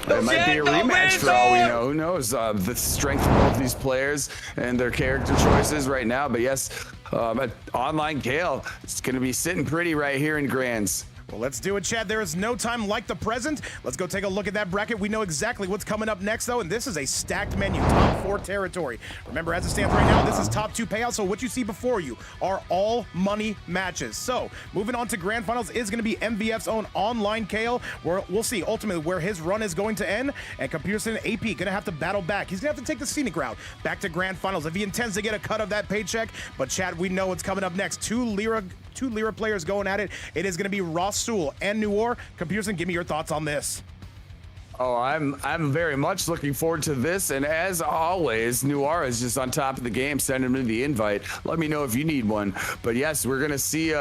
It might be a rematch for all we know. Who knows the strength of both these players and their character choices right now. But yes, Online Kale, it's gonna be sitting pretty right here in Grands. Well, let's do it, Chad. There is no time like the present. Let's go take a look at that bracket. We know exactly what's coming up next, though, and this is a stacked menu, top 4 territory. Remember, as it stands right now, this is top 2 payouts, so what you see before you are all money matches. So, moving on to grand finals is going to be MVF's own Online Kale, where we'll see ultimately where his run is going to end, and Computerson AP going to have to battle back. He's going to have to take the scenic route back to grand finals if he intends to get a cut of that paycheck. But, Chad, we know what's coming up next. Two Lyra players going at it. It is going to be Rasul and Noir. Computerson, give me your thoughts on this. Oh, I'm very much looking forward to this, and as always, Noir is just on top of the game. Send him the invite. Let me know if you need one. But yes, we're gonna see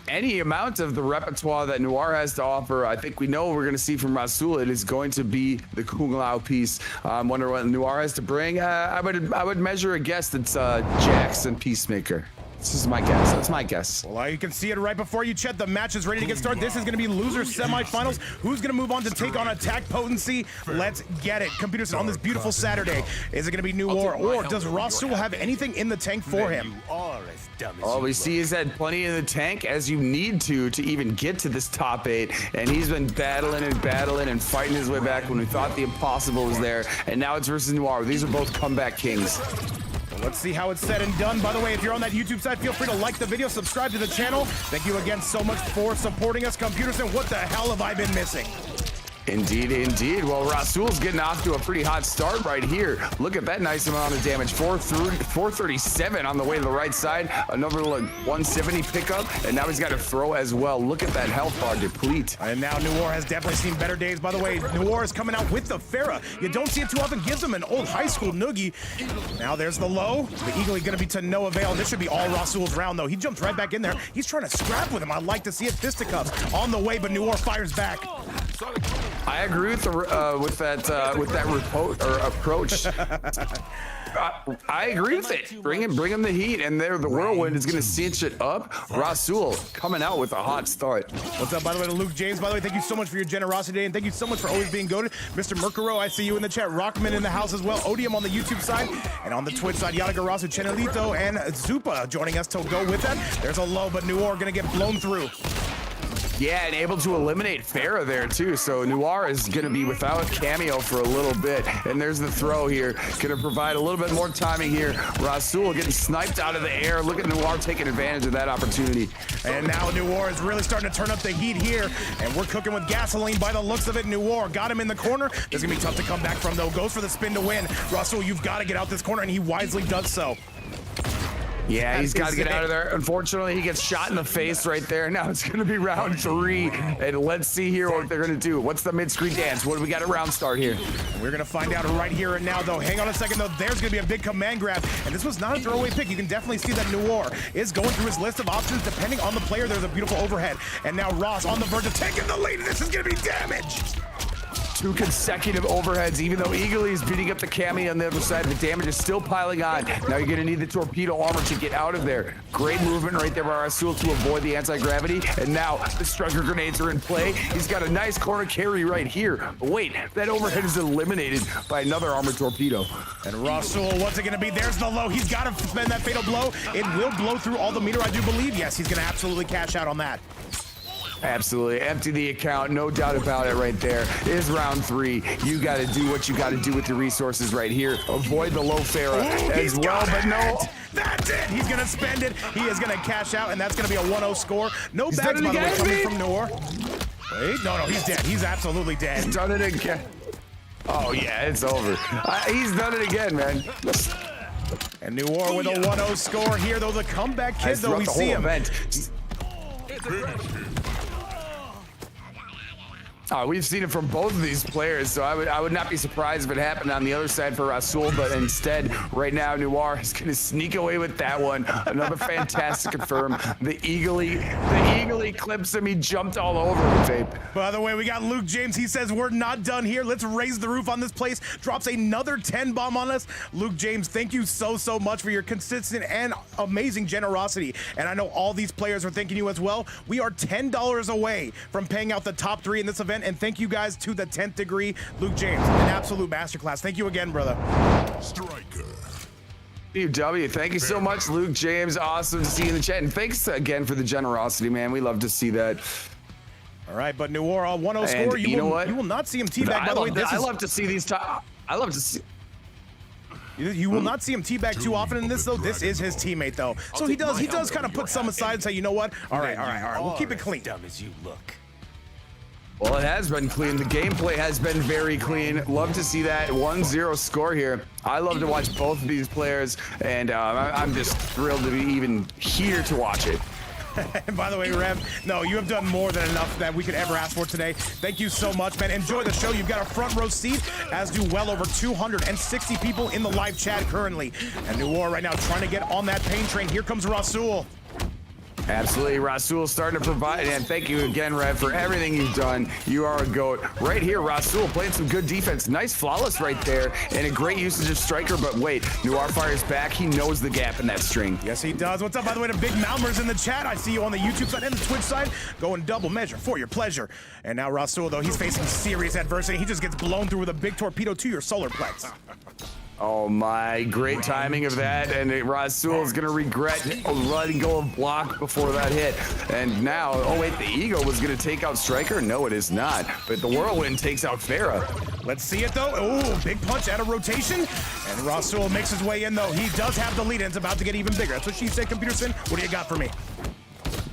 any amount of the repertoire that Noir has to offer. I think we know we're gonna see from Rasul. It is going to be the Kung Lao piece. I wonder what Noir has to bring. I would measure a guess that's Jackson Peacemaker. This is my guess. That's my guess. Well, you can see it right before you, Chet. The match is ready to get started. This is going to be losers semifinals. Who's going to move on to take on attack potency? Let's get it. Computers on this beautiful Saturday. Is it going to be Noir, or does Rasul have anything in the tank for him? All we see is that plenty in the tank, as you need to even get to this top 8. And he's been battling and fighting his way back when we thought the impossible was there. And now it's versus Noir. These are both comeback kings. Let's see how it's said and done. By the way, if you're on that YouTube side, feel free to like the video, subscribe to the channel. Thank you again so much for supporting us. Computerson, what the hell have I been missing? Indeed, indeed. Well, Rasul's getting off to a pretty hot start right here. Look at that nice amount of damage. 437 on the way to the right side. Another 170 pickup, and now he's got to throw as well. Look at that health bar deplete. And now Noir has definitely seen better days. By the way, Noir is coming out with the Farah. You don't see it too often. Gives him an old high school noogie. Now there's the low. The Eagle is going to be to no avail. This should be all Rasul's round, though. He jumps right back in there. He's trying to scrap with him. I like to see it. Fisticuffs on the way, but Noir fires back. I agree with that approach. I agree with it. Bring him the heat, and there the whirlwind is going to cinch it up. Rasul coming out with a hot start. What's up, by the way, to Luke James? By the way, thank you so much for your generosity today, and thank you so much for always being goated. Mr. Mercuro, I see you in the chat. Rockman in the house as well. Odium on the YouTube side, and on the Twitch side, Yadagarasu, Chenelito, and Zupa joining us to go with that. There's a low, but Noir going to get blown through. Yeah, and able to eliminate Farah there too. So Noir is going to be without Cameo for a little bit. And there's the throw here. Going to provide a little bit more timing here. Rasul getting sniped out of the air. Look at Noir taking advantage of that opportunity. And now Noir is really starting to turn up the heat here. And we're cooking with gasoline by the looks of it. Noir got him in the corner. This is going to be tough to come back from, though. Goes for the spin to win. Rasul, you've got to get out this corner, and he wisely does so. Yeah, he's got to get out of there. Unfortunately, he gets shot in the face right there. Now it's going to be round 3. And let's see here what they're going to do. What's the mid-screen dance? What do we got at round start here? We're going to find out right here and now, though. Hang on a second, though. There's going to be a big command grab. And this was not a throwaway pick. You can definitely see that Noir is going through his list of options. Depending on the player, there's a beautiful overhead. And now Ross on the verge of taking the lead. This is going to be damage. 2 consecutive overheads, even though Eagerly is beating up the Cammy on the other side. The damage is still piling on. Now you're going to need the torpedo armor to get out of there. Great movement right there by Rasul to avoid the anti-gravity. And now the striker grenades are in play. He's got a nice corner carry right here. But wait, that overhead is eliminated by another armored torpedo. And Rasul, what's it going to be? There's the low. He's got to spend that fatal blow. It will blow through all the meter, I do believe. Yes, he's going to absolutely cash out on that. Absolutely. Empty the account. No doubt about it right there. It is round 3. You got to do what you got to do with your resources right here. Avoid the low Farah as well, but no. That's it. He's going to spend it. He is going to cash out, and that's going to be a 1-0 score. No bags, by the way, coming from Noir. Wait, no, he's dead. He's absolutely dead. He's done it again. Oh, yeah, it's over. He's done it again, man. And Noir with a 1-0 score here, though. The comeback kid, though, we see him. We've seen it from both of these players, so I would not be surprised if it happened on the other side for Rasul, but instead, right now, Noir is going to sneak away with that one. Another fantastic confirm. The eagerly clips him. He jumped all over him, Vape. By the way, we got Luke James. He says, we're not done here. Let's raise the roof on this place. Drops another 10 bomb on us. Luke James, thank you so much for your consistent and amazing generosity. And I know all these players are thanking you as well. We are $10 away from paying out the top 3 in this event. And thank you guys to the 10th degree, Luke James, an absolute masterclass. Thank you again, brother. Striker. W, thank you so much, Luke James. Awesome to see you in the chat. And thanks again for the generosity, man. We love to see that. All right, but Noir, 1-0 score. You know what? You will not see him teabag. By the way, I love to see these top. I love to see. You will not see him teabag too often in this, though. This is his teammate, though. So he does kind of put some aside and say, you know what? All right. We'll keep it clean. Dumb as you look. Well, it has been clean. The gameplay has been very clean. Love to see that 1-0 score here. I love to watch both of these players, and I'm just thrilled to be even here to watch it. And by the way, Rev, no, you have done more than enough that we could ever ask for today. Thank you so much, man. Enjoy the show. You've got a front row seat, as do well over 260 people in the live chat currently. And Noir right now trying to get on that pain train. Here comes Rasul. Absolutely, Rasul starting to provide, and thank you again, Rev, for everything you've done. You are a GOAT. Right here, Rasul playing some good defense. Nice flawless right there, and a great usage of striker, but wait, Noir fires back. He knows the gap in that string. Yes, he does. What's up, by the way, to Big Malmers in the chat? I see you on the YouTube side and the Twitch side. Going double measure for your pleasure. And now Rasul, though, he's facing serious adversity. He just gets blown through with a big torpedo to your solar plex. Oh my, great timing of that, and Rasul is going to regret letting go of block before that hit. And now, oh wait, the Ego was going to take out Striker? No, it is not. But the Whirlwind takes out Farah. Let's see it, though. Oh, big punch out of rotation. And Rasul makes his way in, though. He does have the lead, and it's about to get even bigger. That's what she said, Computerson. What do you got for me?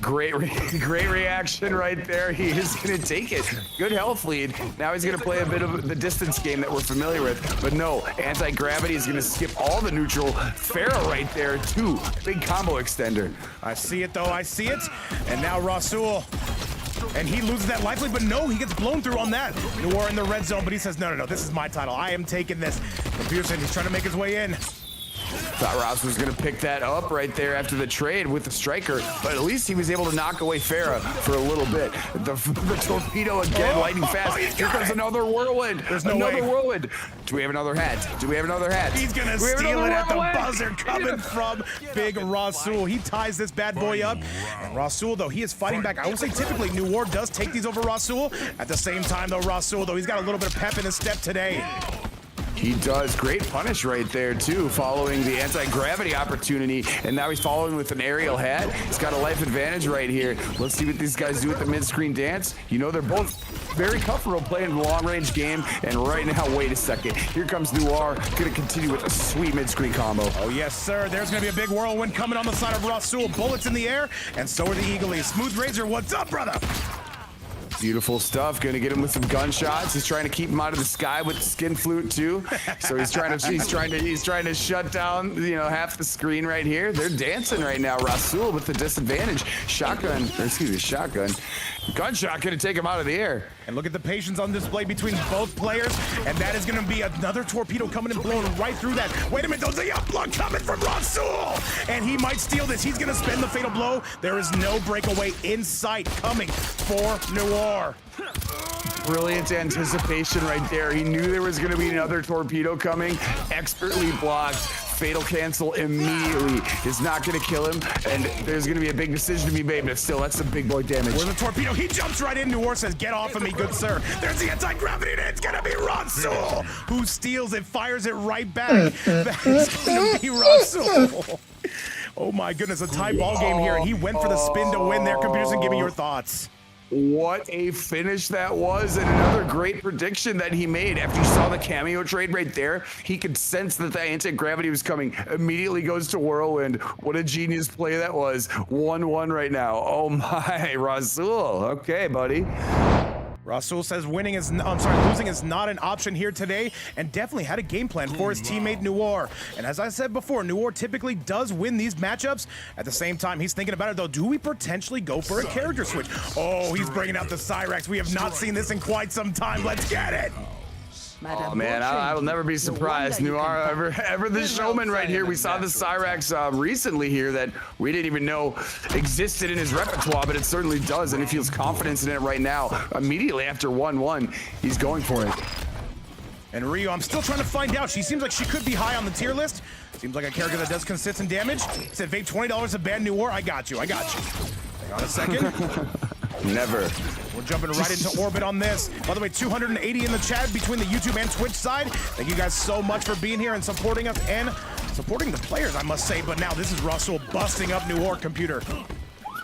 Great reaction right there. He is going to take it. Good health lead. Now he's going to play a bit of the distance game that we're familiar with. But no, anti-gravity is going to skip all the neutral. Farah right there, too. Big combo extender. I see it, though. I see it. And now Rasul. And he loses that life lead, but no, he gets blown through on that. Noir in the red zone, but he says, no, this is my title. I am taking this. Computerson, he's trying to make his way in. Thought Ross was going to pick that up right there after the trade with the striker, but at least he was able to knock away Farah for a little bit. The torpedo again, lightning fast. Here comes another whirlwind. There's no another way. whirlwind. Do we have another hat? Do we have another hat? He's gonna Do we have steal another it at the whirlwind? buzzer coming from Big Rasul. He ties this bad boy up. And Rasul, though, he is fighting back. I will say typically New War does take these over Rasul. At the same time, though, Rasul, though, he's got a little bit of pep in his step today. He does. Great punish right there, too, following the anti-gravity opportunity. And now he's following with an aerial hat. He's got a life advantage right here. Let's see what these guys do with the mid-screen dance. You know, they're both very comfortable playing the long-range game. And right now, wait a second. Here comes Noir, going to continue with a sweet mid-screen combo. Oh, yes, sir. There's going to be a big whirlwind coming on the side of Rasul. Bullets in the air, and so are the Eagles. Smooth Razor, what's up, brother? Beautiful stuff. Going to get him with some gunshots. He's trying to keep him out of the sky with the skin flute too. So he's trying to shut down, you know, half the screen right here. They're dancing right now. Rasul with the disadvantage. Shotgun. Gunshot going to take him out of the air. And look at the patience on display between both players. And that is going to be another torpedo coming and blowing right through that. Wait a minute, there's a upload coming from Rasul. And he might steal this. He's going to spend the fatal blow. There is no breakaway in sight coming for Noir. Brilliant anticipation right there. He knew there was going to be another torpedo coming. Expertly blocked. Fatal cancel immediately is not going to kill him, and there's going to be a big decision to be made, but still, that's some big boy damage. Where's the torpedo? He jumps right in. Noir says, get off of me, good sir. There's the anti-gravity, and it's going to be Rasul who steals it, fires it right back. That's going to be Rasul. Oh my goodness, a tie ball game here, and he went for the spin to win there. Computers, and give me your thoughts. What a finish that was, and another great prediction that he made. After you saw the cameo trade right there, he could sense that the anti-gravity was coming. Immediately goes to Whirlwind. What a genius play that was. 1-1 right now. Oh my, Rasul. Okay, buddy. Rasul says losing is not an option here today, and definitely had a game plan for his teammate Noir. And as I said before, Noir typically does win these matchups. At the same time, he's thinking about it though. Do we potentially go for a character switch? Oh, he's bringing out the Cyrax. We have not seen this in quite some time. Let's get it. Oh man, I will never be surprised. Noir, ever the showman right here. We saw the Cyrax recently here that we didn't even know existed in his repertoire, but it certainly does, and he feels confidence in it right now. Immediately after 1-1, he's going for it. And Rio, I'm still trying to find out. She seems like she could be high on the tier list. Seems like a character that does consistent damage. Said, Vape, $20 a ban Noir. I got you. Hang on a second. Never. We're jumping right into orbit on this. By the way, 280 in the chat between the YouTube and Twitch side. Thank you guys so much for being here and supporting us and supporting the players, I must say. But now this is Russell busting up Noir computer.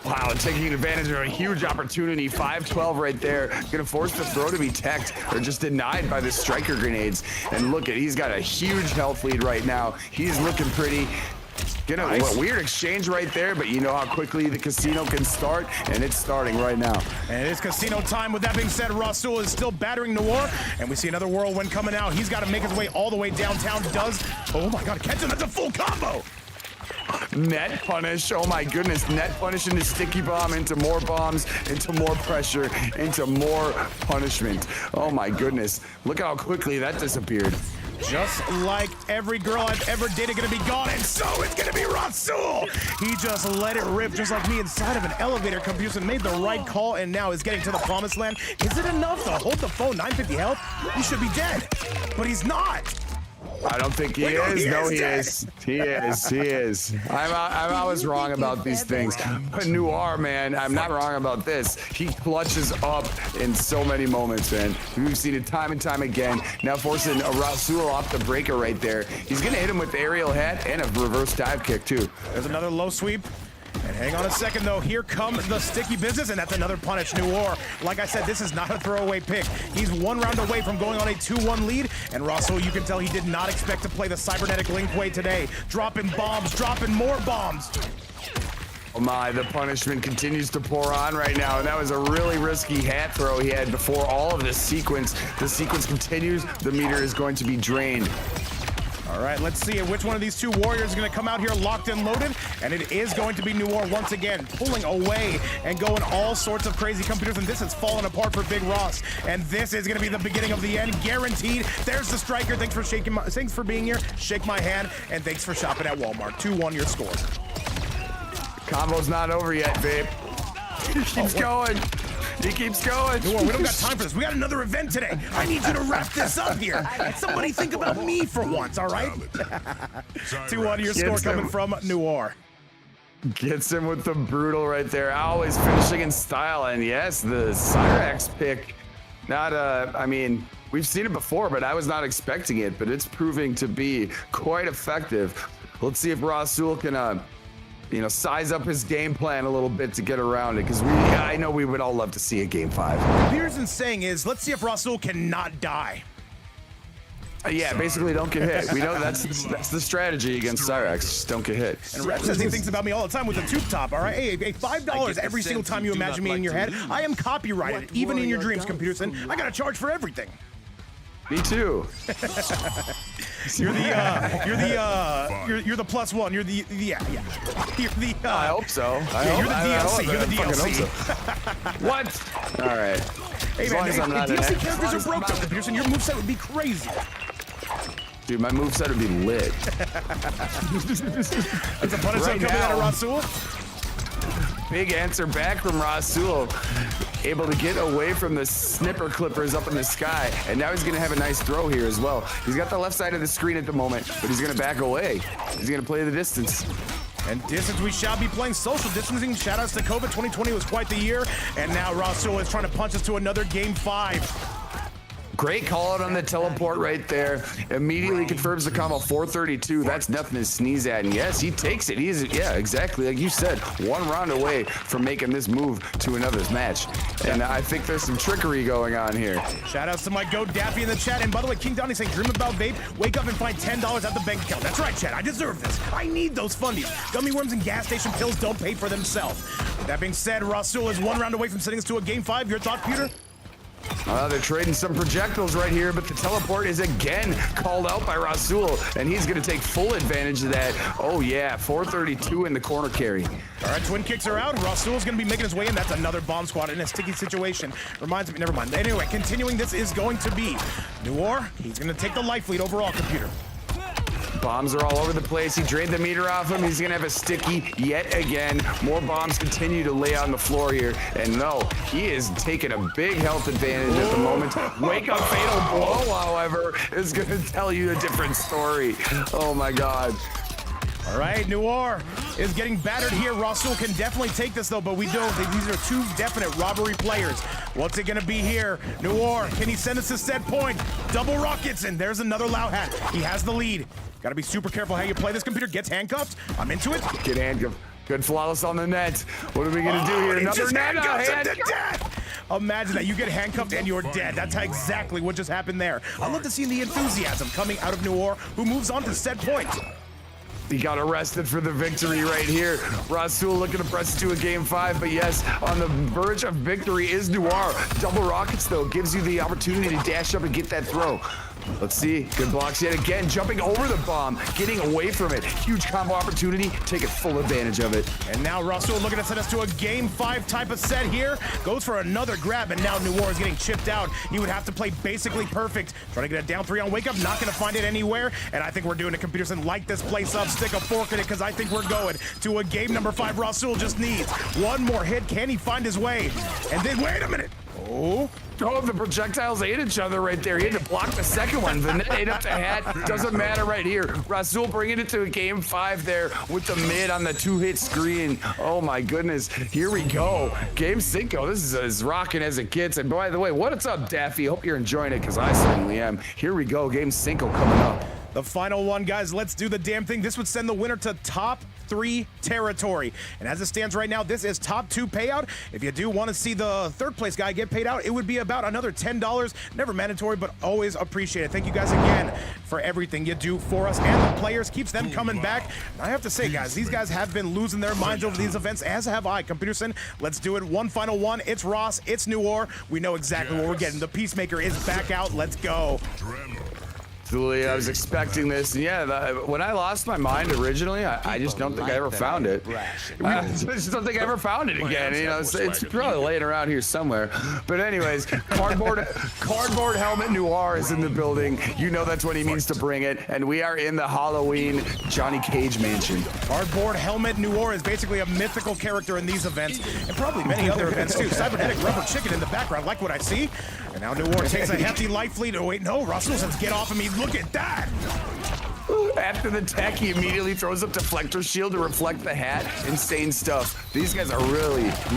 Wow, and taking advantage of a huge opportunity. 5-12 right there. Gonna force the throw to be teched or just denied by the striker grenades. And look at, he's got a huge health lead right now. He's looking pretty. Nice. A weird exchange right there, but you know how quickly the casino can start, and it's starting right now. And it is casino time. With that being said, Rasul is still battering Noir, and we see another whirlwind coming out. He's got to make his way all the way downtown. Oh my God, catch him, that's a full combo. Net punish, oh my goodness, net punish into sticky bomb, into more bombs, into more pressure, into more punishment. Oh my goodness, look how quickly that disappeared. Just like every girl I've ever dated gonna be gone, and so it's gonna be Rasul. He just let it rip, just like me, inside of an elevator. Computers and made the right call, and now is getting to the promised land. Is it enough to hold the phone? 950 health? He should be dead, but he's not. I don't think he is. No, he is. He is. I'm always wrong about these things. But Noir, man, I'm not wrong about this. He clutches up in so many moments, man. We've seen it time and time again. Now forcing a Rasul off the breaker right there. He's going to hit him with the aerial hat and a reverse dive kick, too. There's another low sweep. And hang on a second, though. Here comes the sticky business, and that's another punish. Noir, like I said, this is not a throwaway pick. He's one round away from going on a 2-1 lead, and Rasul, you can tell he did not expect to play the cybernetic link way today. Dropping bombs, dropping more bombs. Oh my, the punishment continues to pour on right now, and that was a really risky hat throw he had before all of this sequence. The sequence continues, the meter is going to be drained. All right, let's see which one of these two warriors is going to come out here locked and loaded, and it is going to be Noir once again, pulling away and going all sorts of crazy computers, and this has fallen apart for Big Ross, and this is going to be the beginning of the end, guaranteed. There's the striker. Thanks for being here. Shake my hand, and thanks for shopping at Walmart. 2-1 your score. Combo's not over yet, babe. He keeps going. He keeps going. Noir, we don't got time for this. We got another event today. I need you to wrap this up here. Somebody think about me for once, all right? 2-1 your score coming from Noir. Gets him with the brutal right there. Always finishing in style. And yes, the Cyrax pick, not I mean, we've seen it before, but I was not expecting it, but it's proving to be quite effective. Let's see if Rasul can, you know, size up his game plan a little bit to get around it, because I know we would all love to see a game 5. Peterson's saying is, let's see if Rasul cannot die. Yeah, basically don't get hit. We know that's the strategy against Cyrax. Just don't get hit. And Rep says he thinks about me all the time with the tube top, all right? Hey, $5 every single time you imagine me in your head. I am copyrighted, even in your dreams, Peterson. I gotta charge for everything. Me too. You're the +1. You're the yeah. You're the I hope so. You're the DLC. You're the DLC. What? All right. Hey As man, long as I'm not DLC an- characters are broke though, Peterson. Your moveset would be crazy. Dude, my moveset would be lit. That's a punish Right coming out of now. Rasul. Big answer back from Rasul. Able to get away from the snipper clippers up in the sky. And now he's going to have a nice throw here as well. He's got the left side of the screen at the moment, but he's going to back away. He's going to play the distance. And distance, we shall be playing social distancing. Shoutouts to COVID. 2020 was quite the year. And now Rasul is trying to punch us to another game 5. Great call out on the teleport right there. Immediately confirms the combo 432. That's nothing to sneeze at. And yes, he takes it. He's, yeah, exactly. Like you said, 1 round away from making this move to another's match. And I think there's some trickery going on here. Shoutouts to my goat Daffy in the chat. And by the way, King Donnie saying, dream about vape, wake up and find $10 at the bank account. That's right, chat. I deserve this. I need those fundies. Gummy worms and gas station pills don't pay for themselves. With that being said, Rasul is 1 round away from sending us to a game 5. Your thought, Peter? They're trading some projectiles right here, but the teleport is again called out by Rasul, and he's going to take full advantage of that. Oh yeah, 432 in the corner carry. All right, twin kicks are out. Rasul's going to be making his way in. That's another bomb squad in a sticky situation. Reminds me, never mind. Anyway, continuing, this is going to be Noir. He's going to take the life lead overall, Computer. Bombs are all over the place. He drained the meter off him. He's going to have a sticky yet again. More bombs continue to lay on the floor here. And no, he is taking a big health advantage at the moment. Wake up fatal blow, however, is going to tell you a different story. Oh my God. All right, Noir is getting battered here. Rasul can definitely take this though, but we don't. These are 2 definite robbery players. What's it gonna be here? Noir, can he send us to set point? Double rockets, and there's another Loud Hat. He has the lead. Gotta be super careful how you play this. Computer gets handcuffed. I'm into it. Get handcuffed. Good flawless on the net. What are we going to do here? Another net. To death. Imagine that. You get handcuffed and you're dead. That's exactly what just happened there. I love to see the enthusiasm coming out of Noir, who moves on to set point. He got arrested for the victory right here. Rasul looking to press it to a game 5, but yes, on the verge of victory is Noir. Double rockets, though, gives you the opportunity to dash up and get that throw. Let's see. Good blocks yet again. Jumping over the bomb, getting away from it. Huge combo opportunity. Taking full advantage of it. And now Rasul looking to send us to a game 5 type of set here. Goes for another grab, and now Noir is getting chipped out. He would have to play basically perfect. Trying to get a down 3 on wake up. Not going to find it anywhere. And I think we're doing it, Computers, and light this place up. Stick a fork in it, because I think we're going to a game number 5. Rasul just needs 1 more hit. Can he find his way? And then, wait a minute. Oh, the projectiles ate each other right there. He had to block the second one. The net ate up the hat. Doesn't matter right here. Rasul bringing it to a game 5 there with the mid on the 2-hit screen. Oh my goodness. Here we go. Game 5. This is as rocking as it gets. And by the way, what's up, Daffy? Hope you're enjoying it, because I certainly am. Here we go. Game 5 coming up. the final one, guys. Let's do the damn thing. This would send the winner to top 3 territory. And as it stands right now, this is top 2 payout. If you do want to see the third place guy get paid out, it would be about another $10. Never mandatory, but always appreciated. Thank you guys again for everything you do for us and the players. Keeps them coming back. And I have to say, guys, these guys have been losing their minds over these events, as have I. Computerson, let's do it. One final one. It's Ross. It's Noir. We know exactly what we're getting. The Peacemaker is back out. Let's go. Absolutely, I was expecting this. And yeah, when I lost my mind originally, I just don't think I ever found it. I just don't think I ever found it again. You know, it's probably laying around here somewhere. But anyways, cardboard helmet noir is in the building. You know that's what he means to bring it. And we are in the Halloween Johnny Cage mansion. Cardboard helmet noir is basically a mythical character in these events, and probably many other events too. Cybernetic rubber chicken in the background, like what I see. And now Noir takes a hefty life lead. Oh wait, no, Russell says get off of me. Look at that. After the tech, he immediately throws up deflector shield to reflect the hat. Insane stuff. These guys are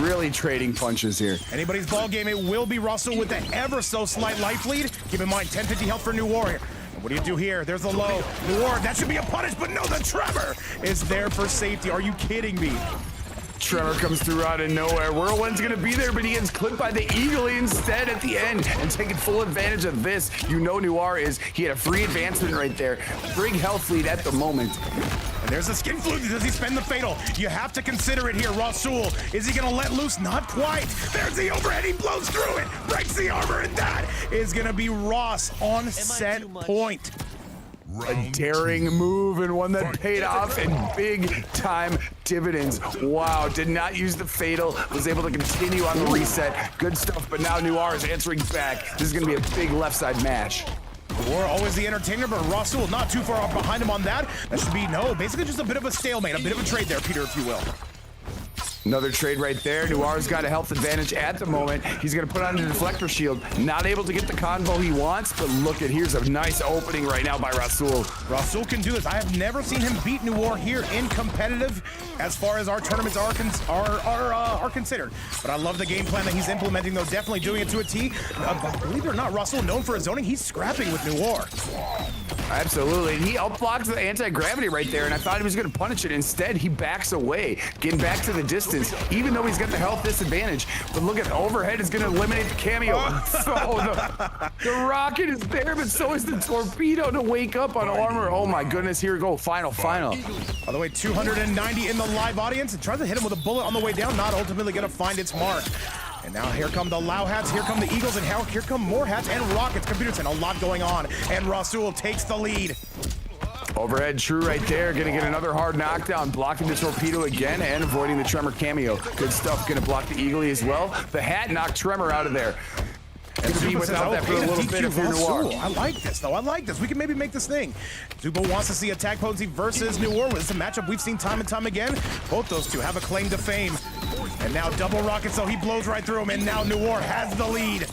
really trading punches here. Anybody's ball game, it will be Russell with the ever so slight life lead. Keep in mind, 1050 health for New Warrior. What do you do here? There's the low. Noir, that should be a punish, but no, the Trevor is there for safety. Are you kidding me? Trevor comes through out of nowhere. Whirlwind's gonna be there, but he gets clipped by the Eagle instead at the end and taking full advantage of this. You know Noir is. He had a free advancement right there. Big health lead at the moment. And there's the skin flute. Does he spend the fatal? You have to consider it here. Rasul, is he gonna let loose? Not quite. There's the overhead. He blows through it. Breaks the armor, and that is gonna be Ross on set point. A daring move and one that paid off in big time dividends. Wow, did not use the fatal, was able to continue on the reset. Good stuff, but now Noir is answering back. This is gonna be a big left side match. Noir always the entertainer, but Rasul not too far off behind him on that. That should be, no, basically just a bit of a stalemate, a bit of a trade there, Peter, if you will. Another trade right there. Noir's got a health advantage at the moment. He's going to put on the deflector shield. Not able to get the convo he wants, but look at, here's a nice opening right now by Rasul. Rasul can do this. I have never seen him beat Noir here in competitive as far as our tournaments are considered. But I love the game plan that he's implementing, though. Definitely doing it to a T. Believe it or not, Rasul, known for his zoning, he's scrapping with Noir. Absolutely. He outblocks the anti-gravity right there, and I thought he was going to punish it. Instead, he backs away, getting back to the distance, even though he's got the health disadvantage. But look at the overhead is going to eliminate the cameo. So the rocket is there, but so is the torpedo to wake up on armor. Oh my goodness, here we go. Final. By the way, 290 in the live audience, and tries to hit him with a bullet on the way down, not ultimately going to find its mark. And now here come the Lau hats, here come the Eagles, and here come more hats and rockets. Computers, and a lot going on. And Rasul takes the lead. Overhead true right there. Gonna get another hard knockdown, blocking the torpedo again and avoiding the Tremor cameo. Good stuff. Gonna block the Eagle as well. The hat knocked Tremor out of there. Gonna be without that for a little bit if you're Noir. I like this, though. I like this. We can maybe make this thing. Zubo wants to see attack potency versus Noir. It's a matchup we've seen time and time again. Both those two have a claim to fame. And now double rockets, so he blows right through him, and now Noir has the lead.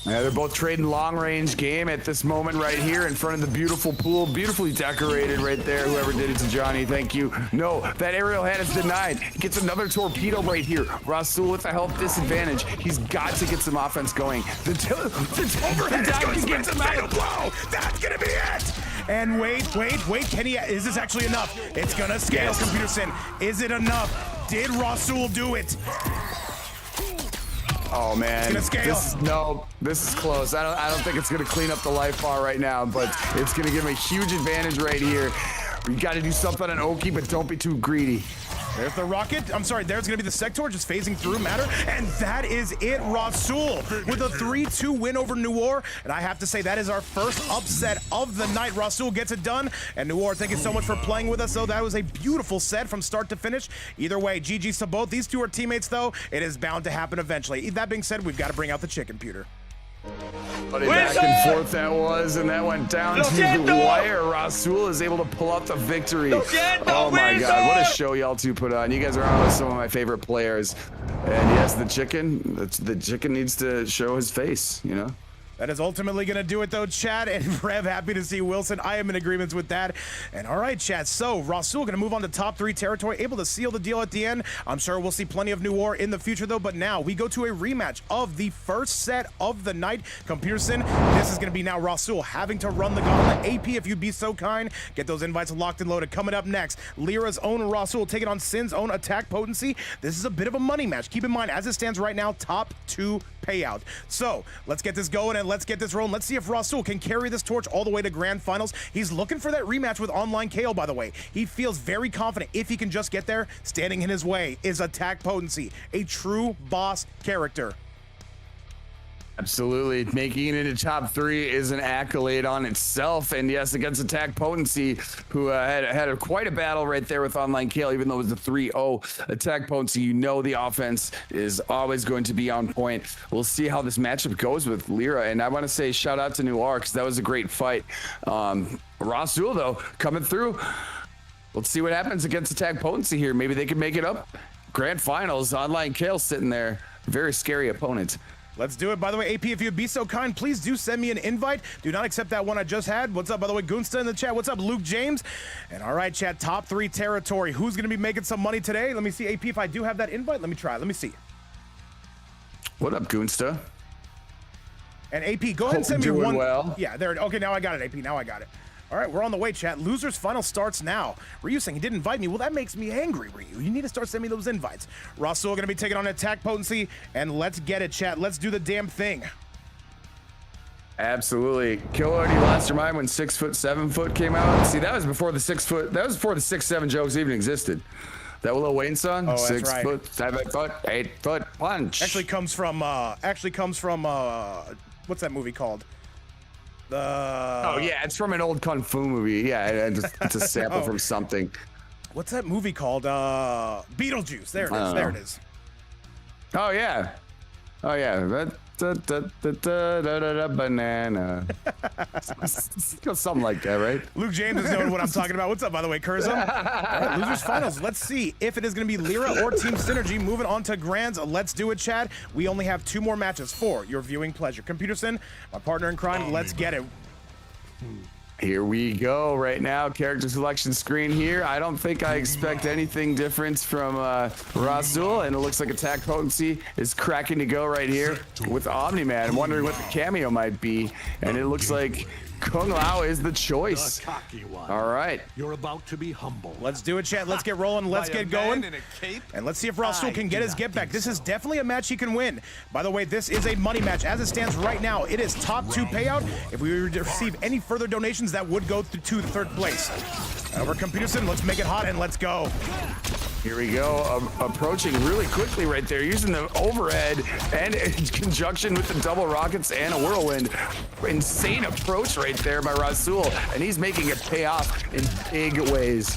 Yeah, they're both trading long-range game at this moment right here in front of the beautiful pool. Beautifully decorated right there. Whoever did it to Johnny, thank you. No, that aerial hat is denied. He gets another torpedo right here. Rasul with a health disadvantage. He's got to get some offense going. The overhead is going to get the fatal blow. That's going to be it. And wait. Can he? Is this actually enough? It's going to scale, yes. Computerson. Is it enough? Did Rasul do it? Oh man, it's gonna scale. This is close. I don't think it's gonna clean up the life bar right now, but it's gonna give him a huge advantage right here. You got to do something on Oki, but don't be too greedy. There's the rocket. I'm sorry, there's going to be the Sector just phasing through matter. And that is it, Rasul, with a 3-2 win over Noir. And I have to say, that is our first upset of the night. Rasul gets it done. And Noir, thank you so much for playing with us, though. That was a beautiful set from start to finish. Either way, GG's to both. These two are teammates, though. It is bound to happen eventually. That being said, we've got to bring out the chicken, Peter. Back and forth that was, and that went down to the wire. Rasul is able to pull out the victory. Oh my God, what a show y'all two put on. You guys are on with some of my favorite players. And yes, the chicken needs to show his face, you know? That is ultimately going to do it, though, Chad. And Rev, happy to see Wilson. I am in agreement with that. And all right, Chad. So Rasul going to move on to top 3 territory, able to seal the deal at the end. I'm sure we'll see plenty of Noir in the future, though. But now we go to a rematch of the first set of the night. Computerson, this is going to be now Rasul having to run the gauntlet. AP, if you'd be so kind, get those invites locked and loaded. Coming up next, Lyra's own Rasul taking on Sin's own attack potency. This is a bit of a money match. Keep in mind, as it stands right now, top 2 payout. So let's get this going and let's get this rolling. Let's see if Rasul can carry this torch all the way to grand finals. He's looking for that rematch with Online KO, by the way. He feels very confident if he can just get there. Standing in his way is attack potency, a true boss character. Absolutely. Making it into top 3 is an accolade on itself. And yes, against Attack Potency, who had quite a battle right there with Online Kale, even though it was a 3-0 Attack Potency. You know the offense is always going to be on point. We'll see how this matchup goes with Lyra. And I want to say shout out to Noir because that was a great fight. Rasul, though, coming through. Let's see what happens against Attack Potency here. Maybe they can make it up. Grand Finals, Online Kale sitting there. Very scary opponent. Let's do it. By the way, AP, if you'd be so kind, please do send me an invite. Do not accept that one I just had. What's up, by the way, Goonsta in the chat. What's up, Luke James? And all right, chat, top 3 territory. Who's going to be making some money today? Let me see, AP, if I do have that invite. Let me try. Let me see. What up, Goonsta? And AP, go ahead and Hope send me you're doing one. well. Yeah, there. Okay, now I got it, AP. Now I got it. All right, we're on the way, chat. Losers final starts now. Ryu saying he didn't invite me. Well, that makes me angry, Ryu. You need to start sending me those invites. Rasul going to be taking on Attack Potency, and let's get it, chat. Let's do the damn thing. Absolutely. Killer, you lost your mind when 6 foot, 7 foot came out. See, that was before the 6 foot. That was before the 6'7" jokes even existed. That Lil Wayne song. Oh, that's 6 right. foot, 7 foot, 8 foot punch. Actually comes from what's that movie called? Oh yeah, it's from an old kung fu movie. Yeah, it's a sample from something. What's that movie called? Beetlejuice. There it is. There it is. Oh yeah. Oh yeah. Banana. Something like that, right? Luke James is knowing what I'm talking about. What's up, by the way, Curzum? All right, Losers Finals. Let's see if it is going to be Lyra or Team Synergy. Moving on to Grands. Let's do it, Chad. We only have 2 more matches for your viewing pleasure. Computerson, my partner in crime, let's get it. Here we go right now. Character selection screen here. I don't think I expect anything different from Rasul, and it looks like Attack Potency is cracking to go right here with Omni-Man. I'm wondering what the cameo might be, and it looks like Kung Lao is the choice. The cocky one. All right. You're about to be humble. Let's do it, chat. Let's get rolling. Let's get going. And let's see if Rasul can get his get back. This is definitely a match he can win. By the way, this is a money match. As it stands right now, it is top 2 payout. If we were to receive any further donations, that would go to the 3rd place. Over Computerson, let's make it hot and let's go. Here we go, approaching really quickly right there, using the overhead and in conjunction with the double rockets and a whirlwind. Insane approach right there by Rasul, and he's making it pay off in big ways.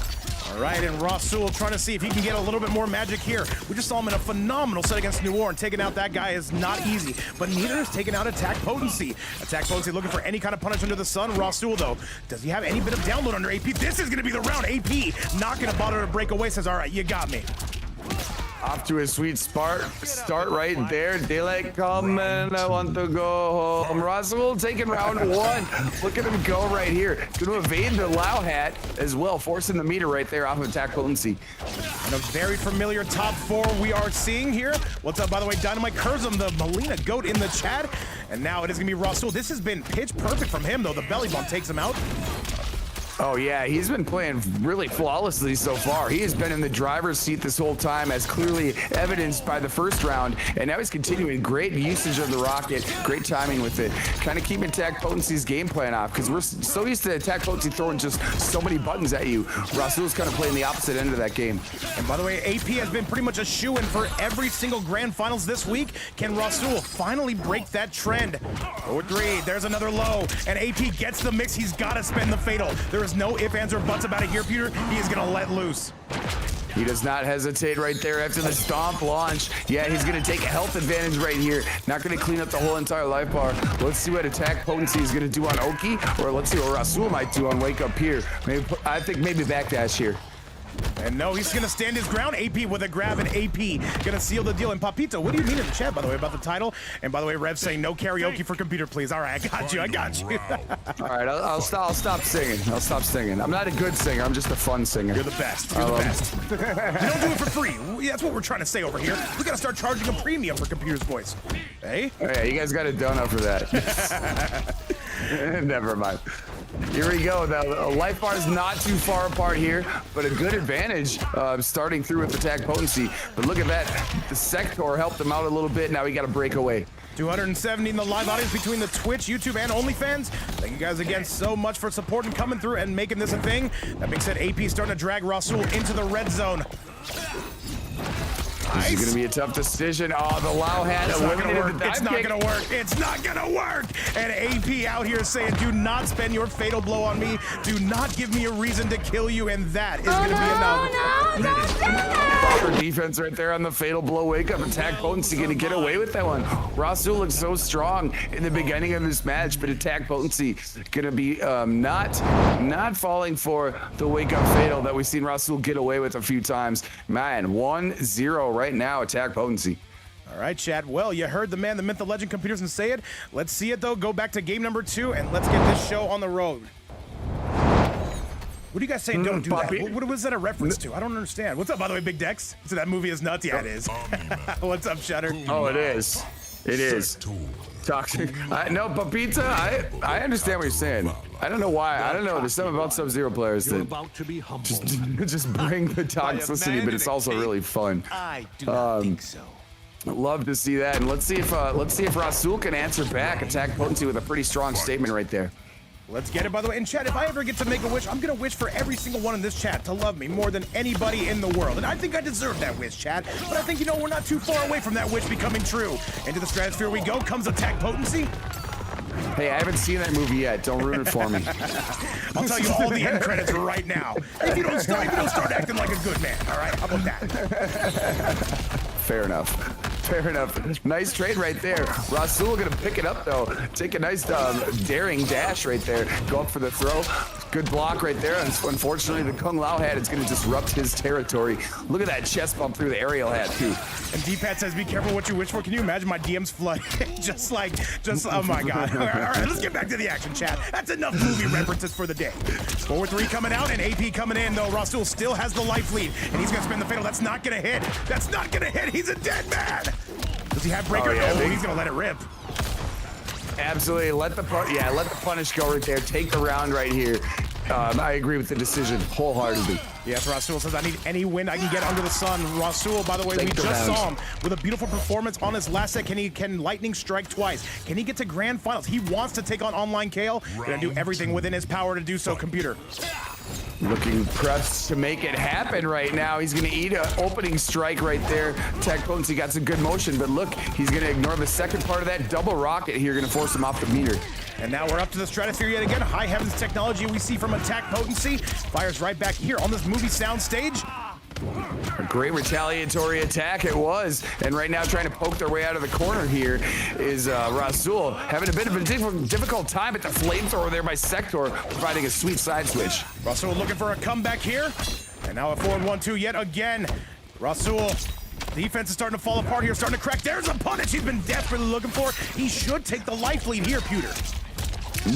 All right, and Rasul trying to see if he can get a little bit more magic here. We just saw him in a phenomenal set against New Orleans. Taking out that guy is not easy, but neither is taking out Attack Potency. Attack Potency looking for any kind of punish under the sun. Rasul, though, does he have any bit of download under AP? This is going to be the round. AP not going to bother to break away. Says, all right, you got me. Off to a sweet start right there. Daylight coming, I want to go home. Rasul taking round 1. Look at him go right here. Going to evade the Lao hat as well, forcing the meter right there off of Attack Potency. And a very familiar top 4 we are seeing here. What's up, by the way, Dynamite Curzum, the Melina goat in the chat. And now it is going to be Rasul. This has been pitch perfect from him, though. The belly bump takes him out. Oh yeah, he's been playing really flawlessly so far. He has been in the driver's seat this whole time, as clearly evidenced by the first round, and now he's continuing great usage of the rocket, great timing with it, kind of keeping Attack Potency's game plan off, because we're so used to Attack Potency throwing just so many buttons at you. Rasul's kind of playing the opposite end of that game. And by the way, AP has been pretty much a shoo-in for every single Grand Finals this week. Can Rasul finally break that trend? 4-3, there's another low, and AP gets the mix. He's got to spend the fatal. There is no ifs, ands, or buts about it here, Peter. He is going to let loose. He does not hesitate right there after the stomp launch. Yeah, he's going to take a health advantage right here. Not going to clean up the whole entire life bar. Let's see what Attack Potency is going to do on Oki, or let's see what Rasul might do on Wake Up here. Maybe, I think maybe backdash here. And no, he's going to stand his ground. AP with a grab, and AP going to seal the deal. And Papito, what do you mean in the chat, by the way, about the title? And by the way, Rev saying no karaoke for computer, please. All right, I got you. I got you. All right, I'll stop singing. I'll stop singing. I'm not a good singer. I'm just a fun singer. You're the best. You're the best. You don't do it for free. That's what we're trying to say over here. We got to start charging a premium for computer's voice. Hey? Oh, yeah, you guys got a donut for that. Never mind. Here we go. The life bar is not too far apart here, but a good advantage starting through with Attack Potency. But look at that. The Sector helped him out a little bit. Now he got to break away. 270 in the live audience between the Twitch, YouTube, and OnlyFans. Thank you guys again so much for supporting, coming through, and making this a thing. That being said, AP starting to drag Rasul into the red zone. This is going to be a tough decision. Oh, the Lao hat It's not gonna eliminated work. the It's dive not kick. gonna work. It's not gonna work. And AP out here saying, do not spend your fatal blow on me. Do not give me a reason to kill you. And that is gonna be enough. Proper defense right there on the fatal blow wake up. Attack potency going to get away with that one. Rasul looks so strong in the beginning of this match, but attack potency going to be not falling for the wake up fatal that we've seen Rasul get away with a few times. Man, 1-0 right now, attack potency. All right, chat. Well, you heard the man, the myth, the legend, Computers, and say it. Let's see it, though. Go back to game number 2, and let's get this show on the road. What are you guys saying? Don't do Poppy. that. What was that a reference to? I don't understand. What's up, by the way, Big Dex? So that movie is nuts? Yeah, it is. What's up, Shutter? Oh, it is. It is. Toxic. No, Papita, I understand what you're saying. I don't know why. I don't know. There's something about Sub-Zero players You're that about to be humbled. just bring the toxicity, but it's also really fun. I do not think so. Love to see that, and let's see if Rasul can answer back. Attack potency with a pretty strong statement right there. Let's get it, by the way. And chat, if I ever get to make a wish, I'm going to wish for every single one in this chat to love me more than anybody in the world. And I think I deserve that wish, chat. But I think, you know, we're not too far away from that wish becoming true. Into the stratosphere we go. Comes attack potency. Hey, I haven't seen that movie yet. Don't ruin it for me. I'll tell you all the end credits right now. If you don't start acting like a good man, all right? How about that? Fair enough. Fair enough. Nice trade right there. Rasul gonna pick it up though. Take a nice daring dash right there. Go up for the throw. Good block right there. And unfortunately, the Kung Lao hat is gonna disrupt his territory. Look at that chest bump through the aerial hat too. And D-Pat says, be careful what you wish for. Can you imagine my DMs flooding? Oh my God. All right, let's get back to the action, chat. That's enough movie references for the day. 4-3 coming out and AP coming in, though. Rasul still has the life lead, and he's gonna spin the fatal. That's not gonna hit. That's not gonna hit. He's a dead man. Does he have breaker? Oh, yeah, No, he's gonna let it rip. Absolutely. Let the punish go right there. Take the round right here. I agree with the decision wholeheartedly. Yes, Rasul says, I need any win I can get under the sun. Rasul, by the way, we just saw him with a beautiful performance on his last set. Can lightning strike twice? Can he get to grand finals? He wants to take on Online Kale. Gonna do everything within his power to do so, Computer. Looking pressed to make it happen right now. He's going to eat an opening strike right there. Tech potency got some good motion, but look, he's going to ignore the second part of that double rocket here. Going to force him off the meter. And now we're up to the stratosphere yet again. High heavens technology we see from attack potency. Fires right back here on this movie sound stage. A great retaliatory attack it was. And right now trying to poke their way out of the corner here is Rasul. Having a bit of a difficult time at the flamethrower there by Sector, providing a sweet side switch. Rasul looking for a comeback here. And now a 4-1-2 yet again. Rasul, defense is starting to fall apart here, starting to crack. There's a punish he's been desperately looking for. He should take the life lead here, Pewter.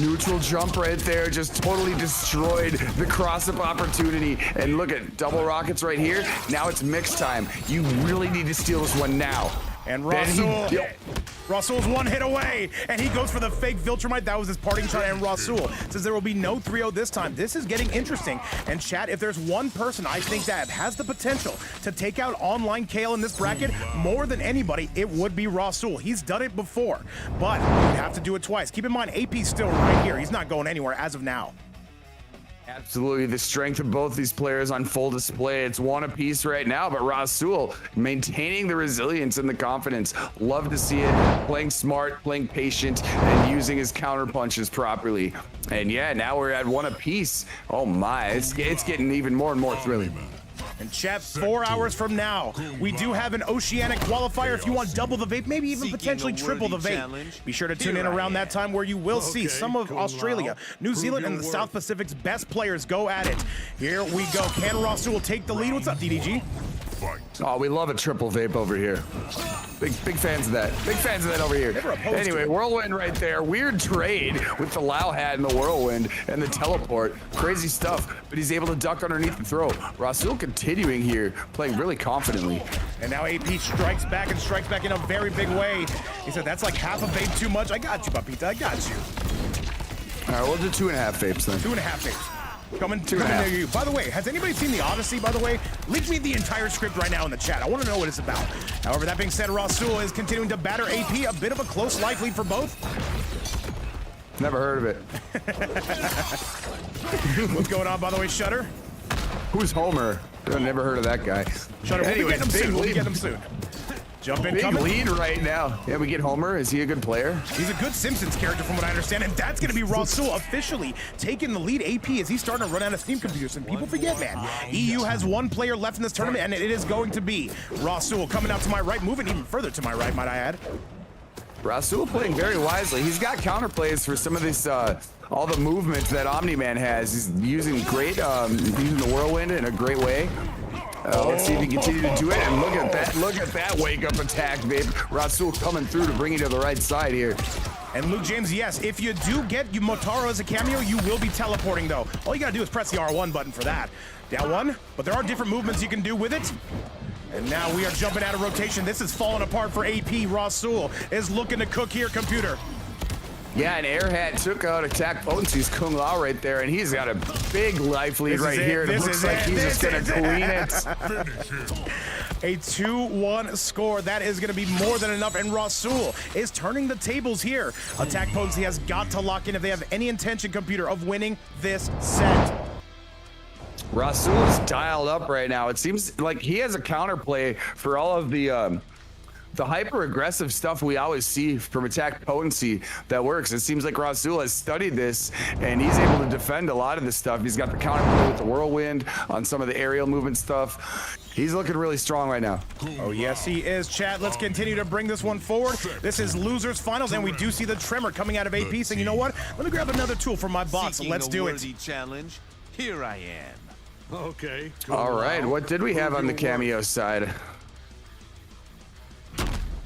Neutral jump right there, just totally destroyed the cross-up opportunity. And look at double rockets right here. Now it's mix time. You really need to steal this one now. And Rasul's one hit away, and he goes for the fake Viltrumite. That was his parting shot, and Rasul says there will be no 3-0 this time. This is getting interesting. And chat, if there's one person I think that has the potential to take out Online Kale in this bracket more than anybody, it would be Rasul. He's done it before, but you have to do it twice. Keep in mind, AP's still right here. He's not going anywhere as of now. Absolutely, the strength of both these players on full display. It's one apiece right now, but Rasul maintaining the resilience and the confidence. Love to see it. Playing smart, playing patient, and using his counter punches properly. And yeah, now we're at one apiece. Oh my, it's getting even more and more thrilling. And chat, 4 hours from now, we do have an Oceanic qualifier. If you want double the vape, maybe even potentially triple the vape, be sure to tune in around that time where you will see some of Australia, New Zealand, and the South Pacific's best players go at it. Here we go. Can Rasul take the lead? What's up, DDG? Oh, we love a triple vape over here. Big fans of that. Big fans of that over here. Anyway, Whirlwind right there. Weird trade with the Lao hat and the Whirlwind and the teleport. Crazy stuff, but he's able to duck underneath the throw. Rasul continuing here, playing really confidently. And now AP strikes back and strikes back in a very big way. He said, that's like half a vape too much. I got you, Papita. I got you. All right, we'll do 2.5 vapes then. 2.5 vapes. Coming near you. By the way, has anybody seen The Odyssey, by the way? Leak me the entire script right now in the chat. I want to know what it's about. However, that being said, Rasul is continuing to batter AP. A bit of a close life lead for both. Never heard of it. What's going on, by the way, Shutter? Who's Homer? I've never heard of that guy. Shut up. Anyway, We'll be getting him soon. Jump in, big coming. lead right now. Yeah, we get Homer. Is he a good player? He's a good Simpsons character from what I understand, and that's going to be Rasul officially taking the lead. AP as he's starting to run out of steam computers, and people forget, man. EU has one player left in this tournament, and it is going to be Rasul coming out to my right, moving even further to my right, might I add. Rasul playing very wisely. He's got counterplays for some of this, all the movement that Omni-Man has. He's using great, using the whirlwind in a great way. Let's see if he can continue to do it. And look at that wake-up attack, babe. Rasul coming through to bring you to the right side here. And Luke James, yes, if you do get Motaro as a cameo, you will be teleporting, though. All you gotta do is press the R1 button for that. Down one, but there are different movements you can do with it. And now we are jumping out of rotation. This is falling apart for AP. Rasul is looking to cook here, computer. Yeah, and Airhat took out attack potency's Kung Lao right there, and he's got a big life lead right here. It looks like he's just gonna clean it. A 2-1 score. That is going to be more than enough, and Rasul is turning the tables here. Attack potency has got to lock in if they have any intention, computer, of winning this set. Rasul is dialed up right now. It seems like he has a counterplay for all of the hyper-aggressive stuff we always see from attack potency that works. It seems like Rasul has studied this, and he's able to defend a lot of this stuff. He's got the counterplay with the whirlwind on some of the aerial movement stuff. He's looking really strong right now. Oh, yes, he is, chat. Let's continue to bring this one forward. This is losers finals, and we do see the tremor coming out of AP, saying, you know what? Let me grab another tool from my box. Let's do it. Challenge. Here I am. Okay. All right, what did we have on the cameo side?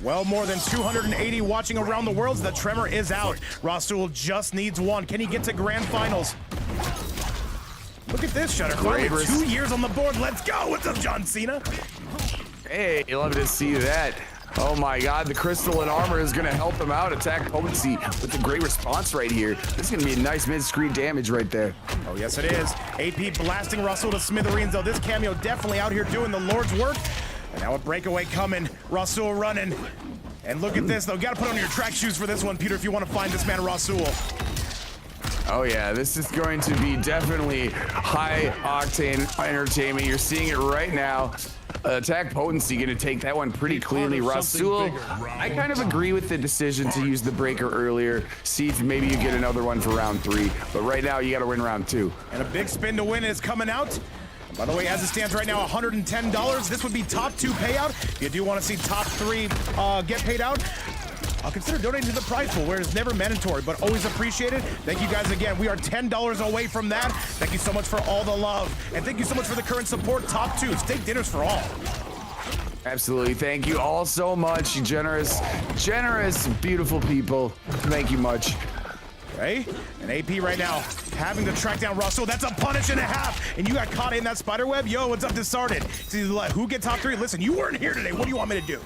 Well, more than 280 watching around the world. The tremor is out. Rasul just needs one. Can he get to grand finals? Look at this, Shutter. Finally, 2 years on the board. Let's go. What's up, John Cena? Hey, love to see that. Oh my God, the crystal and armor is gonna help him out. Attack potency with a great response right here. This is gonna be a nice mid-screen damage right there. Oh, yes, it is. AP blasting Rasul to smithereens, though. This cameo definitely out here doing the Lord's work. And now a breakaway coming. Rasul running. And look at this, though. Got to put on your track shoes for this one, Peter, if you want to find this man, Rasul. Oh yeah, this is going to be definitely high octane entertainment. You're seeing it right now. Attack potency gonna take that one pretty cleanly. Rasul, I kind of agree with the decision to use the breaker earlier. See if maybe you get another one for round 3. But right now you gotta win round 2. And a big spin to win is coming out. By the way, as it stands right now, $110. This would be top 2 payout. If you do want to see top 3 get paid out, I'll consider donating to the prize pool, where it's never mandatory, but always appreciated. Thank you guys again. We are $10 away from that. Thank you so much for all the love. And thank you so much for the current support. Top 2, steak dinners for all. Absolutely. Thank you all so much. Generous, beautiful people. Thank you much. Okay, and AP right now having to track down Rasul. That's a punish and a half. And you got caught in that spider web. Yo, what's up, Discarded? See, who gets top 3? Listen, you weren't here today. What do you want me to do?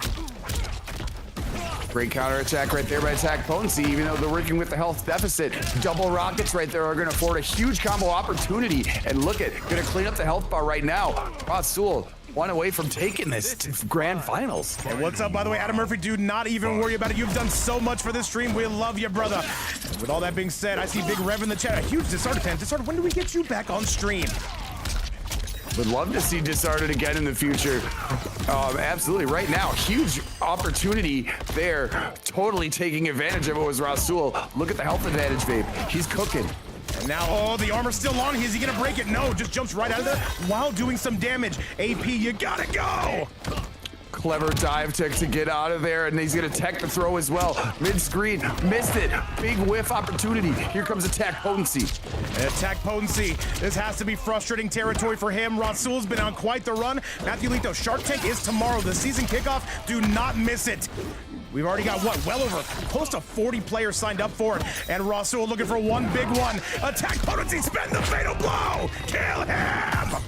Great counter attack right there by attack potency, even though they're working with the health deficit. Double rockets right there are going to afford a huge combo opportunity. And look at, going to clean up the health bar right now. Rasul, one away from taking this to grand finals. And what's up, by the way, Adam Murphy, dude, not even worry about it. You've done so much for this stream. We love you, brother. And with all that being said, I see Big Rev in the chat. A huge Discarded fan. Discarded, when do we get you back on stream? Would love to see Discarded again in the future. Absolutely, right now, huge opportunity there. Totally taking advantage of it was Rasul. Look at the health advantage, babe. He's cooking. And now, oh, the armor's still on. Is he gonna break it? No, just jumps right out of there while doing some damage. AP, you gotta go. Clever dive to get out of there, and he's gonna tech the throw as well. Mid-screen, missed it. Big whiff opportunity. Here comes attack potency. And attack potency. This has to be frustrating territory for him. Rasul's been on quite the run. Matthew Lito, Shark Tank is tomorrow. The season kickoff. Do not miss it. We've already got, what, well over close to 40 players signed up for it. And Rasul looking for one big one. Attack potency, spend the fatal blow. Kill him.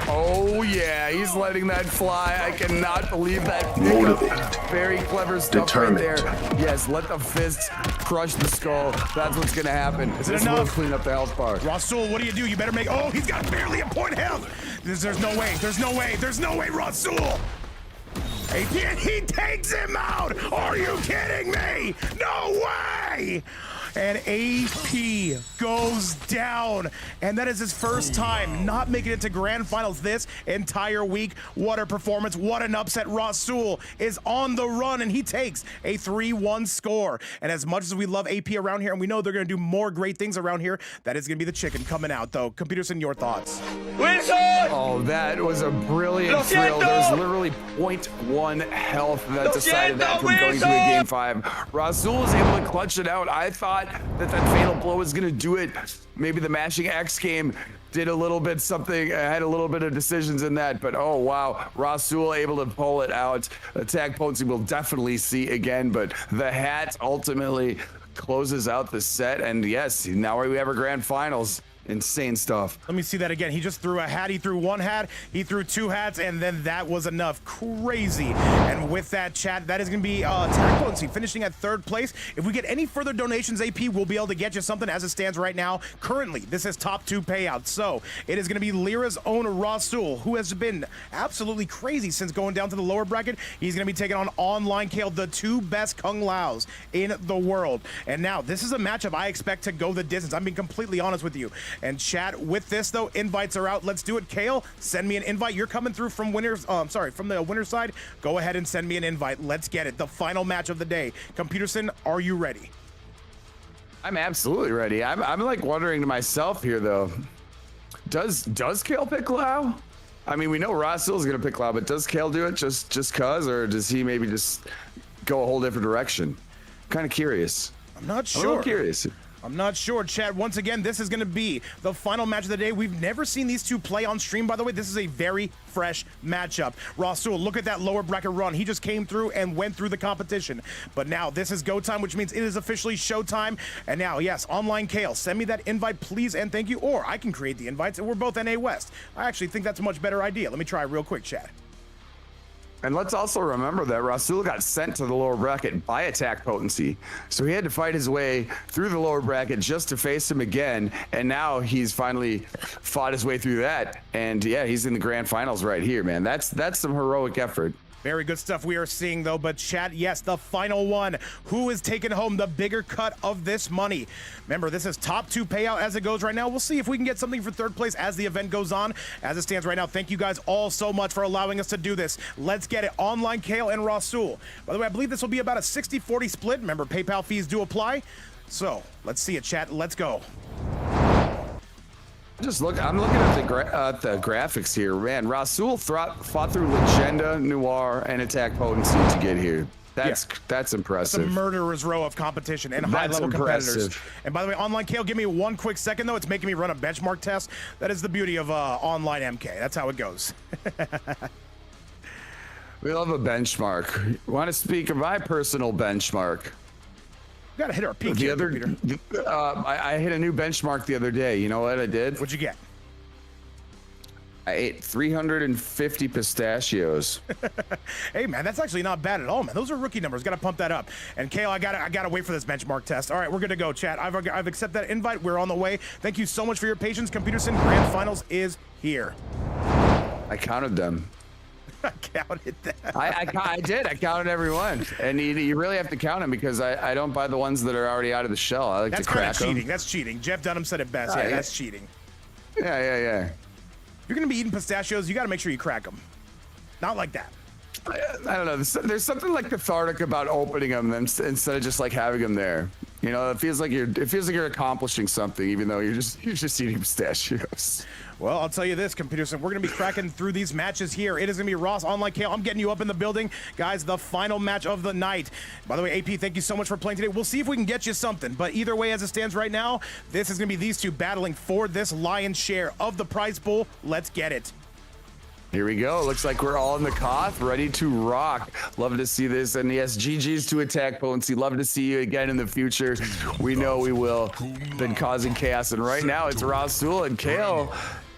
Oh yeah, he's letting that fly. I cannot believe that pickup. Very clever stuff right there. Yes, let the fists crush the skull. That's what's gonna happen. This will clean up the health bar. Rasul, what do you do? You better make, oh, he's got barely a point health. There's no way, Rasul. AP, he takes him out. Are you kidding me? No way. And AP goes down. And that is his first time not making it to grand finals this entire week. What a performance. What an upset. Rasul is on the run, and he takes a 3-1 score. And as much as we love AP around here, and we know they're going to do more great things around here, that is going to be the chicken coming out, though. Computerson, your thoughts? Wilson! Oh, that was a brilliant thrill. There's literally 0.1 health that decided that from going to a game 5. Rasul was able to clutch it out. I thought that fatal blow was going to do it. Maybe the Mashing X game did a little bit something, had a little bit of decisions in that, but oh wow, Rasul able to pull it out. Attack potency we'll definitely see again, but the hat ultimately closes out the set, and yes, now we have our grand finals. Insane stuff. Let me see that again. He just threw a hat. He threw one hat. He threw 2 hats, and then that was enough. Crazy. And with that, chat, that is going to be attack potency finishing at 3rd place. If we get any further donations, AP will be able to get you something as it stands right now. Currently, this is top 2 payouts. So it is going to be Lyra's own Rasul, who has been absolutely crazy since going down to the lower bracket. He's going to be taking on Online Kale, the 2 best Kung Laos in the world. And now, this is a matchup I expect to go the distance. I'm being completely honest with you. And chat, with this though, invites are out. Let's do it. Kale, send me an invite. You're coming through from winners. From the winner's side. Go ahead and send me an invite. Let's get it. The final match of the day. Computerson, are you ready? I'm absolutely ready. I'm like wondering to myself here though. Does Kale pick Lao? I mean, we know Rasul's gonna pick Lao, but does Kale do it just cause, or does he maybe just go a whole different direction? I'm kind of curious. I'm not sure. I'm a little curious. I'm not sure, chat. Once again, this is going to be the final match of the day. We've never seen these two play on stream, by the way. This is a very fresh matchup. Rasul, look at that lower bracket run. He just came through and went through the competition. But now this is go time, which means it is officially showtime. And now, yes, Online Kale, send me that invite, please, and thank you. Or I can create the invites, and we're both NA West. I actually think that's a much better idea. Let me try real quick, chat. And let's also remember that Rasul got sent to the lower bracket by attack potency. So he had to fight his way through the lower bracket just to face him again. And now he's finally fought his way through that. And yeah, he's in the grand finals right here, man. That's some heroic effort. Very good stuff we are seeing, though. But chat, yes, the final one. Who is taking home the bigger cut of this money? Remember, this is top 2 payout as it goes right now. We'll see if we can get something for 3rd place as the event goes on. As it stands right now, thank you guys all so much for allowing us to do this. Let's get it. Online Kale and Rasul. By the way, I believe this will be about a 60-40 split. Remember, PayPal fees do apply. So let's see it, chat. Let's go. I'm looking at the graphics here, man. Rasul fought through Legenda, Noir, and Attack Potency to get here. That's impressive. It's a murderer's row of competition and high-level competitors. And by the way, Online Kale, give me 1 quick second, though. It's making me run a benchmark test. That is the beauty of online MK. That's how it goes. We love a benchmark. Want to speak of my personal benchmark? We gotta hit our peak here, Peter. I hit a new benchmark the other day. You know what I did? What'd you get? I ate 350 pistachios. Hey man, that's actually not bad at all, man. Those are rookie numbers. Gotta pump that up. And Kale, I gotta wait for this benchmark test. All right, we're good to go, chat. I've accepted that invite. We're on the way. Thank you so much for your patience. Computerson, grand finals is here. I counted them. I counted that. I did. I counted every one. And you really have to count them because I don't buy the ones that are already out of the shell. I like to crack them. Cheating. That's cheating. Jeff Dunham said it best. Yeah, that's cheating. Yeah. If you're gonna be eating pistachios, you gotta make sure you crack them. Not like that. I don't know. There's something like cathartic about opening them instead of just like having them there. You know, it feels like you're accomplishing something, even though you're just eating pistachios. Well, I'll tell you this, Computerson, we're going to be cracking through these matches here. It is going to be Ross, Online Kale. I'm getting you up in the building. Guys, the final match of the night. By the way, AP, thank you so much for playing today. We'll see if we can get you something. But either way, as it stands right now, this is going to be these two battling for this lion's share of the prize pool. Let's get it. Here we go. Looks like we're all in the Koth, ready to rock. Love to see this. And yes, GG's to Attack Potency. Love to see you again in the future. We know we will. Been causing chaos. And right now, it's Rasul and Kale.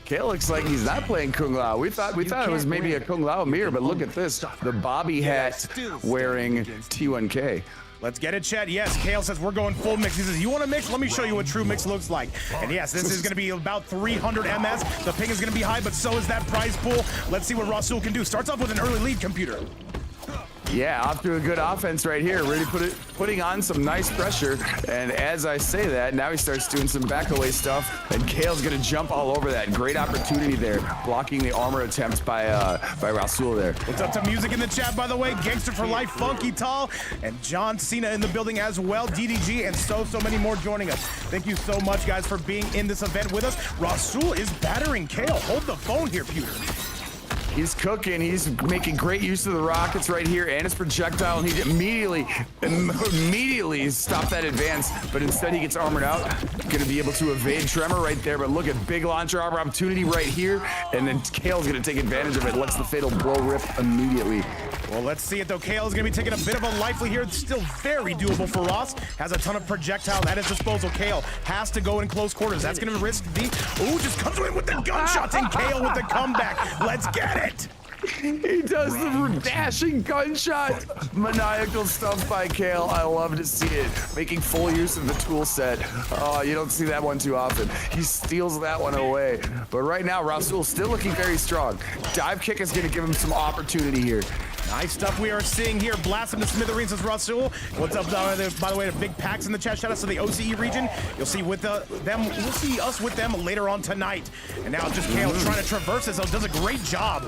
Kale looks like he's not playing Kung Lao. We thought it was maybe a Kung Lao mirror, but look at this. The Bobby hat wearing T1K. Let's get it, chat. Yes, Kale says we're going full mix. He says, you want to mix? Let me show you what true mix looks like. And yes, this is going to be about 300 MS. The ping is going to be high, but so is that prize pool. Let's see what Rasul can do. Starts off with an early lead, Computer. Yeah, off to a good offense right here. Really putting on some nice pressure. And as I say that, now he starts doing some back away stuff. And Kale's gonna jump all over that. Great opportunity there, blocking the armor attempt by Rasul there. What's up to music in the chat, by the way? Gangster for Life, Funky Tall, and John Cena in the building as well. DDG and so many more joining us. Thank you so much, guys, for being in this event with us. Rasul is battering Kale. Hold the phone here, Pewter. He's cooking. He's making great use of the rockets right here and his projectile. And he immediately stopped that advance, but instead he gets armored out. Going to be able to evade Tremor right there, but look at big launcher armor opportunity right here. And then Kale's going to take advantage of it. Lets the fatal blow rip immediately. Well, let's see it, though. Kale is going to be taking a bit of a lively here. It's still very doable for Ross. Has a ton of projectile at his disposal. Kale has to go in close quarters. That's going to risk the... Ooh, just comes in with the gunshots, and Kale with the comeback. Let's get it. He does the dashing gunshot. Maniacal stuff by Kale. I love to see it. Making full use of the tool set. Oh, you don't see that one too often. He steals that one away. But right now, Rasul still looking very strong. Dive kick is going to give him some opportunity here. Nice stuff we are seeing here. Blast him to smithereens as Rasul. What's up, by the way, the big packs in the chat. Shout out to the OCE region. You'll see with them. We'll see us with them later on tonight. And now just Kale trying to traverse this. Does a great job.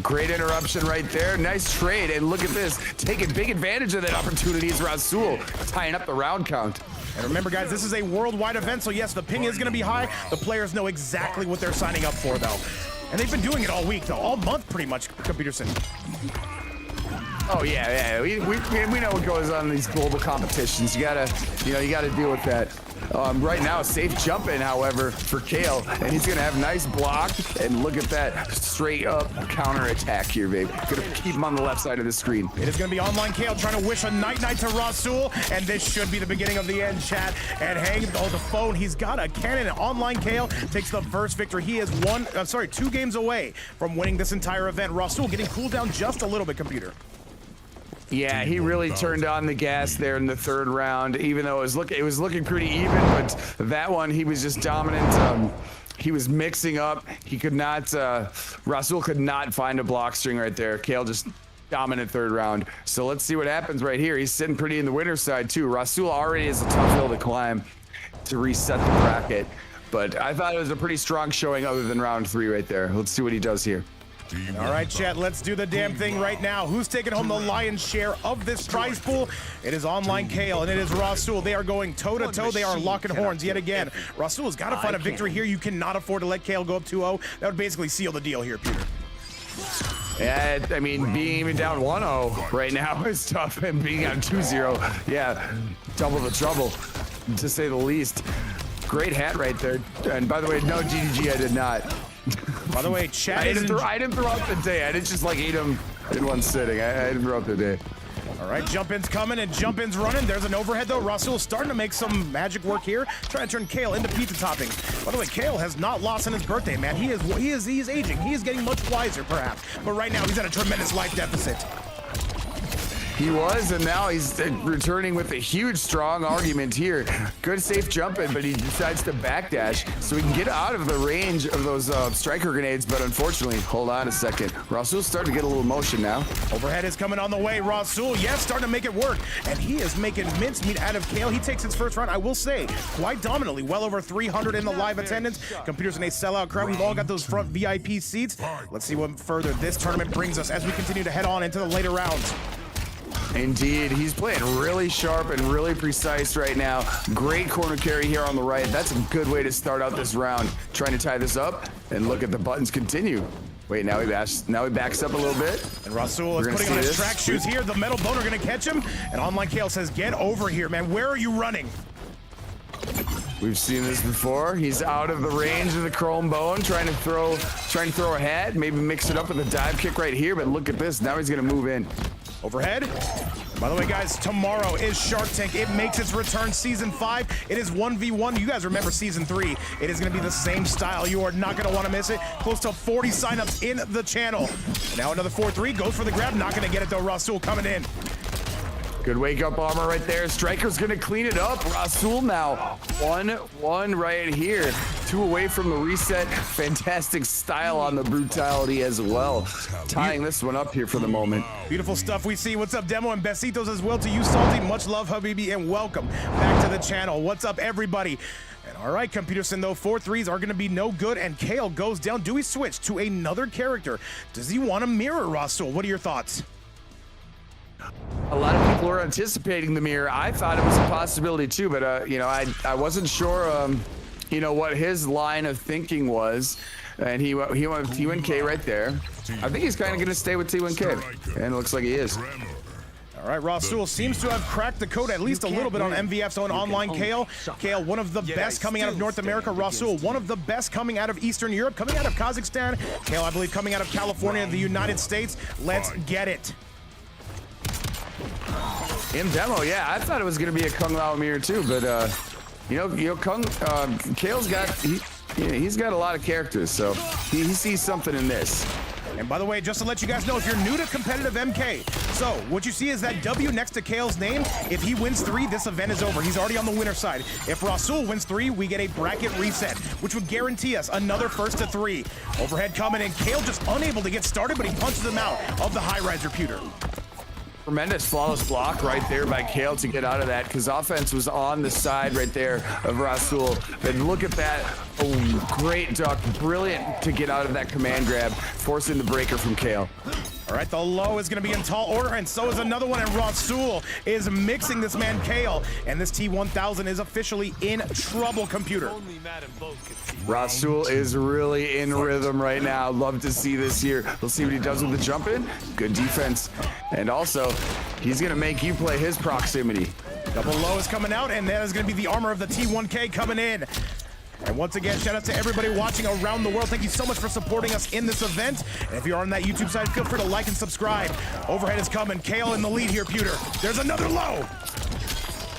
Great interruption right there. Nice trade. And look at this. Taking big advantage of that opportunity is Rasul tying up the round count. And remember, guys, this is a worldwide event. So, yes, the ping is going to be high. The players know exactly what they're signing up for, though. And they've been doing it all week, though. All month, pretty much, Peterson. Oh, yeah. We know what goes on in these global competitions. You gotta deal with that. Right now, safe jump in, however, for Kale, and he's gonna have nice block. And look at that straight up counter attack here, babe. Gonna keep him on the left side of the screen. It is gonna be online Kale trying to wish a night to Rasul, and this should be the beginning of the end, chat. And hang the phone. He's got a cannon. And online Kale takes the first victory. He is 2 games away from winning this entire event. Rasul getting cooled down just a little bit, computer. Yeah, he really turned on the gas there in the third round, even though it was looking pretty even, but that one he was just dominant. He was mixing up. He could not, Rasul could not find a block string right there. Kale just dominant third round. So let's see what happens right here. He's sitting pretty in the winner's side too. Rasul already is a tough hill to climb to reset the bracket, but I thought it was a pretty strong showing other than round 3 right there. Let's see what he does here. All right, chat, let's do the damn thing right now. Who's taking home the lion's share of this prize pool? It is online Kale, and it is Rasul. They are going toe-to-toe. They are locking horns yet again. Rasul has got to find a victory here. You cannot afford to let Kale go up 2-0. That would basically seal the deal here, Peter. Yeah, I mean, being even down 1-0 right now is tough, and being on 2-0, yeah, double the trouble, to say the least. Great hat right there. And by the way, no GDG, I did not. By the way, chat I didn't throughout the day. I didn't just like eat them in one sitting. I didn't throughout the day. All right, jump-in's coming and jump-in's running. There's an overhead, though. Rasul's starting to make some magic work here, trying to turn Kale into pizza toppings. By the way, Kale has not lost on his birthday, man. He is aging. He is getting much wiser, perhaps. But right now, he's at a tremendous life deficit. He was, and now he's returning with a huge, strong argument here. Good safe jump in, but he decides to backdash so he can get out of the range of those striker grenades. But unfortunately, hold on a second. Rasul's starting to get a little motion now. Overhead is coming on the way. Rasul, yes, starting to make it work. And he is making mincemeat out of Kale. He takes his first round, I will say, quite dominantly. Well over 300 in the live attendance. Computers in a sellout crowd. We've all got those front VIP seats. Let's see what further this tournament brings us as we continue to head on into the later rounds. Indeed, he's playing really sharp and really precise right now. Great corner carry here on the right. That's a good way to start out this round. Trying to tie this up, and look at the buttons continue. Wait, now he backs up a little bit. And Rasul is putting on his track shoes here. The metal bone are going to catch him. And online Kale says, get over here, man. Where are you running? We've seen this before. He's out of the range of the chrome bone, trying to throw a hat, maybe mix it up with a dive kick right here. But look at this. Now he's going to move in. Overhead. By the way, guys, tomorrow is Shark Tank. It makes its return, season 5. It is 1v1. You guys remember season 3. It is going to be the same style. You are not going to want to miss it. Close to 40 signups in the channel. Now another 4-3 goes for the grab. Not going to get it, though. Rasul coming in. Good wake up armor right there. Striker's gonna clean it up. Rasul now 1-1 right here. 2 away from the reset. Fantastic style on the brutality as well. Tying this one up here for the moment. Beautiful stuff we see. What's up, Demo, and besitos as well to you, Salty. Much love, Habibi, and welcome back to the channel. What's up, everybody? And all right, Computerson, though, 4 threes are going to be no good, and Kale goes down. Do we switch to another character? Does he want to mirror Rasul? What are your thoughts? A lot of people are anticipating the mirror. I thought it was a possibility too, but you know, I wasn't sure, you know, what his line of thinking was, and he went T1K right there. I think he's kind of going to stay with T1K, and it looks like he is. All right, Rasul seems to have cracked the code at least a little bit on MVF's own online Kale. Kale, one of the best coming out of North America. Rasul, one of the best coming out of Eastern Europe, coming out of Kazakhstan. Kale, I believe, coming out of California, the United States. Let's get it. In Demo, yeah, I thought it was going to be a Kung Lao mirror too, but you know, Kale's got he's got a lot of characters, so he sees something in this. And by the way, just to let you guys know, if you're new to competitive MK, so what you see is that W next to Kale's name. If he wins 3, this event is over. He's already on the winner side. If Rasul wins 3, we get a bracket reset, which would guarantee us another 1st to 3. Overhead coming in. Kale just unable to get started, but he punches him out of the high-rise repeater. Tremendous flawless block right there by Kale to get out of that, because offense was on the side right there of Rasul. And look at that. Oh, great duck. Brilliant to get out of that command grab, forcing the breaker from Kale. All right, the low is going to be in tall order, and so is another one, and Rasul is mixing this man Kale, and this T1000 is officially in trouble, Computer. Rasul is really in rhythm right now. Love to see this here. We'll see what he does with the jump in. Good defense. And also, he's going to make you play his proximity. Double low is coming out, and that is going to be the armor of the T1K coming in. And once again, shout out to everybody watching around the world. Thank you so much for supporting us in this event. And if you're on that YouTube side, feel free to like and subscribe. Overhead is coming. Kale in the lead here, Pewter. There's another low.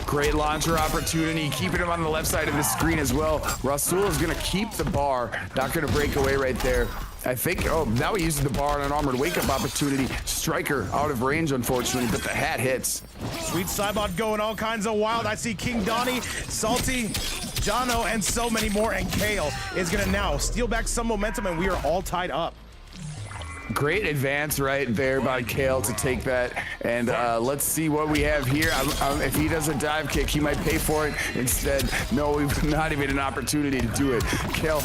Great launcher opportunity, keeping him on the left side of the screen as well. Rasul is going to keep the bar, not going to break away right there. I think, oh, now he uses the bar on an armored wake-up opportunity. Striker out of range, unfortunately, but the hat hits. Sweet Cybot going all kinds of wild. I see King Donnie, Salty, Jono, and so many more. And Kale is going to now steal back some momentum, and we are all tied up. Great advance right there by Kale to take that. And let's see what we have here. If he does a dive kick, he might pay for it. Instead, no, we've not even an opportunity to do it. Kale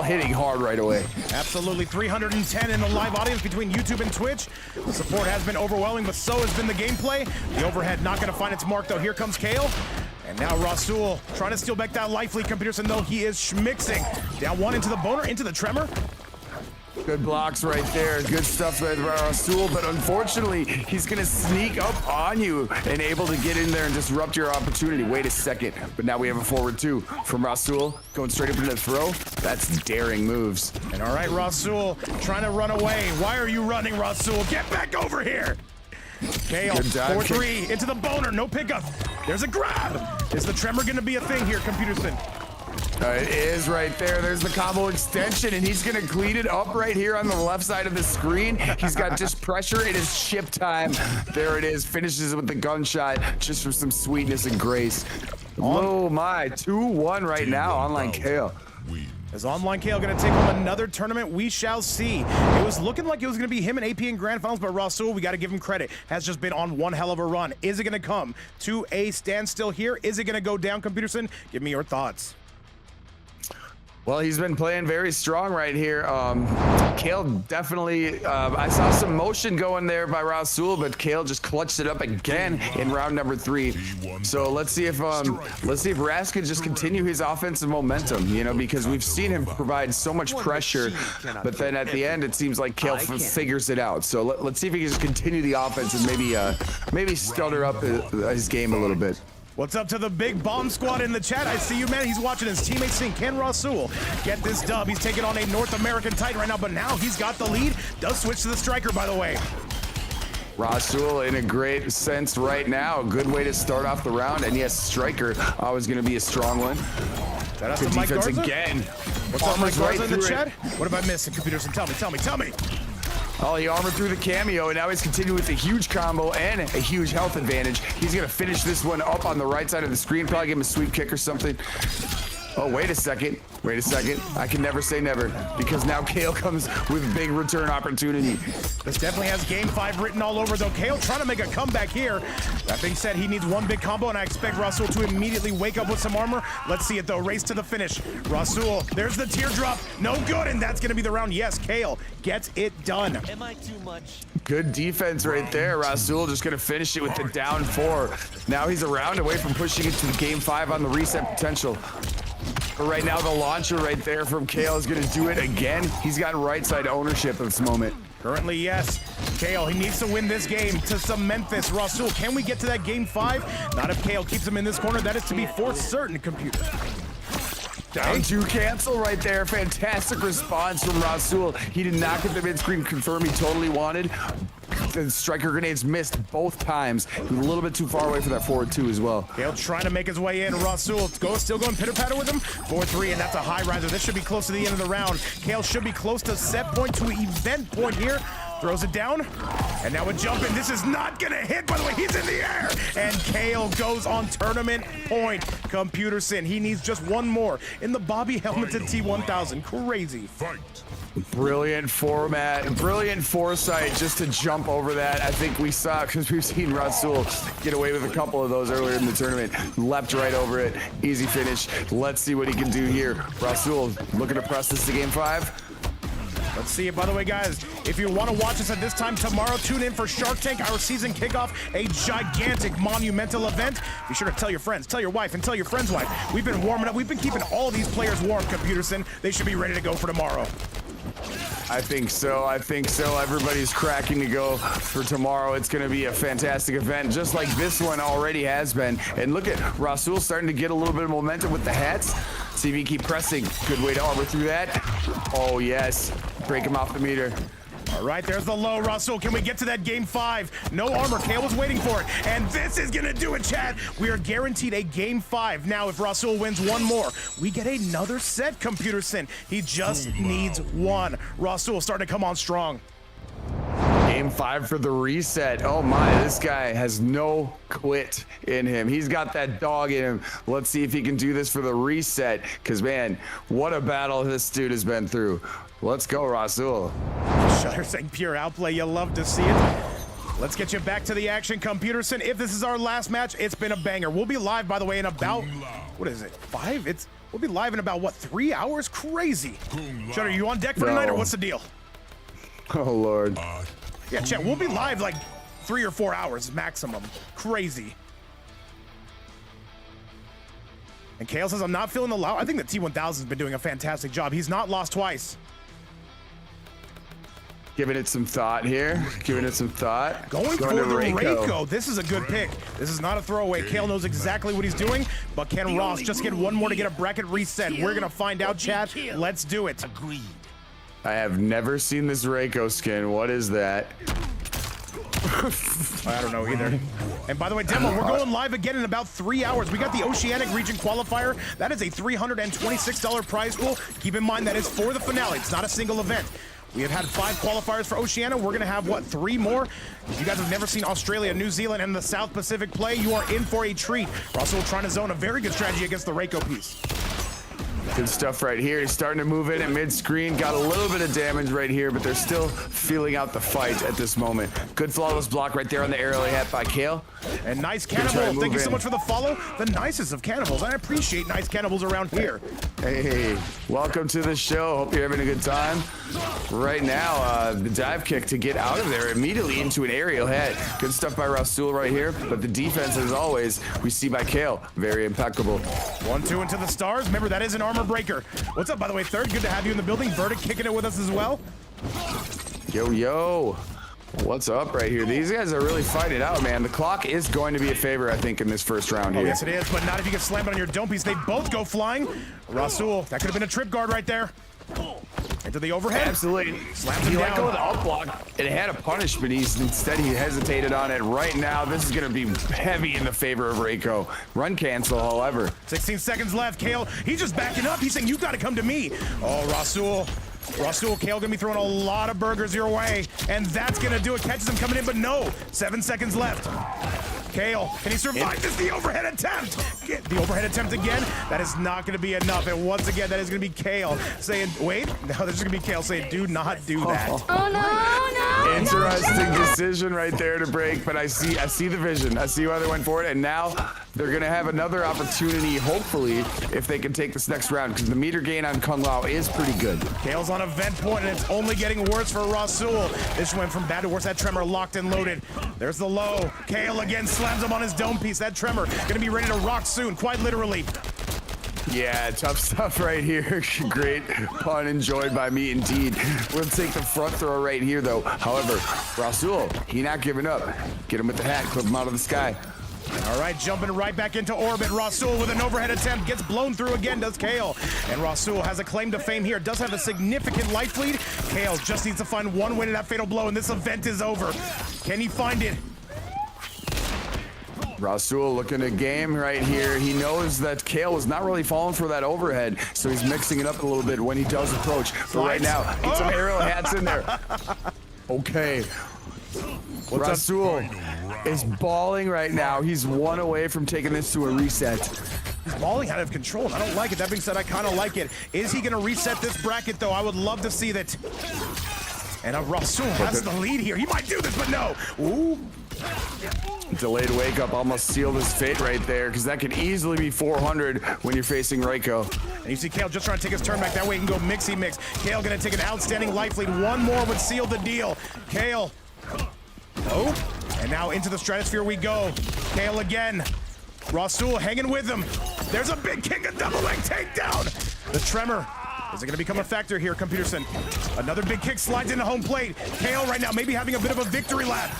hitting hard right away. Absolutely. 310 in the live audience between YouTube and Twitch. The support has been overwhelming, but so has been the gameplay. The overhead not going to find its mark, though. Here comes Kale. And now Rasul trying to steal back that life lead, Computerson, though he is schmixing. Down one into the boner, into the tremor. Good blocks right there. Good stuff by Rasul, but unfortunately, he's going to sneak up on you and able to get in there and disrupt your opportunity. Wait a second. But now we have a forward 2 from Rasul going straight up into the throw. That's daring moves. And all right, Rasul trying to run away. Why are you running, Rasul? Get back over here. Kale, 4-3 into the boner. No pickup. There's a grab. Is the tremor going to be a thing here, Computerson? It is right there. There's the combo extension, and he's going to clean it up right here on the left side of the screen. He's got just pressure. It is ship time. There it is. Finishes with the gunshot just for some sweetness and grace. Oh, my. 2-1 right now. Online Kale. Is Online Kale going to take home another tournament? We shall see. It was looking like it was going to be him and AP in Grand Finals, but Rasul, we got to give him credit, has just been on one hell of a run. Is it going to come to a standstill here? Is it going to go down, Computerson? Give me your thoughts. Well, he's been playing very strong right here. Kale definitely, I saw some motion going there by Rasul, but Kale just clutched it up again in round number 3. So let's see if Ras can just continue his offensive momentum, you know, because we've seen him provide so much pressure, but then at the end it seems like Kale figures it out. So let's see if he can just continue the offense and maybe stutter up his game a little bit. What's up to the big bomb squad in the chat? I see you, man. He's watching his teammates sing. Can Rasul get this dub? He's taking on a North American Titan right now, but now he's got the lead. Does switch to the striker, by the way. Rasul in a great sense right now. Good way to start off the round. And yes, striker always going to be a strong one. Shout out Good to Mike defense Garza. again. What's up, Mike Garza in the chat? What have I missed, Computerson? Tell me. Oh, he armored through the cameo, and now he's continuing with a huge combo and a huge health advantage. He's gonna finish this one up on the right side of the screen, probably give him a sweep kick or something. Oh, wait a second. Wait a second. I can never say never, because now Kale comes with a big return opportunity. This definitely has game 5 written all over, though. Kale trying to make a comeback here. That being said, he needs one big combo, and I expect Rasul to immediately wake up with some armor. Let's see it, though. Race to the finish. Rasul, there's the teardrop. No good, and that's going to be the round. Yes, Kale gets it done. Am I too much? Good defense right there. Rasul just going to finish it with the down 4. Now he's a round away from pushing it to the game 5 on the reset potential. But right now, the launcher right there from Kale is going to do it again. He's got right side ownership of this moment. Currently, yes. Kale, he needs to win this game to cement this. Rasul, can we get to that game 5? Not if Kale keeps him in this corner. That is to be for certain, computer. Down to cancel right there. Fantastic response from Rasul. He did not get the mid-screen confirm he totally wanted. The striker grenades missed both times. He was a little bit too far away for that forward 2 as well. Kale trying to make his way in. Rasul still going pitter-patter with him. 4-3, and that's a high riser. This should be close to the end of the round. Kale should be close to set point, to event point here. Throws it down, and now a jump in. This is not gonna hit, by the way. He's in the air, and Kale goes on tournament point. Computerson, he needs just one more in the Bobby helmeted T1000. Crazy. Brilliant format, brilliant foresight just to jump over that. I think we saw, because we've seen Rasul get away with a couple of those earlier in the tournament. Leapt right over it. Easy finish. Let's see what he can do here. Rasul looking to press this to game 5. Let's see it. By the way, guys, if you want to watch us at this time tomorrow, tune in for Shark Tank, our season kickoff, a gigantic, monumental event. Be sure to tell your friends, tell your wife, and tell your friend's wife. We've been warming up. We've been keeping all these players warm, Computerson. They should be ready to go for tomorrow. I think so. I think so. Everybody's cracking to go for tomorrow. It's going to be a fantastic event, just like this one already has been. And look at Rasul starting to get a little bit of momentum with the hats. See if he keep pressing. Good way to armor through that. Oh, yes. Break him off the meter. All right, there's the low. Rasul, can we get to that game 5? No armor. Kale was waiting for it. And this is going to do it, chat. We are guaranteed a game 5. Now, if Rasul wins one more, we get another set, Computerson. He just needs one. Rasul starting to come on strong. Game 5 for the reset. Oh my, this guy has no quit in him. He's got that dog in him. Let's see if he can do this for the reset. Because, man, what a battle this dude has been through. Let's go, Rasul. Shutter saying pure outplay. You love to see it. Let's get you back to the action, Computerson. If this is our last match, it's been a banger. We'll be live, by the way, in about, what is it, 5? We'll be live in about, what, 3 hours? Crazy. Shutter, you on deck for tonight, or what's the deal? Oh, Lord. Yeah, chat, we'll be live like 3 or 4 hours maximum. Crazy. And Kale says, I'm not feeling the loud. I think the T1000's been doing a fantastic job. He's not lost twice. Giving it some thought here. Giving it some thought. Going for the Reiko. This is a good pick. This is not a throwaway. Kale knows exactly what he's doing, but can Ross just get one more to get a bracket reset? We're going to find out, chat. Let's do it. Agreed. I have never seen this Reiko skin. What is that? I don't know either. And by the way, Demo, we're going live again in about 3 hours. We got the Oceanic Region Qualifier. That is a $326 prize pool. Keep in mind that is for the finale. It's not a single event. We have had 5 qualifiers for Oceania. We're going to have, what, 3 more? If you guys have never seen Australia, New Zealand, and the South Pacific play, you are in for a treat. Russell trying to zone a very good strategy against the Reiko piece. Good stuff right here. He's starting to move in at mid-screen. Got a little bit of damage right here, but they're still feeling out the fight at this moment. Good flawless block right there on the aerial hat by Kale. And nice Cannibal. Thank you so much for the follow. The nicest of Cannibals. I appreciate nice Cannibals around here. Hey, welcome to the show. Hope you're having a good time. Right now, the dive kick to get out of there immediately into an aerial head. Good stuff by Rasul right here, but the defense, as always, we see by Kale. Very impeccable. 1-2 into the stars. Remember, that is an armor breaker. What's up, by the way, Third? Good to have you in the building. Verdict kicking it with us as well. Yo, yo. What's up right here? These guys are really fighting out, man. The clock is going to be a favor, I think, in this first round here. Oh, yes, it is, but not if you can slam it on your dome piece. They both go flying. Rasul, that could have been a trip guard right there. Into the overhead. Absolutely. Slams him He down. let go of the up block. It had a punish, but instead he hesitated on it. Right now, this is going to be heavy in the favor of Reiko. Run cancel, however. 16 seconds left. Kale, he's just backing up. He's saying, you got to come to me. Oh, Rasul Rasul, Kale gonna be throwing a lot of burgers your way, and that's gonna do it. Catches him coming in, but no. 7 seconds left. Kale, can he survive this? The overhead attempt. The overhead attempt again. That is not going to be enough. And once again, that is going to be Kale saying, wait. No, there's going to be Kale saying, do not do that. Oh no, no. Interesting decision right there to break, but I see the vision. I see why they went for it, and now they're going to have another opportunity, hopefully, if they can take this next round, because the meter gain on Kung Lao is pretty good. Kale's on a vent point, and it's only getting worse for Rasul. This went from bad to worse. That Tremor locked and loaded. There's the low. Kale again slams him on his dome piece. That Tremor gonna be ready to rock soon, quite literally. Yeah, tough stuff right here. Great pun enjoyed by me indeed. We'll take the front throw right here though. However, Rasul, he not giving up. Get him with the hat, clip him out of the sky. All right, jumping right back into orbit. Rasul with an overhead attempt gets blown through again, does Kale. And Rasul has a claim to fame here. Does have a significant life lead. Kale just needs to find one way to that fatal blow, and this event is over. Can he find it? Rasul looking at game right here. He knows that Kale is not really falling for that overhead, so he's mixing it up a little bit when he does approach. But right now, get some aerial hats in there. Okay. Rasul is balling right now. He's one away from taking this to a reset. He's balling out of control, and I don't like it. That being said, I kind of like it. Is he going to reset this bracket, though? I would love to see that. And Rasul has the lead here. He might do this, but no. Ooh. Delayed wake up almost sealed his fate right there, because that could easily be 400 when you're facing Reiko. And you see Kale just trying to take his turn back. That way he can go mixy mix. Kale going to take an outstanding life lead. One more would seal the deal. Kale. Oh. And now into the stratosphere we go. Kale again. Rasul hanging with him. There's a big kick, a double leg takedown. The Tremor. Is it going to become a factor here, Computerson? Another big kick slides into home plate. Kale right now maybe having a bit of a victory lap.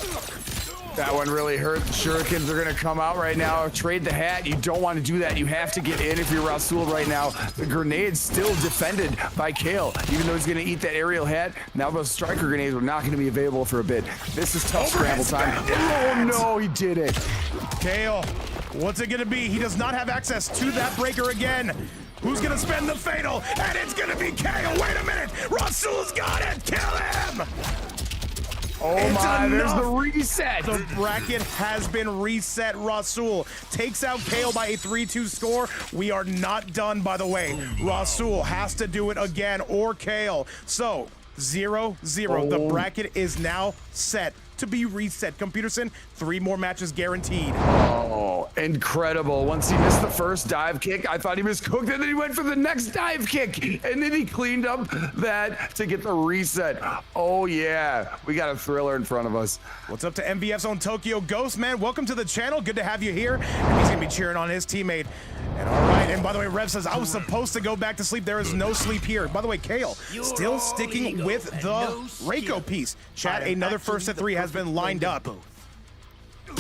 That one really hurt. The shurikens are going to come out right now. Trade the hat. You don't want to do that. You have to get in if you're Rasul right now. The grenade's still defended by Kale, even though he's going to eat that aerial hat. Now those striker grenades are not going to be available for a bit. This is tough scramble time. Oh no, he did it. Kale, what's it going to be? He does not have access to that breaker again. Who's going to spend the fatal? And it's going to be Kale. Wait a minute. Rasul's got it. Kill him. Oh It's my, enough. there's the reset. The bracket has been reset. Rasul takes out Kale by a 3-2 score. We are not done, by the way. Rasul has to do it again, or Kale. So, 0-0. The bracket is now set to be reset. Computerson, 3 more matches guaranteed. Oh, incredible. Once he missed the first dive kick, I thought he was cooked, and then he went for the next dive kick, and then he cleaned up that to get the reset. Oh, yeah. We got a thriller in front of us. What's up to MVF's own Tokyo Ghost, man? Welcome to the channel. Good to have you here. And he's going to be cheering on his teammate. And all right, and by the way, Rev says, I was supposed to go back to sleep. There is no sleep here. By the way, Kale, still sticking with the Reiko piece. Chat, another first at 3 has been lined up.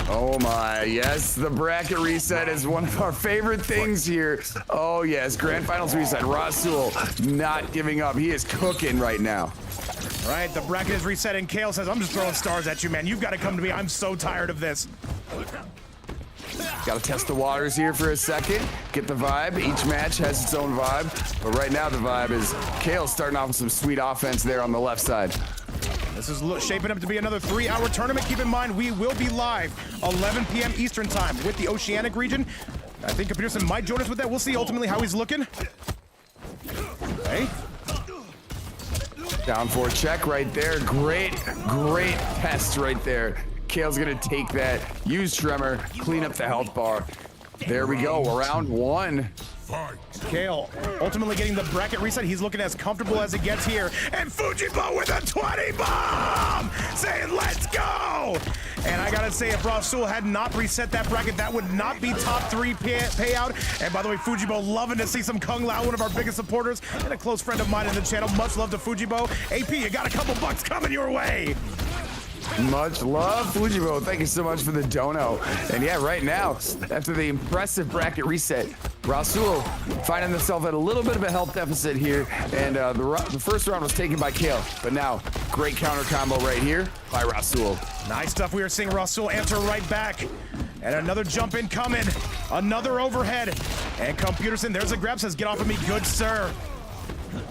Oh my, yes, the bracket reset is one of our favorite things here. Oh yes, grand finals reset. Rasul not giving up. He is cooking right now. All right, the bracket is reset, and Kale says, I'm just throwing stars at you, man. You've got to come to me. I'm so tired of this. Got to test the waters here for a second, get the vibe. Each match has its own vibe, but right now the vibe is Kale starting off with some sweet offense there on the left side. This is shaping up to be another 3-hour tournament. Keep in mind, we will be live 11 p.m. Eastern time with the Oceanic region. I think Peterson might join us with that. We'll see ultimately how he's looking. Okay. Down for a check right there. Great test right there. Kale's gonna take that, use Tremor, clean up the health bar. There we go, round 1. Kale ultimately getting the bracket reset. He's looking as comfortable as it gets here. And Fujibo with a 20 bomb, saying let's go. And I gotta say, if Rasul had not reset that bracket, that would not be top 3 payout. And by the way, Fujibo loving to see some Kung Lao, one of our biggest supporters and a close friend of mine in the channel. Much love to Fujibo. AP, you got a couple bucks coming your way. Much love, Fujibo. Thank you so much for the dono. And yeah, right now, after the impressive bracket reset, Rasul finding himself at a little bit of a health deficit here. And the first round was taken by Kale. But now, great counter combo right here by Rasul. Nice stuff. We are seeing Rasul answer right back. And another jump in coming. Another overhead. And Computerson, there's a grab, says, get off of me, good sir.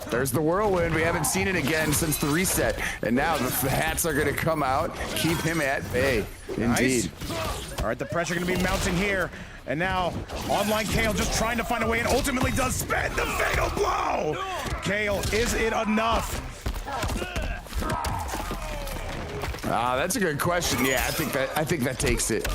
There's the whirlwind. We haven't seen it again since the reset. And now the hats are going to come out, keep him at bay. Indeed. Nice. All right, the pressure going to be mounting here. And now, online Kale just trying to find a way and ultimately does spend the fatal blow. Kale, is it enough? That's a good question. Yeah, I think that takes it.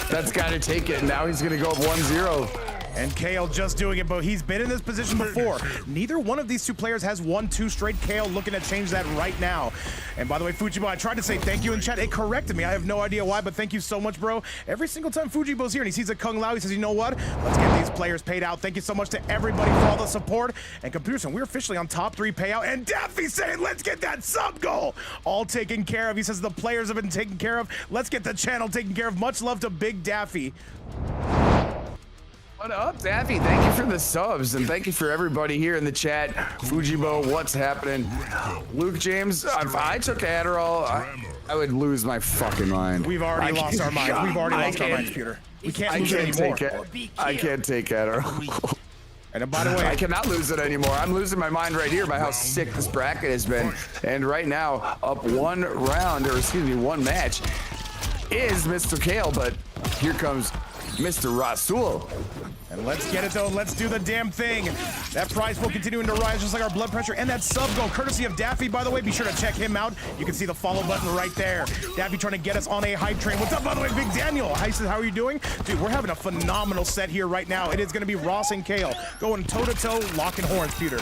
That's got to take it. Now he's going to go up 1-0. And Kale just doing it, but he's been in this position before. Neither one of these two players has won 2 straight. Kale looking to change that right now. And by the way, Fujibo, I tried to say thank you in chat. It corrected me. I have no idea why, but thank you so much, bro. Every single time Fujibo's here and he sees a Kung Lao, he says, you know what? Let's get these players paid out. Thank you so much to everybody for all the support. And Computerson, we're officially on top 3 payout. And Daffy saying, let's get that sub goal. All taken care of. He says the players have been taken care of. Let's get the channel taken care of. Much love to Big Daffy. What up, Daffy? Thank you for the subs, and thank you for everybody here in the chat. Fujibo, what's happening? Luke James, if I took Adderall, I would lose my fucking mind. We've already lost our minds. We've already lost our minds, Peter. We can't lose it anymore. I can't take Adderall. And by the way, I cannot lose it anymore. I'm losing my mind right here by how sick this bracket has been. And right now, up 1 round, or excuse me, 1 match, is Mr. Kale, but here comes Mr. Rasul. And let's get it though. Let's do the damn thing. That prize will continuing to rise just like our blood pressure. And that sub goal, courtesy of Daffy, by the way. Be sure to check him out. You can see the follow button right there. Daffy trying to get us on a hype train. What's up, by the way, Big Daniel? Hi, says, how are you doing? Dude, we're having a phenomenal set here right now. It is going to be Ross and Kale going toe-to-toe, locking horns, Peter.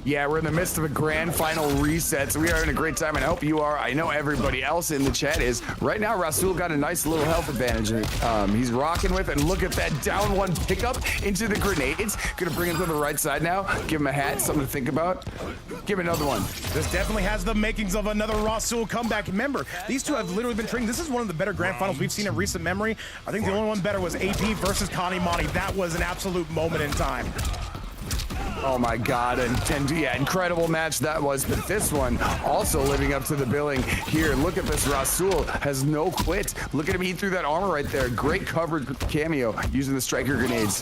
Yeah, we're in the midst of a grand final reset, so we are having a great time, and I hope you are. I know everybody else in the chat is. Right now, Rasul got a nice little health advantage he's rocking with, and look at that down 1 pickup into the grenades. Gonna bring him to the right side now. Give him a hat, something to think about. Give him another one. This definitely has the makings of another Rasul comeback. Remember, these two have literally been training. This is one of the better grand finals we've seen in recent memory. I think the only one better was AP versus Kanimani. That was an absolute moment in time. Oh my God, and yeah, incredible match that was, but this one also living up to the billing here. Look at this, Rasul has no quit. Look at him eat through that armor right there. Great covered cameo using the striker grenades.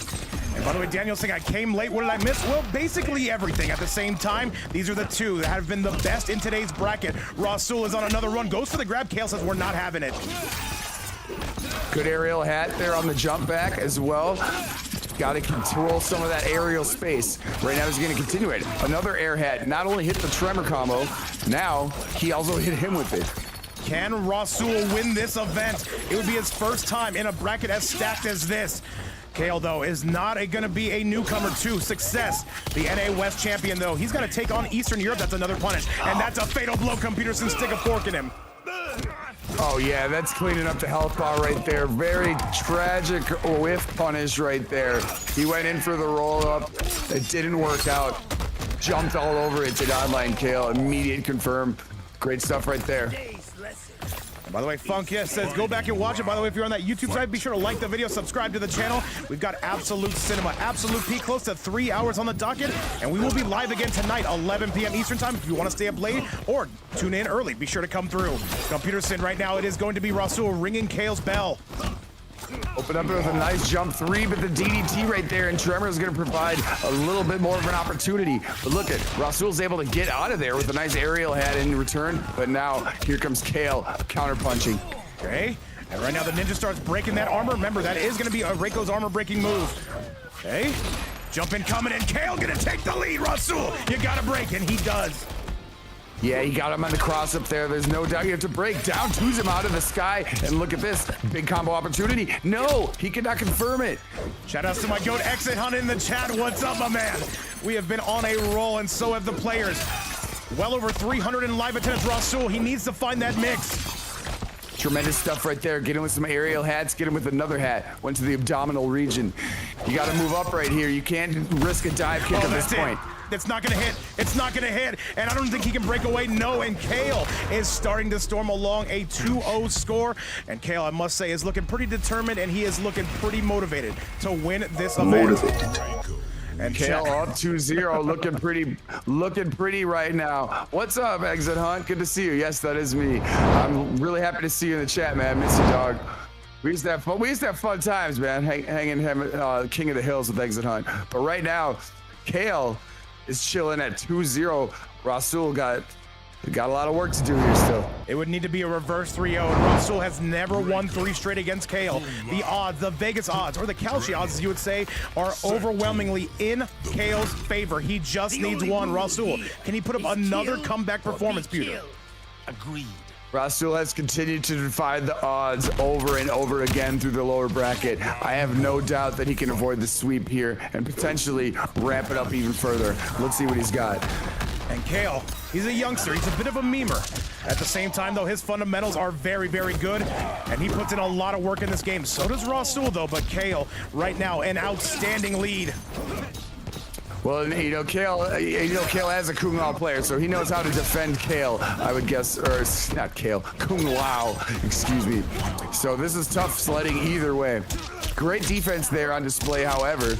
And by the way, Daniel's saying I came late. What did I miss? Well, basically everything at the same time. These are the two that have been the best in today's bracket. Rasul is on another run, goes for the grab. Kale says we're not having it. Good aerial hat there on the jump back as well. Got to control some of that aerial space. Right now he's going to continue it. Another air hat. Not only hit the tremor combo, now he also hit him with it. Can Rasul win this event? It would be his first time in a bracket as stacked as this. Kale, though, is not going to be a newcomer to success. The NA West champion, though, he's going to take on Eastern Europe. That's another punish. And that's a fatal blow. Computerson stick a fork in him. Oh yeah, that's cleaning up the health bar right there. Very tragic whiff punish right there. He went in for the roll up. It didn't work out. Jumped all over it to online Kale. Immediate confirm. Great stuff right there. And by the way, Funk says go back and watch it. By the way, if you're on that YouTube side, be sure to like the video, subscribe to the channel. We've got Absolute Cinema, Absolute Peak, close to 3 hours on the docket, and we will be live again tonight, 11 p.m. Eastern time. If you want to stay up late or tune in early, be sure to come through. Computerson right now, it is going to be Rasul ringing Kale's bell. Open up with a nice jump 3, but the DDT right there, and Tremor is going to provide a little bit more of an opportunity. But look at Rasul's able to get out of there with a nice aerial hat in return. But now here comes Kale counter punching. Okay, and right now the ninja starts breaking that armor. Remember, that is going to be a Reiko's armor breaking move. Okay, jump in coming, and Kale going to take the lead. Rasul, you got to break, and he does. Yeah, he got him on the cross up there. There's no doubt you have to break. Down twos him out of the sky. And look at this. Big combo opportunity. No, he cannot confirm it. Shout outs to my goat Exit Hunt in the chat. What's up, my man? We have been on a roll, and so have the players. Well over 300 in live attendance. Rasul, he needs to find that mix. Tremendous stuff right there. Get him with some aerial hats. Get him with another hat. Went to the abdominal region. You got to move up right here. You can't risk a dive kick at this point. It's not going to hit. It's not going to hit. And I don't think he can break away. No, and Kale is starting to storm along a 2-0 score. And Kale, I must say, is looking pretty determined, and he is looking pretty motivated to win this event. And Kale up 2-0, looking pretty right now. What's up, Exit Hunt? Good to see you. Yes, that is me. I'm really happy to see you in the chat, man. Miss you, dog. We used to have fun. We used to have fun times, man. Hanging him, King of the Hills with Exit Hunt. But right now, Kale is chilling at 2-0. Rasul got a lot of work to do here still. It would need to be a reverse 3-0, and Rasul has never won 3 straight against Kale. The odds, the Vegas odds, or the Kalshi odds, as you would say, are overwhelmingly in Kale's favor. He just needs one. Rasul, can he put up another comeback performance, Peter? Agreed. Rasul has continued to defy the odds over and over again through the lower bracket. I have no doubt that he can avoid the sweep here and potentially ramp it up even further. Let's see what he's got. And Kale, he's a youngster. He's a bit of a memer. At the same time, though, his fundamentals are very, very good, and he puts in a lot of work in this game. So does Rasul, though, but Kale, right now, an outstanding lead. Well, Kale has a Kung Lao player, so he knows how to defend Kale, I would guess, or not Kale, Kung Lao, excuse me. So this is tough sledding either way. Great defense there on display, however.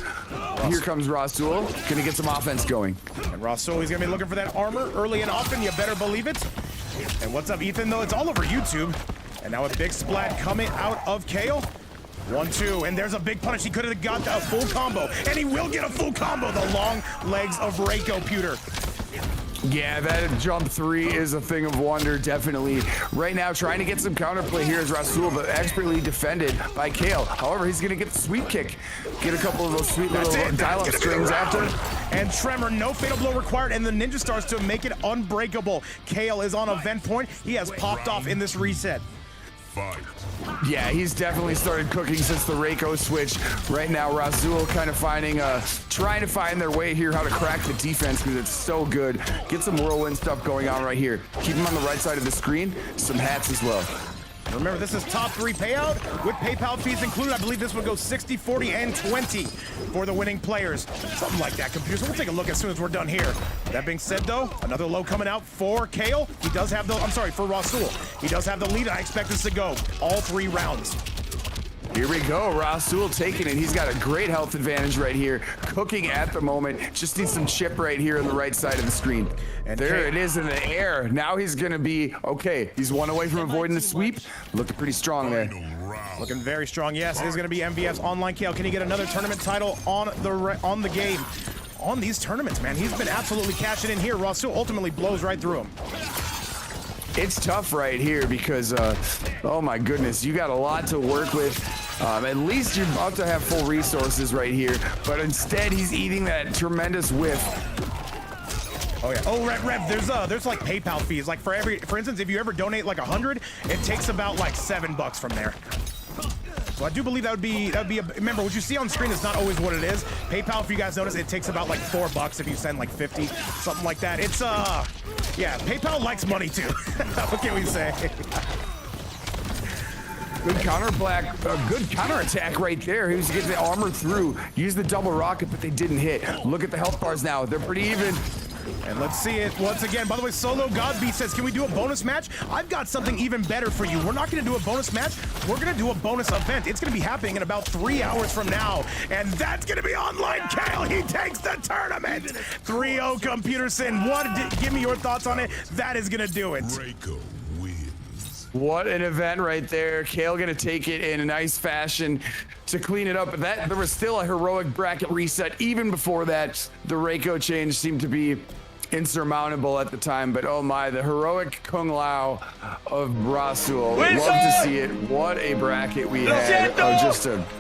Here comes Rasul, gonna get some offense going. And Rasul, he's gonna be looking for that armor early and often, you better believe it. And what's up, Ethan, though? It's all over YouTube. And now a big splat coming out of Kale. 1-2, and there's a big punish. He could have got a full combo, and he will get a full combo. The long legs of Reiko, Pewter. Yeah, that jump 3 is a thing of wonder, definitely. Right now, trying to get some counterplay here is Rasul, but expertly defended by Kale. However, he's going to get the sweep kick. Get a couple of those sweet little dial-up strings after. And Tremor, no fatal blow required, and the Ninja Stars to make it unbreakable. Kale is on event point. He has popped off in this reset. Yeah, he's definitely started cooking since the Reiko switch. Right now, Rasul kind of trying to find their way here, how to crack the defense because it's so good. Get some whirlwind stuff going on right here. Keep him on the right side of the screen. Some hats as well. Remember, this is top 3 payout with PayPal fees included. I believe this would go 60, 40, and 20 for the winning players. Something like that, computer. So we'll take a look as soon as we're done here. That being said, though, another low coming out for Kale. He does have for Rasul. He does have the lead, and I expect this to go all 3 rounds. Here we go, Rasul taking it. He's got a great health advantage right here. Cooking at the moment. Just needs some chip right here on the right side of the screen. And there it is in the air. Now he's gonna be okay. He's 1 away from avoiding the sweep. Looking pretty strong there. Looking very strong. Yes, it is gonna be MVF's online Kale. Can he get another tournament title on the game? On these tournaments, man, he's been absolutely cashing in here. Rasul ultimately blows right through him. It's tough right here because, oh my goodness, you got a lot to work with. At least you're about to have full resources right here, but instead he's eating that tremendous whiff. Oh yeah. Oh, Rev, there's like PayPal fees. Like for instance, if you ever donate like 100, it takes about like $7 from there. So I do believe that would be remember, what you see on screen is not always what it is. PayPal, if you guys notice, it takes about like $4 if you send like 50, something like that. It's yeah, PayPal likes money too. What can we say? Good good counter attack right there. He was getting the armor through. Use the double rocket, but they didn't hit. Look at the health bars now. They're pretty even. And let's see it once again. By the way, Solo Godbeast says, can we do a bonus match? I've got something even better for you. We're not going to do a bonus match. We're going to do a bonus event. It's going to be happening in about 3 hours from now. And that's going to be online. Kale, he takes the tournament. 3-0 Computerson. Give me your thoughts on it. That is going to do it. Reiko wins. What an event right there. Kale gonna take it in a nice fashion to clean it up. But there was still a heroic bracket reset. Even before that, the Reiko change seemed to be insurmountable at the time. But oh my, the heroic Kung Lao of Rasul. Love to see it. What a bracket we had. Oh,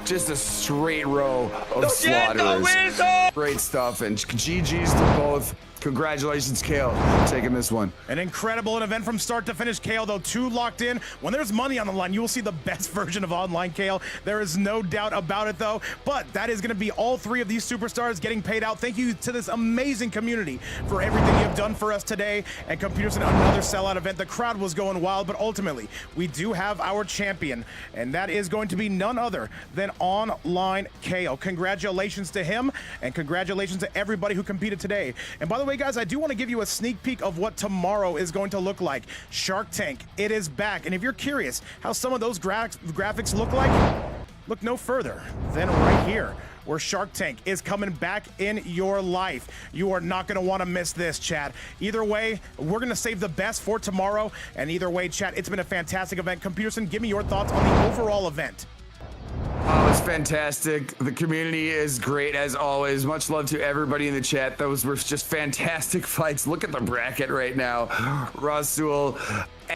just a straight row of slaughterers. Great stuff, and GG's to both. Congratulations, Kale, taking this one. An incredible event from start to finish, Kale, though, 2 locked in. When there's money on the line, you will see the best version of online Kale. There is no doubt about it, though. But that is going to be all 3 of these superstars getting paid out. Thank you to this amazing community for everything you've done for us today. And Computerson, another sellout event. The crowd was going wild, but ultimately, we do have our champion, and that is going to be none other than online Kale. Congratulations to him, and congratulations to everybody who competed today. And by the way, guys, I do want to give you a sneak peek of what tomorrow is going to look like. Shark Tank, it is back. And if you're curious how some of those graphics look like, look no further than right here, where Shark Tank is coming back in your life. You are not going to want to miss this, chat. Either way, we're going to save the best for tomorrow. And either way, chat, it's been a fantastic event. Computerson, give me your thoughts on the overall event. Oh, it's fantastic. The community is great as always. Much love to everybody in the chat. Those were just fantastic fights. Look at the bracket right now. Rasul,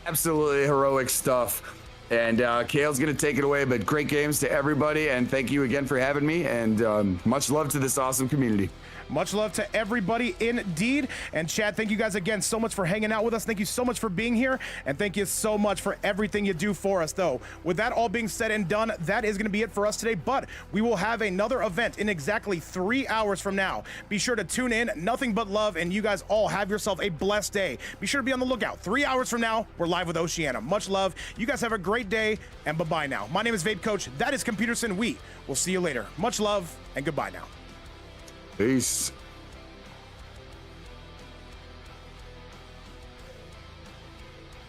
absolutely heroic stuff. And Kale's going to take it away, but great games to everybody. And thank you again for having me. And much love to this awesome community. Much love to everybody indeed. And Chad, thank you guys again so much for hanging out with us. Thank you so much for being here. And thank you so much for everything you do for us, though. With that all being said and done, that is going to be it for us today. But we will have another event in exactly 3 hours from now. Be sure to tune in. Nothing but love. And you guys all have yourself a blessed day. Be sure to be on the lookout. 3 hours from now, we're live with Oceana. Much love. You guys have a great day. And bye-bye now. My name is Vape Coach. That is Computerson. We will see you later. Much love and goodbye now. Peace.